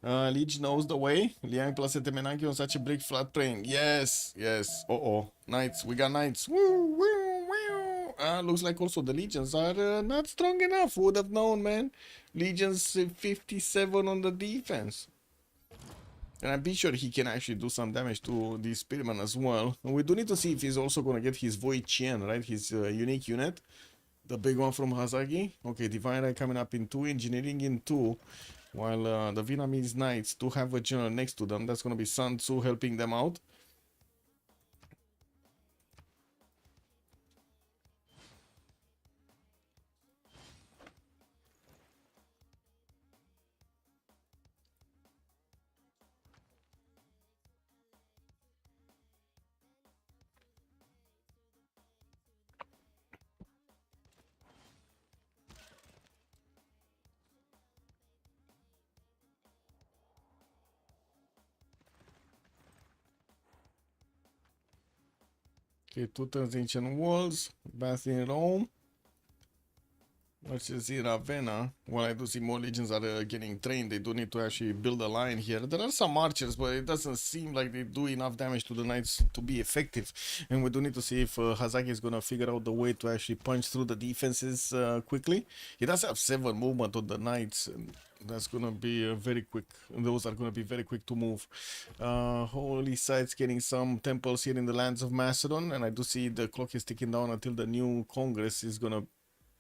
Liege knows the way. Liang plus Temenaki on such a big flat plane. Yes. Uh-oh. Knights. We got knights. Woo. Looks like also the legions are not strong enough. Would have known, man. Legions 57 on the defense. And I'm pretty sure he can actually do some damage to the Spearman as well. And we do need to see if he's also gonna get his Void Chen, right? His unique unit. The big one from Hazagi. Okay, Divine Eye coming up in 2, Engineering in 2. While the Vietnamese Knights do have a general next to them. That's gonna be Sun Tzu helping them out. Okay, 2 turns Ancient Walls. Bath in Rome. Let's just see Ravenna. Well, I do see more legions are getting trained. They do need to actually build a line here. There are some archers, but it doesn't seem like they do enough damage to the knights to be effective. And we do need to see if Hazaki is gonna figure out the way to actually punch through the defenses quickly. He does have 7 movement on the knights. And that's gonna be very quick. Those are gonna be very quick to move. Holy Sight's getting some temples here in the lands of Macedon, and I do see the clock is ticking down until the new Congress is gonna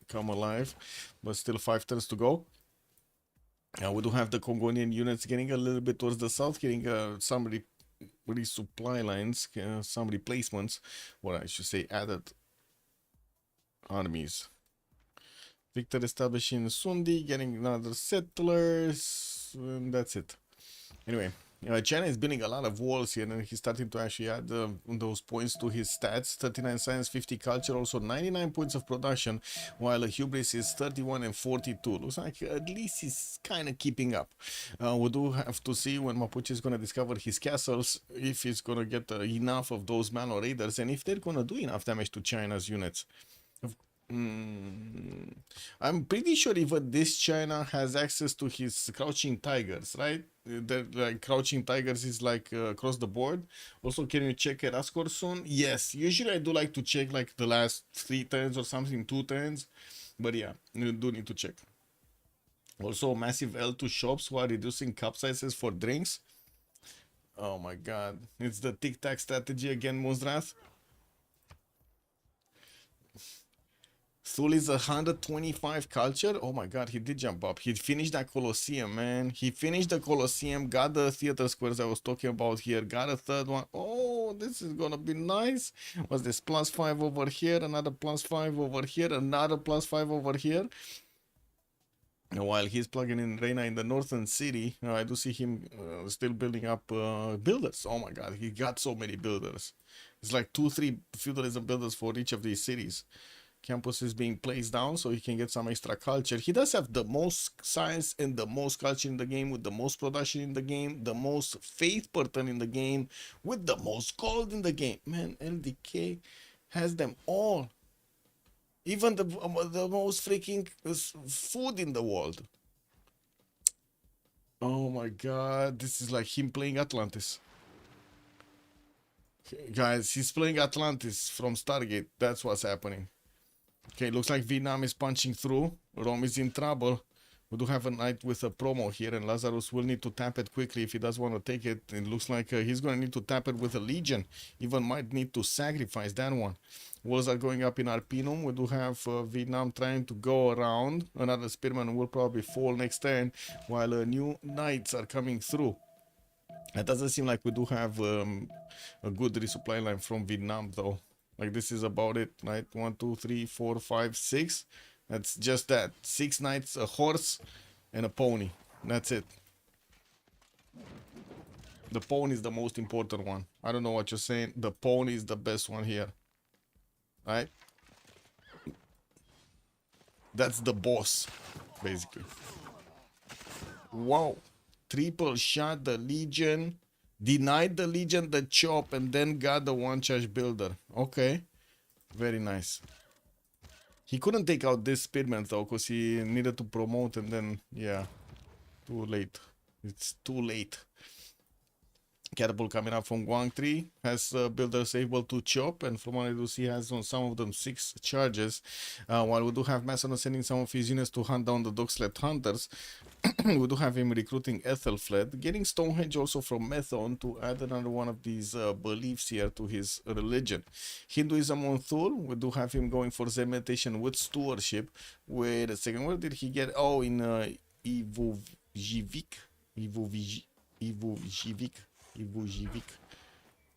come alive, but still 5 turns to go. We do have the Congonian units getting a little bit towards the south, getting some resupply lines, some replacements, or I should say added armies. Victor establishing Sundi, getting another settlers, and that's it. Anyway, China is building a lot of walls here, and he's starting to actually add those points to his stats. 39 science, 50 culture, also 99 points of production, while Hubris is 31 and 42. Looks like at least he's kind of keeping up. We do have to see when Mapuche is going to discover his castles, if he's going to get enough of those Malo raiders, and if they're going to do enough damage to China's units. I'm pretty sure even this China has access to his crouching tigers, right? Like crouching tigers is like across the board. Also, can you check Erascor soon? Yes, usually I do like to check like the last 3 turns or something, 2 turns, but yeah, you do need to check. Also, massive L2 shops while reducing cup sizes for drinks. Oh my god, it's the tic-tac strategy again, Mozrath. Thul is 125 culture. Oh my god, he did jump up. He finished that Colosseum, man. He finished the Colosseum, got the theater squares I was talking about here, got a 3rd one. Oh, this is gonna be nice. What's this? +5 over here, another +5 over here, another +5 over here. And while he's plugging in Reina in the northern city, I do see him still building up builders. Oh my god, he got so many builders. It's like 2-3 feudalism builders for each of these cities. Campus is being placed down so he can get some extra culture. He does have the most science and the most culture in the game, with the most production in the game, the most faith per turn in the game, with the most gold in the game. Man, LDK has them all. Even the most freaking food in the world. Oh my god, this is like him playing Atlantis. Okay, guys, he's playing Atlantis from Stargate. That's what's happening. Okay, looks like Vietnam is punching through. Rome is in trouble. We do have a knight with a promo here, and Lazarus will need to tap it quickly if he does want to take it. It looks like he's going to need to tap it with a legion. Even might need to sacrifice that one. Walls are going up in Arpinum. We do have Vietnam trying to go around. Another spearman will probably fall next turn, while new knights are coming through. It doesn't seem like we do have a good resupply line from Vietnam, though. Like, this is about it, right? 1, 2, 3, 4, 5, 6. That's just that. 6 knights, a horse, and a pony. That's it. The pony is the most important one. I don't know what you're saying. The pony is the best one here. Right? That's the boss, basically. Wow. Triple shot the Legion. Denied the Legion the chop, and then got the one-charge builder. Okay. Very nice. He couldn't take out this spearman though, because he needed to promote, and then, yeah. Too late. It's too late. Catapult coming up from Guangtree has builders able to chop, and from what I do see, has on some of them 6 charges. While we do have Macedon sending some of his units to hunt down the dog-sled hunters, we do have him recruiting Ethelfled, getting Stonehenge also from Methon to add another one of these beliefs here to his religion. Hinduism on Thul, we do have him going for Zen meditation with stewardship. Wait a second, where did he get? Oh, in Ivujivik.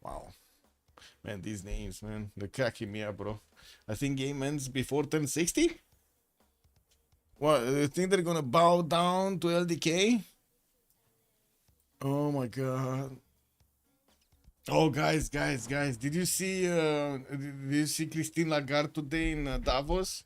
Wow. Man, these names, man, they're cracking me up, bro. I think game ends before 1060. What, you think they're gonna bow down to LDK? Oh my god. Oh, guys, did you see Christine Lagarde today in Davos?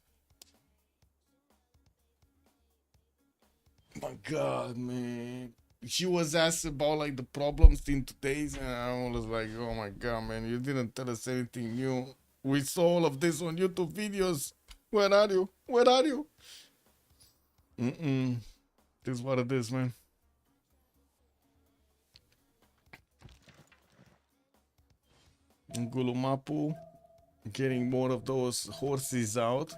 My god, man. She was asked about like the problems in today's, and I was like, oh my god, man, you didn't tell us anything new. We saw all of this on YouTube videos. Where are you? This is what it is, man. Gulumapu getting more of those horses out.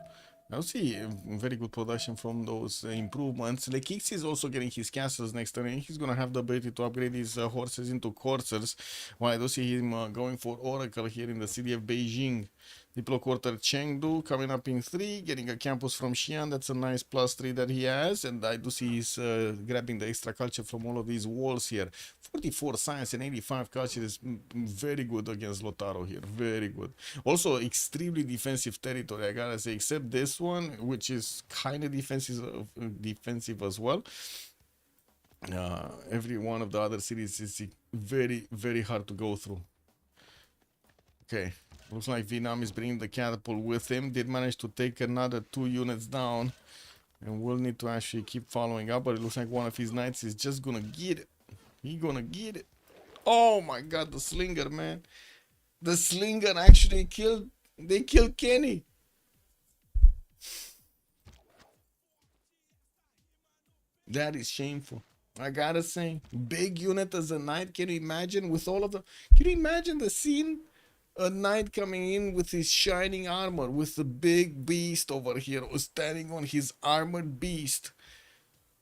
I see very good production from those improvements. Lekix is also getting his castles next turn. He's gonna have the ability to upgrade his horses into coursers. While I do see him going for Oracle here in the city of Beijing. Diplo Quarter Chengdu coming up in 3, getting a campus from Xi'an. That's a nice +3 that he has. And I do see he's grabbing the extra culture from all of these walls here. 44 science and 85 culture is very good against Lotaro here. Very good. Also, extremely defensive territory, I gotta say, except this one, which is kind of defensive as well. Every one of the other cities is very, very hard to go through. Okay, looks like Vietnam is bringing the catapult with him. Did manage to take another 2 units down, and we'll need to actually keep following up. But it looks like one of his knights is just gonna get it. He gonna get it. Oh my god, the slinger, man. The slinger actually killed. They killed Kenny. That is shameful. I gotta say, big unit as a knight. Can you imagine with all of the? Can you imagine the scene? A knight coming in with his shining armor, with the big beast over here, standing on his armored beast,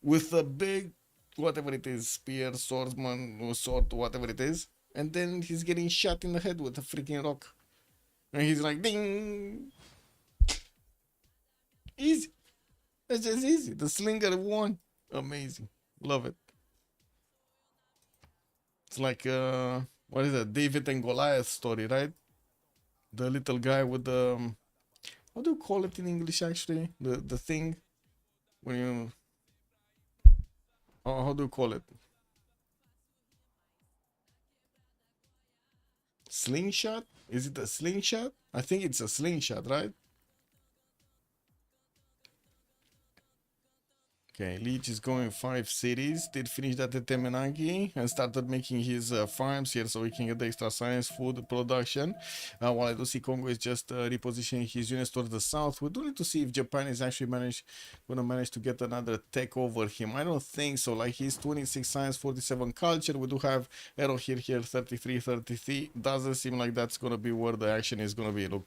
with the big, whatever it is, spear, swordsman, or sword, whatever it is, and then he's getting shot in the head with a freaking rock, and he's like, ding, easy. That's just easy. The slinger won. Amazing. Love it. It's like what is that? David and Goliath story, right? The little guy with the how do you call it in English actually? The thing when you how do you call it? Slingshot? Is it a slingshot? I think it's a slingshot, right? Okay, Leech is going 5 cities. Did finish that at Temenangi and started making his farms here so he can get the extra science food production. While I do see Congo is just repositioning his units towards the south. We do need to see if Japan is actually gonna manage to get another tech over him. I don't think so. Like he's 26 science, 47 culture. We do have arrow here, 33, 33. Doesn't seem like that's gonna be where the action is gonna be. Look.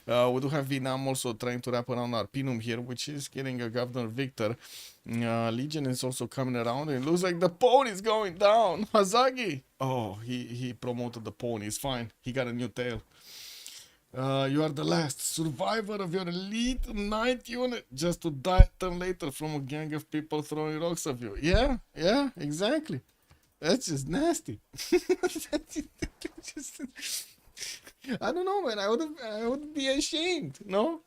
We do have Vietnam also trying to wrap around Arpinum here, which is getting a Governor Victor. Legion is also coming around, and it looks like the pony is going down. Hazagi! Oh, he promoted the pony. It's fine. He got a new tail. You are the last survivor of your elite 9th unit, just to die a turn later from a gang of people throwing rocks at you. Yeah, exactly. That's just nasty. I don't know, man. I would be ashamed, no?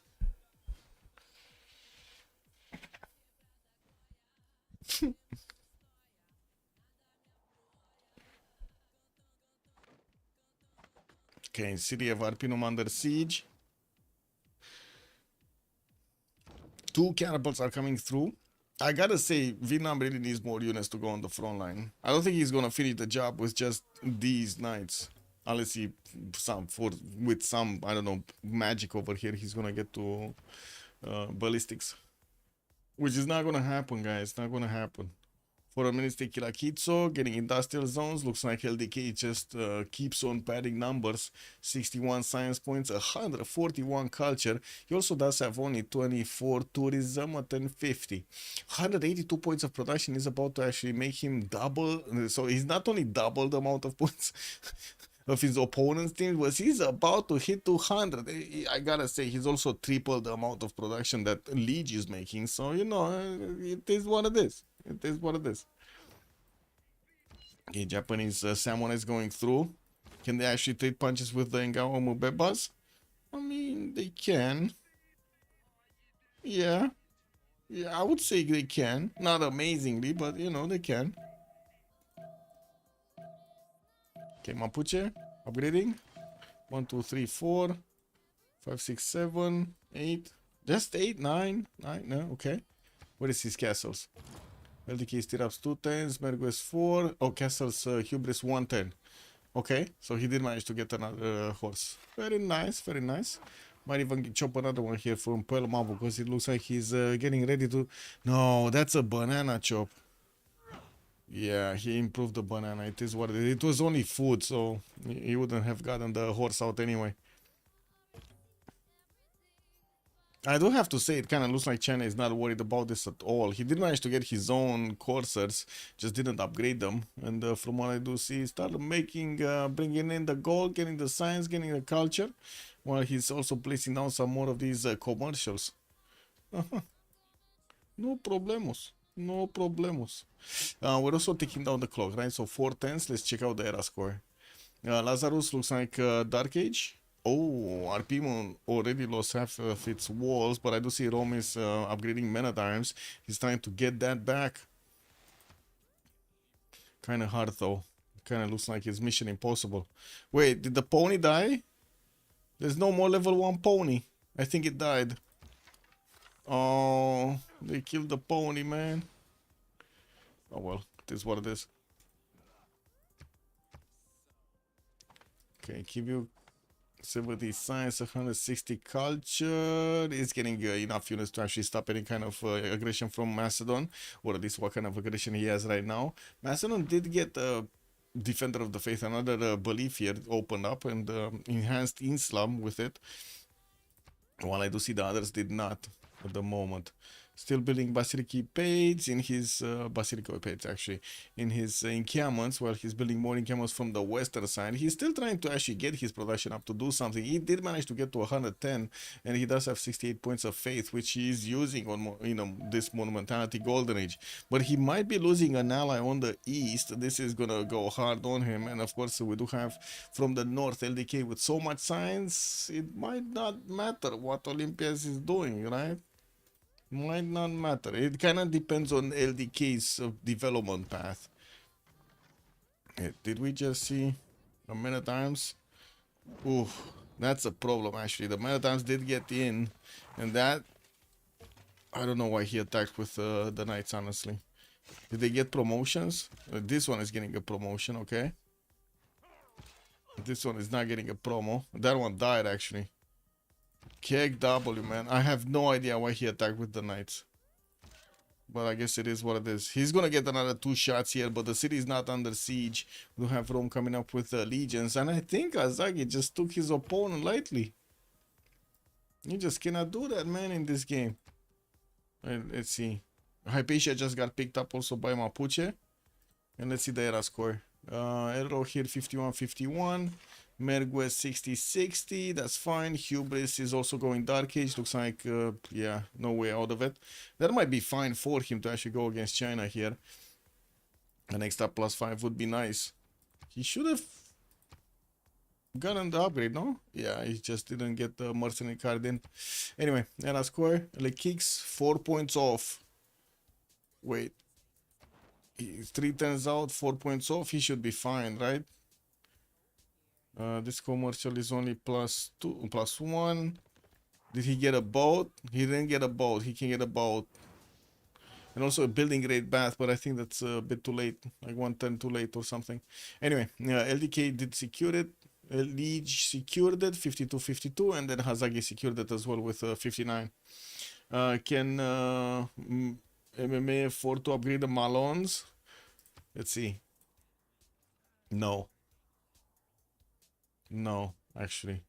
Okay, city of Arpinum under siege. 2 catapults are coming through. I gotta say, Vietnam really needs more units to go on the front line. I don't think he's gonna finish the job with just these knights. Unless he with some, I don't know, magic over here, he's gonna get to ballistics. Which is not gonna happen, guys. Not gonna happen. For a Ministry Kirakitso, getting industrial zones. Looks like LDK just keeps on padding numbers. 61 science points, 141 culture. He also does have only 24 tourism at 1050. 182 points of production is about to actually make him double. So he's not only double the amount of points of his opponent's team, but he's about to hit 200. I gotta say, he's also tripled the amount of production that Liege is making. So, you know, it is what it is. It is what it is. Okay, Japanese salmon is going through. Can they actually trade punches with the Ngao Mubebas? I mean, they can. Yeah. Yeah, I would say they can. Not amazingly, but, you know, they can. Okay, Mapuche. Upgrading. 1, 2, 3, 4. 5, 6, 7, 8. Just 8, 9. 9, no, okay. What is his castles? LDK Stirrups 210s, Merguez 4. Oh, Castles Hubris 110. Okay, so he did manage to get another horse. Very nice, very nice. Might even chop another one here from Pearl Marble because it looks like he's getting ready to... No, that's a banana chop. Yeah, he improved the banana. It is what it is. It was only food, so he wouldn't have gotten the horse out anyway. I do have to say, it kind of looks like China is not worried about this at all. He did manage to get his own coursers, just didn't upgrade them. And from what I do see, he started making, bringing in the gold, getting the science, getting the culture, while he's also placing down some more of these commercials. No problemos. No problemos. We're also taking down the clock, right? So 4 10s. Let's check out the era score. Lazarus looks like Dark Age. Oh, Arpimon already lost half of its walls, but I do see Rome is upgrading Men-at-Arms. He's trying to get that back. Kind of hard though. Kind of looks like it's mission impossible. Wait, did the pony die? There's no more level 1 pony. I think it died. Oh, they killed the pony, man. Oh well, it is what it is. Okay, give you 70 science, 160 culture. It's getting enough units to actually stop any kind of aggression from Macedon, or at least what kind of aggression he has right now. Macedon did get Defender of the Faith, another belief here opened up, and enhanced Islam with it, while I do see the others did not at the moment. Still building Basilici Pades in his Basilico Pades actually in his encampments, while he's building more encampments from the western side. He's still trying to actually get his production up to do something. He did manage to get to 110, and he does have 68 points of faith, which he is using on this Monumentality Golden Age. But he might be losing an ally on the east. This is gonna go hard on him, and of course we do have from the north LDK with so much science. It might not matter what Olympias is doing, right? Might not matter. It kind of depends on LDK's development path. Did we just see a Men-at-Arms? Ooh, that's a problem actually. The Men-at-Arms did get in, and that... I don't know why he attacked with the Knights, honestly. Did they get promotions? This one is getting a promotion, okay. This one is not getting a promo. That one died actually. Keg W, man. I have no idea why he attacked with the Knights. But I guess it is what it is. He's gonna get another 2 shots here, but the city is not under siege. We have Rome coming up with legions. And I think Azagi just took his opponent lightly. You just cannot do that, man, in this game. Let's see. Hypatia just got picked up also by Mapuche. And let's see the era score. Error here 51-51. Merguez 60-60, that's fine. Hubris is also going Dark Age. Looks like, yeah, no way out of it. That might be fine for him to actually go against China here. An extra +5 would be nice. He should have gotten the upgrade, no? Yeah, he just didn't get the mercenary card in. Anyway, era score. Le kicks 4 points off. Wait. 3 turns out, 4 points off. He should be fine, right? This commercial is only +2, +1. Did he get a boat? He didn't get a boat. He can get a boat. And also a building grade bath, but I think that's a bit too late. Like 1 turn too late or something. Anyway, LDK did secure it. Liege secured it, 52-52. And then Hazagi secured it as well with 59. Can MMA afford to upgrade the Malons? Let's see. No. No, actually.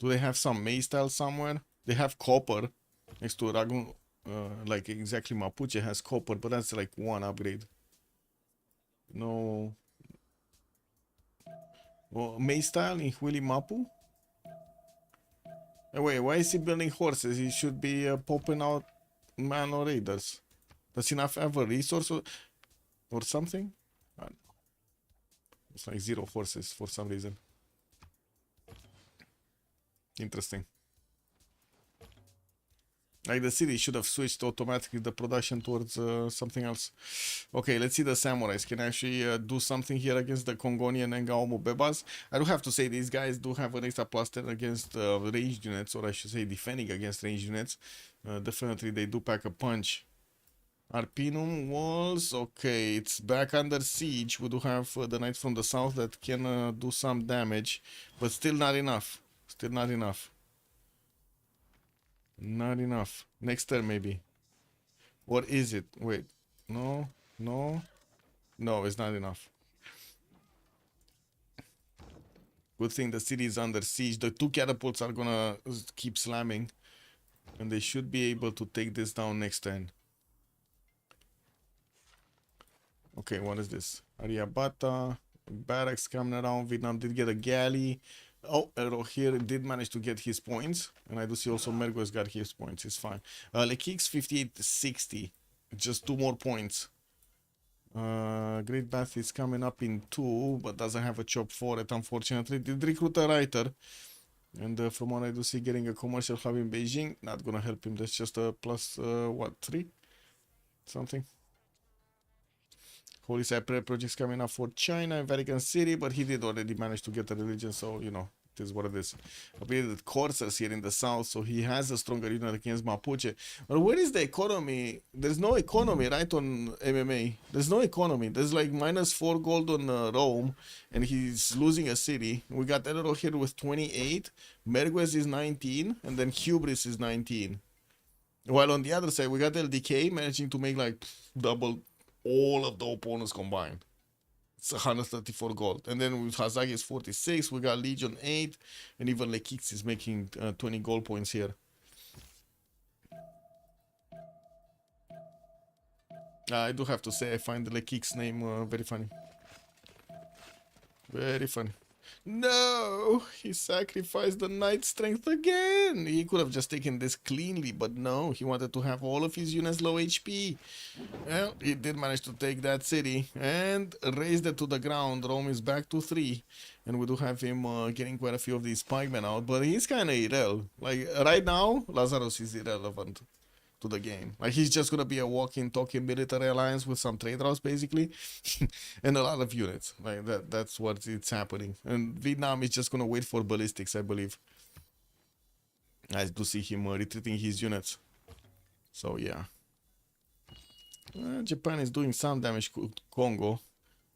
Do they have some May style somewhere? They have copper next to Ragun, like exactly Mapuche has copper, but that's like 1 upgrade. No. Well, May style in Huili Mapu? Wait, why is he building horses? He should be popping out Mano Raiders. Does he not have a resource or something? It's like 0 horses for some reason. Interesting. Like the city should have switched automatically the production towards something else. Okay, let's see the samurais can actually do something here against the Congonian and Gaomo Bebas. I do have to say these guys do have an extra +10 against ranged units, or I should say defending against ranged units. Definitely they do pack a punch. Arpinum walls, okay, it's back under siege. We do have the knights from the south that can do some damage, but still not enough. Still not enough. Not enough. Next turn maybe. What is it? Wait. No. No. No, it's not enough. Good thing the city is under siege. The two catapults are gonna keep slamming. And they should be able to take this down next turn. Okay, what is this? Ariabata. Barracks coming around. Vietnam did get a galley. Oh, Errol here did manage to get his points. And I do see also Mergo's got his points. It's fine. Lekix 58-60. Just 2 more points. Great Bath is coming up in 2, but doesn't have a chop for it, unfortunately. Did recruit a writer. And from what I do see, getting a commercial hub in Beijing, not gonna help him. That's just a plus, what, 3? Something. Holy Cypriot projects coming up for China and Vatican City, but he did already manage to get a religion, so, you know, it is what it is. Upgraded Corsairs here in the south, so he has a stronger unit against Mapuche. But where is the economy? There's no economy, right, on MMA? There's no economy. There's like -4 gold on Rome, and he's losing a city. We got Errol here with 28, Merguez is 19, and then Hubris is 19. While on the other side, we got LDK managing to make like double all of the opponents combined. It's 134 gold. And then with Hazagi is 46, we got Legion 8, and even Lekix is making 20 gold points here. I do have to say, I find the Lekix name very funny. Very funny. No! He sacrificed the Knight Strength again! He could have just taken this cleanly, but no, he wanted to have all of his units low HP. Well, he did manage to take that city and raised it to the ground. Rome is back to 3. And we do have him getting quite a few of these pikemen out, but he's kind of irrelevant. Like, right now, Lazarus is irrelevant to the game. Like, he's just gonna be a walking, talking military alliance with some trade routes, basically, and a lot of units. Like that's what it's happening. And Vietnam is just gonna wait for ballistics, I believe. I do see him retreating his units. So yeah, Japan is doing some damage to Congo,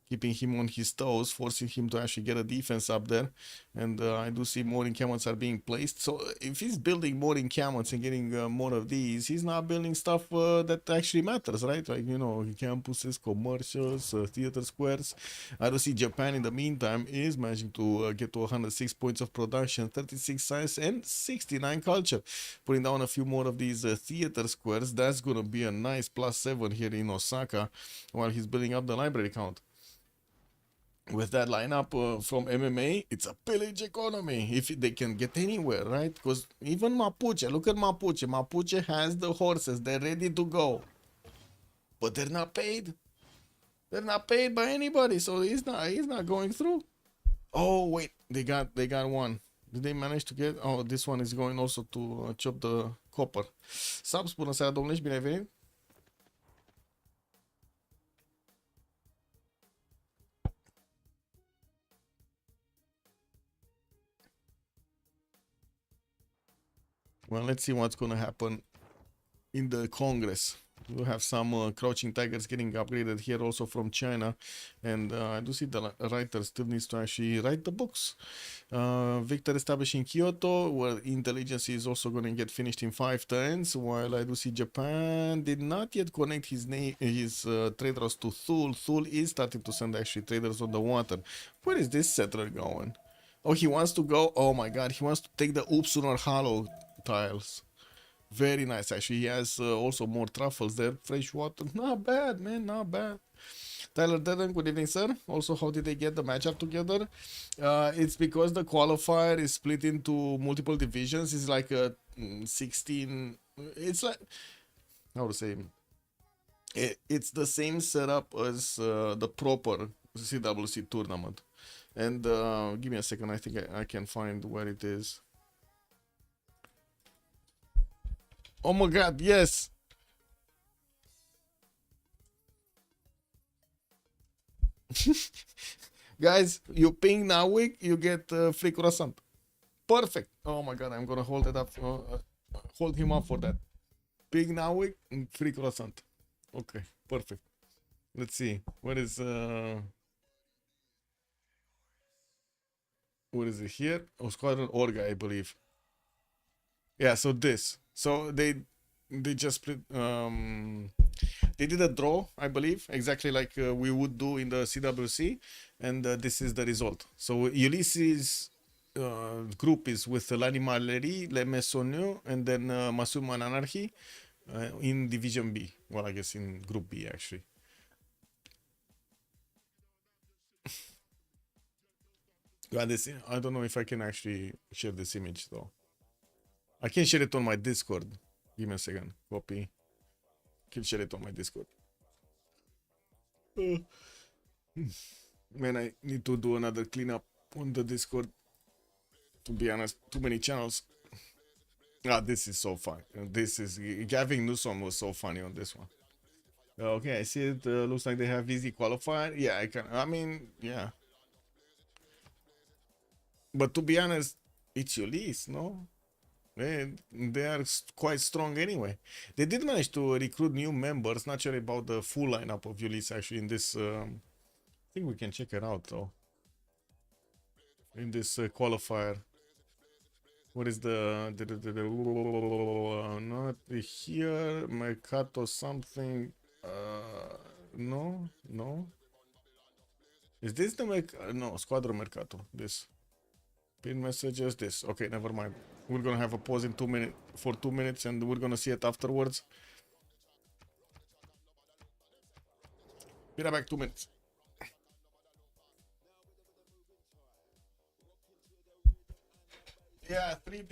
keeping him on his toes, forcing him to actually get a defense up there. And I do see more encampments are being placed. So if he's building more encampments and getting more of these, he's not building stuff that actually matters, right? Like, you know, campuses, commercials, theater squares. I do see Japan in the meantime is managing to get to 106 points of production, 36 science, and 69 culture. Putting down a few more of these theater squares. That's going to be a nice +7 here in Osaka while he's building up the library count. With that lineup from MMA, it's a pillage economy if they can get anywhere, right? Because even Mapuche, look at Mapuche. Mapuche has the horses, they're ready to go, but they're not paid. They're not paid by anybody, so he's not going through. Oh wait, they got one. Did they manage to get? Oh, this one is going also to chop the copper. Subs, bună seara, domnule, și bine ai venit. Well, let's see what's going to happen in the Congress. We have some Crouching Tigers getting upgraded here also from China. And I do see the writer still needs to actually write the books. Victor establishing Kyoto, where intelligence is also going to get finished in 5 turns. While I do see Japan did not yet connect his trade routes to Thule. Thule is starting to send actually traders on the water. Where is this settler going? Oh, he wants to go. Oh my god, he wants to take the Upsunar Hollow tiles. Very nice, actually. He has also more truffles there. Fresh water. Not bad, man. Not bad. Tyler Dedden, good evening, sir. Also, how did they get the matchup together? It's because the qualifier is split into multiple divisions. It's like a 16. It's like, how to say? It's the same setup as the proper CWC tournament. And give me a second. I think I can find where it is. Oh my god, yes! Guys, you ping Nawik, you get free croissant. Perfect! Oh my god, I'm gonna hold it up, hold him up for that. Ping Nawik, free croissant. Okay, perfect. Let's see, where is it here? Oh, Squadron Orga, I believe. Yeah, so this. So they just they did a draw, I believe, exactly like we would do in the CWC, and this is the result. So Ulysses group is with l'Animalerie, Les Maisonneux, and then MassueManAnarchy in Division B. Well, I guess in Group B actually. God, this I don't know if I can actually share this image though. I can share it on my Discord. Give me a second. Copy. Can share it on my Discord. Uh, Man, I need to do another cleanup on the Discord. To be honest, too many channels. Ah, this is so fun. This is Gavin Newsom was so funny on this one. Okay, I see it. Looks like they have easy qualified. Yeah, I can. I mean, yeah. But to be honest, it's Ulyss, no? They are quite strong anyway. They did manage to recruit new members. Not sure about the full lineup of Ulyss actually in this. I think we can check it out though. In this qualifier. What is not here? Mercato something. No, no. Is this the no, Squadron Mercato? This. Pin messages, this. Okay, never mind. We're gonna have a pause in 2 minutes for 2 minutes and we're gonna see it afterwards. Be right back, 2 minutes. Yeah, three.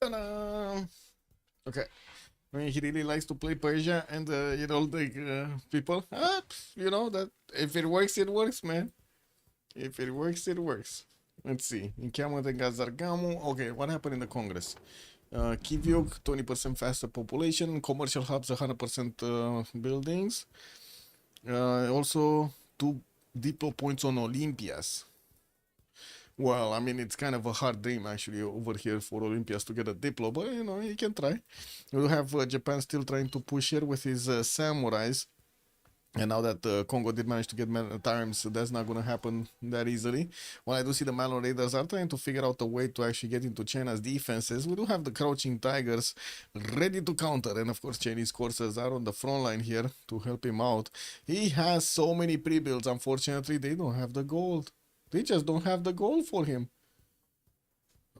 Ta-da! Okay. I mean, he really likes to play Persia and like people. That if it works, it works, man. If it works, it works. Let's see. Încheamă de Gazargamu. Okay, what happened in the Congress? Kivyuk, 20% faster population. Commercial hubs, 100% buildings. Also, 2 depot points on Olympias. Well, I mean, it's kind of a hard dream actually over here for Olympias to get a diplo, but you can try. We have Japan still trying to push here with his samurais. And now that Congo did manage to get times, that's not going to happen that easily. Well, I do see the Malon Raiders are trying to figure out a way to actually get into China's defenses. We do have the Crouching Tigers ready to counter. And of course, Chinese Corsairs are on the front line here to help him out. He has so many pre-builds. Unfortunately, they don't have the gold. They just don't have the gold for him.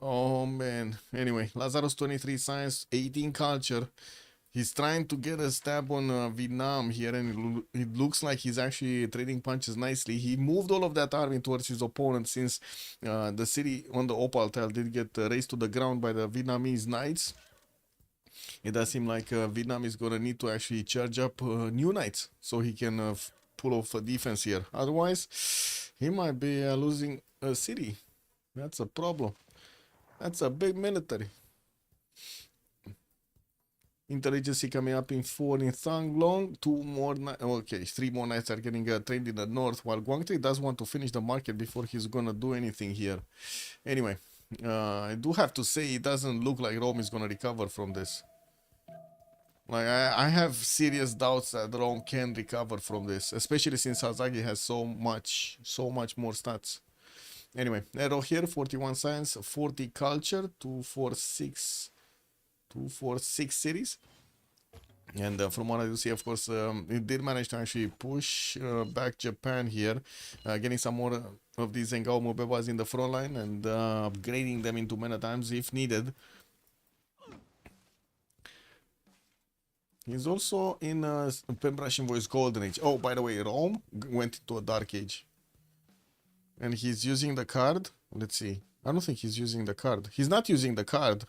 Oh, man. Anyway, Lazarus 23 Science, 18 Culture. He's trying to get a stab on Vietnam here, and it looks like he's actually trading punches nicely. He moved all of that army towards his opponent since the city on the Opal tile did get razed to the ground by the Vietnamese knights. It does seem like Vietnam is gonna need to actually charge up new knights so he can pull off a defense here. Otherwise, he might be losing a city. That's a problem. That's a big military. Intelligence coming up in 4 in Thang Long. 2 more, okay, 3 more knights are getting trained in the north, while Guangdi does want to finish the market before he's gonna do anything here. Anyway, I do have to say it doesn't look like Rome is gonna recover from this. Like, I have serious doubts that Rome can recover from this, especially since Hazagi has so much more stats. Anyway, arrow here, 41 science, 40 culture, 246 cities. And from what I do see, of course, it did manage to actually push back Japan here, getting some more of these Zengao Mobebas in the front line and upgrading them into men at arms if needed. He's also in Pembrasian Voice Golden Age. Oh, by the way, Rome went into a Dark Age. And he's using the card. Let's see. I don't think he's using the card. He's not using the card.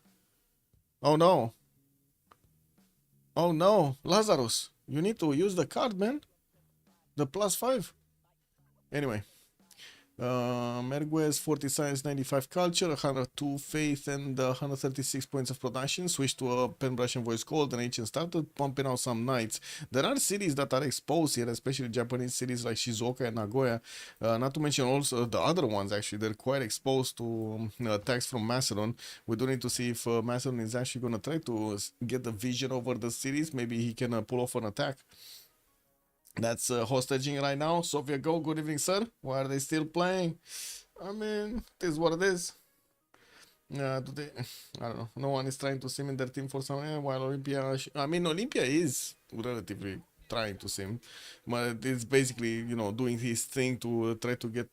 Oh no. Oh no. Lazarus, you need to use the card, man. The +5. Anyway. Merguez, 40 science, 95 culture, 102 faith, and 136 points of production. Switched to a Pembrasian Voice Golden Age and started pumping out some knights. There are cities that are exposed here, especially Japanese cities like Shizuoka and Nagoya. Not to mention also the other ones, actually. They're quite exposed to attacks from Macedon. We do need to see if Macedon is actually going to try to get the vision over the cities. Maybe he can pull off an attack. That's hostaging right now. Sofia Go, good evening, sir. Why are they still playing? I mean, it is what it is. I don't know. No one is trying to sim in their team for some while Olympia. I mean, Olympia is relatively trying to sim, but it's basically, you know, doing his thing to try to get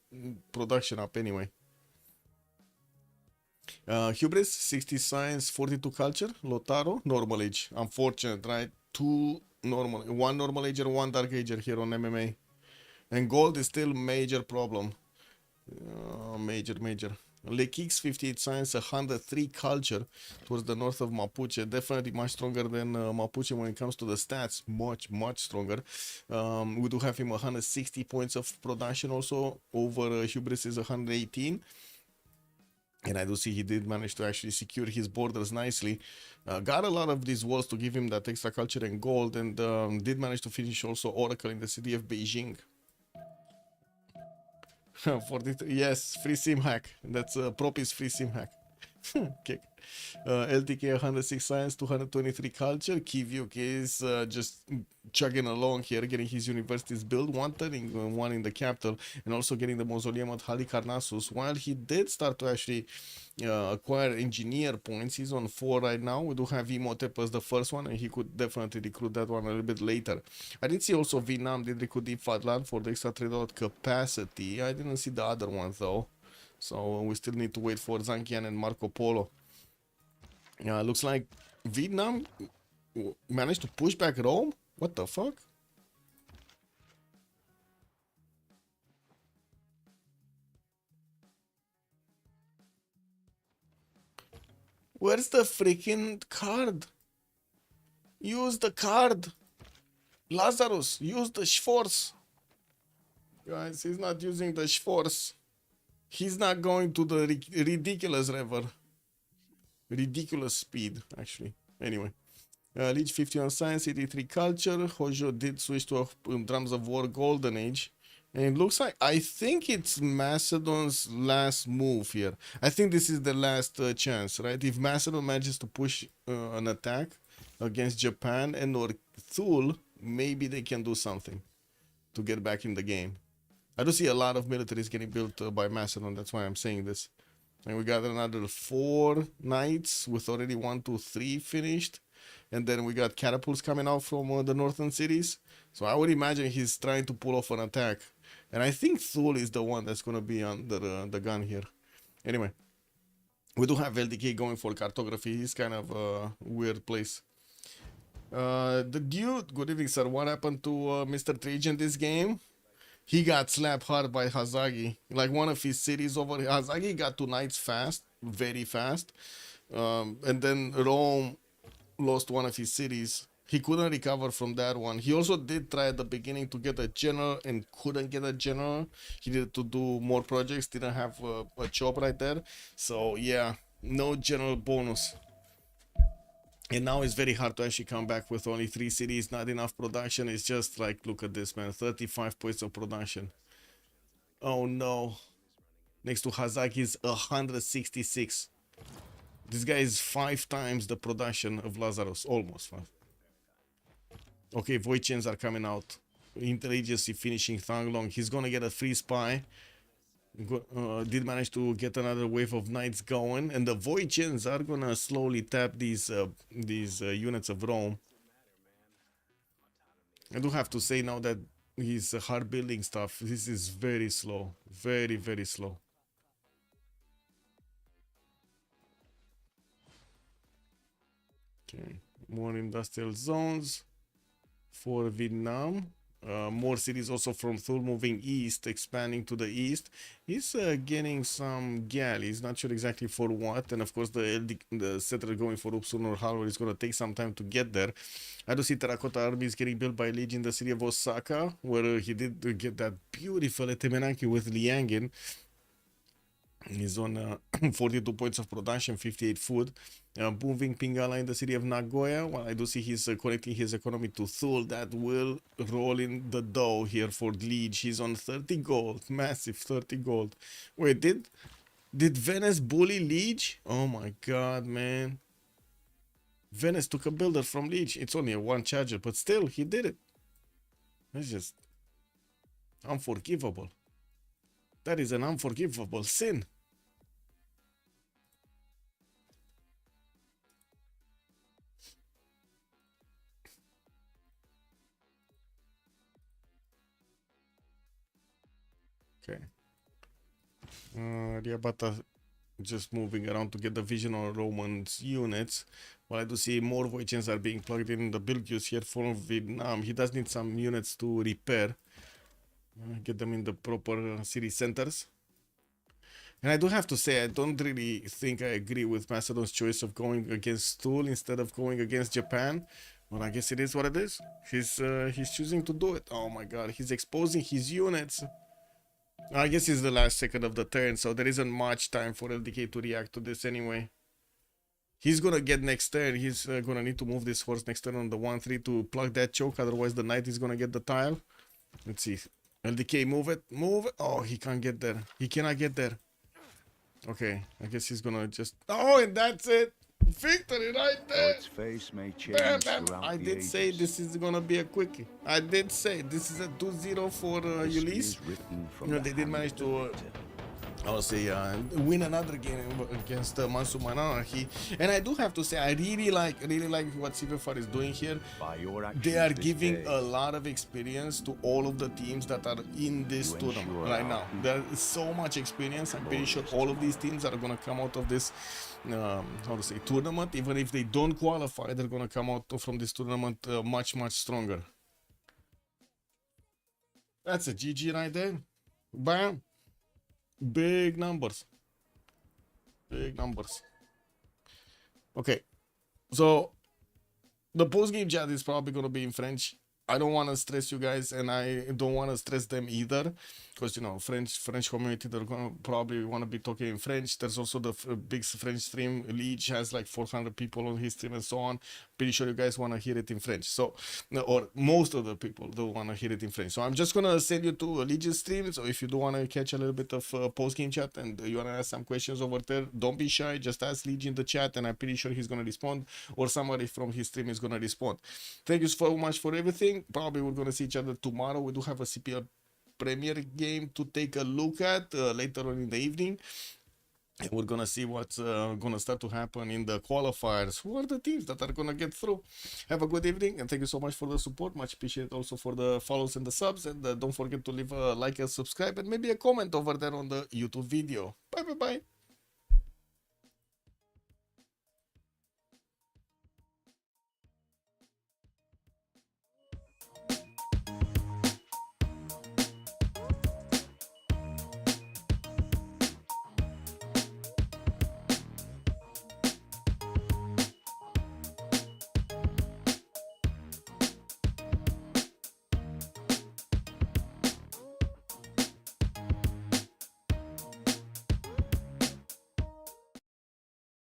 production up anyway. Hubris, 60 science, 42 culture. Lotaro, normal age. Unfortunate, right? 2 normal, 1 normal ager, 1 dark ager here on MMA, and gold is still major problem. Major. Lekix, 58 science, 103 culture towards the north of Mapuche. Definitely much stronger than Mapuche when it comes to the stats. Much stronger. We do have him 160 points of production also over Hubris is 118. And I do see he did manage to actually secure his borders nicely. Got a lot of these walls to give him that extra culture and gold, and did manage to finish also Oracle in the city of Beijing. 43, yes, free sim hack. That's Propis free sim hack. Kick. LTK 106 science, 223 culture. Kivyuk is just chugging along here, getting his universities built, one turning one in the capital, and also getting the mausoleum at Halicarnassus. While he did start to actually acquire engineer points, he's on 4 right now. We do have Imhotep as the first one, and he could definitely recruit that one a little bit later. I did see also Vietnam did recruit Deep Fatland for the extra trade out capacity. I didn't see the other ones though. So we still need to wait for Zankian and Marco Polo. Looks like Vietnam managed to push back Rome? What the fuck? Where's the freaking card? Use the card. Lazarus, use the Schforce. Guys, he's not using the Schforce. He's not going to the ridiculous river. Ridiculous speed, actually. Anyway. Leech 50 on science, 83 culture. Hojo did switch to a Drums of War Golden Age. And it looks like, I think it's Macedon's last move here. I think this is the last chance, right? If Macedon manages to push an attack against Japan and or Thule, maybe they can do something to get back in the game. I do see a lot of militaries getting built by Macedon, that's why I'm saying this. And we got another 4 knights with already 1, 2, 3 finished. And then we got catapults coming out from the northern cities. So I would imagine he's trying to pull off an attack. And I think Thule is the one that's going to be under the gun here. Anyway, we do have LDK going for cartography. He's kind of a weird place. The dude, good evening, sir. What happened to Mr. Trage in this game? He got slapped hard by Hazagi. Like one of his cities over here. Hazagi got to knights fast, very fast. And then Rome lost one of his cities. He couldn't recover from that one. He also did try at the beginning to get a general and couldn't get a general. He needed to do more projects, didn't have a job right there. So yeah, no general bonus. And now it's very hard to actually come back with only 3 cities, not enough production. It's just like, look at this, man, 35 points of production. Oh no. Next to Hazaki is 166. This guy is 5 times the production of Lazarus, almost 5. Okay, Voichens are coming out. Interagency finishing Thanglong. He's gonna get a free spy. Did manage to get another wave of knights going, and the Voichens are gonna slowly tap these units of Rome. I do have to say now that his hard building stuff, this is very slow, very, very slow. Okay, more industrial zones for Vietnam. More cities also from Thule moving east, expanding to the east. He's getting some galleys, not sure exactly for what, and of course the settler going for Upsun or Halvar is going to take some time to get there. I do see terracotta armies getting built by Liege in the city of Osaka, where he did get that beautiful MassueManAnarchy with Liangin. He's on 42 points of production, 58 food. Moving Pingala in the city of Nagoya. Well, I do see he's connecting his economy to Thule. That will roll in the dough here for Liege. He's on 30 gold. Massive 30 gold. Wait, did Venice bully Liege? Oh my god, man. Venice took a builder from Liege. It's only a 1 charger, but still, he did it. That's just unforgivable. That is an unforgivable sin. Okay. Riabata just moving around to get the vision on Roman's units. Well, I do see more Voichens are being plugged in the build queues here for Vietnam. He does need some units to repair. Get them in the proper city centers. And I do have to say, I don't really think I agree with Macedon's choice of going against Thule instead of going against Japan. Well, I guess it is what it is. He's choosing to do it. Oh my god, he's exposing his units. I guess it's the last second of the turn, so there isn't much time for LDK to react to this anyway. He's gonna get next turn. He's gonna need to move this horse next turn on the 1-3 to plug that choke, otherwise the knight is gonna get the tile. Let's see. LDK, move it, move it. Oh, he can't get there. He cannot get there. Okay, I guess he's gonna just... Oh, and that's it! Victory right there! Its face may change I did say this is gonna be a quickie. I did say this is a 2-0 for Ulyss. You know, they did manage to... I would say win another game against MassueManAnarchy, and I do have to say I really like what CivFR is doing here. They are giving a lot of experience to all of the teams that are in this tournament right now. There is so much experience. I'm pretty sure all of these teams are gonna come out of this how to say tournament. Even if they don't qualify, they're gonna come out from this tournament much stronger. That's a GG right there. Bam. Big numbers. Big numbers. Okay. So the post-game chat is probably going to be in French. I don't want to stress you guys, and I don't want to stress them either, because you know French community, they're gonna probably want to be talking in French. There's also the big French stream. Liege has like 400 people on his stream and so on. Pretty sure you guys want to hear it in French. So, or most of the people do want to hear it in French. So I'm just gonna send you to a Legion stream. So if you do want to catch a little bit of post-game chat and you want to ask some questions over there, don't be shy. Just ask Legion in the chat, and I'm pretty sure he's gonna respond, or somebody from his stream is gonna respond. Thank you so much for everything. Probably we're gonna see each other tomorrow. We do have a CPL Premier game to take a look at later on in the evening, and we're gonna see what's gonna start to happen in the qualifiers. Who are the teams that are gonna get through? Have a good evening, and thank you so much for the support. Much appreciated also for the follows and the subs, and don't forget to leave a like and subscribe, and maybe a comment over there on the YouTube video. Bye.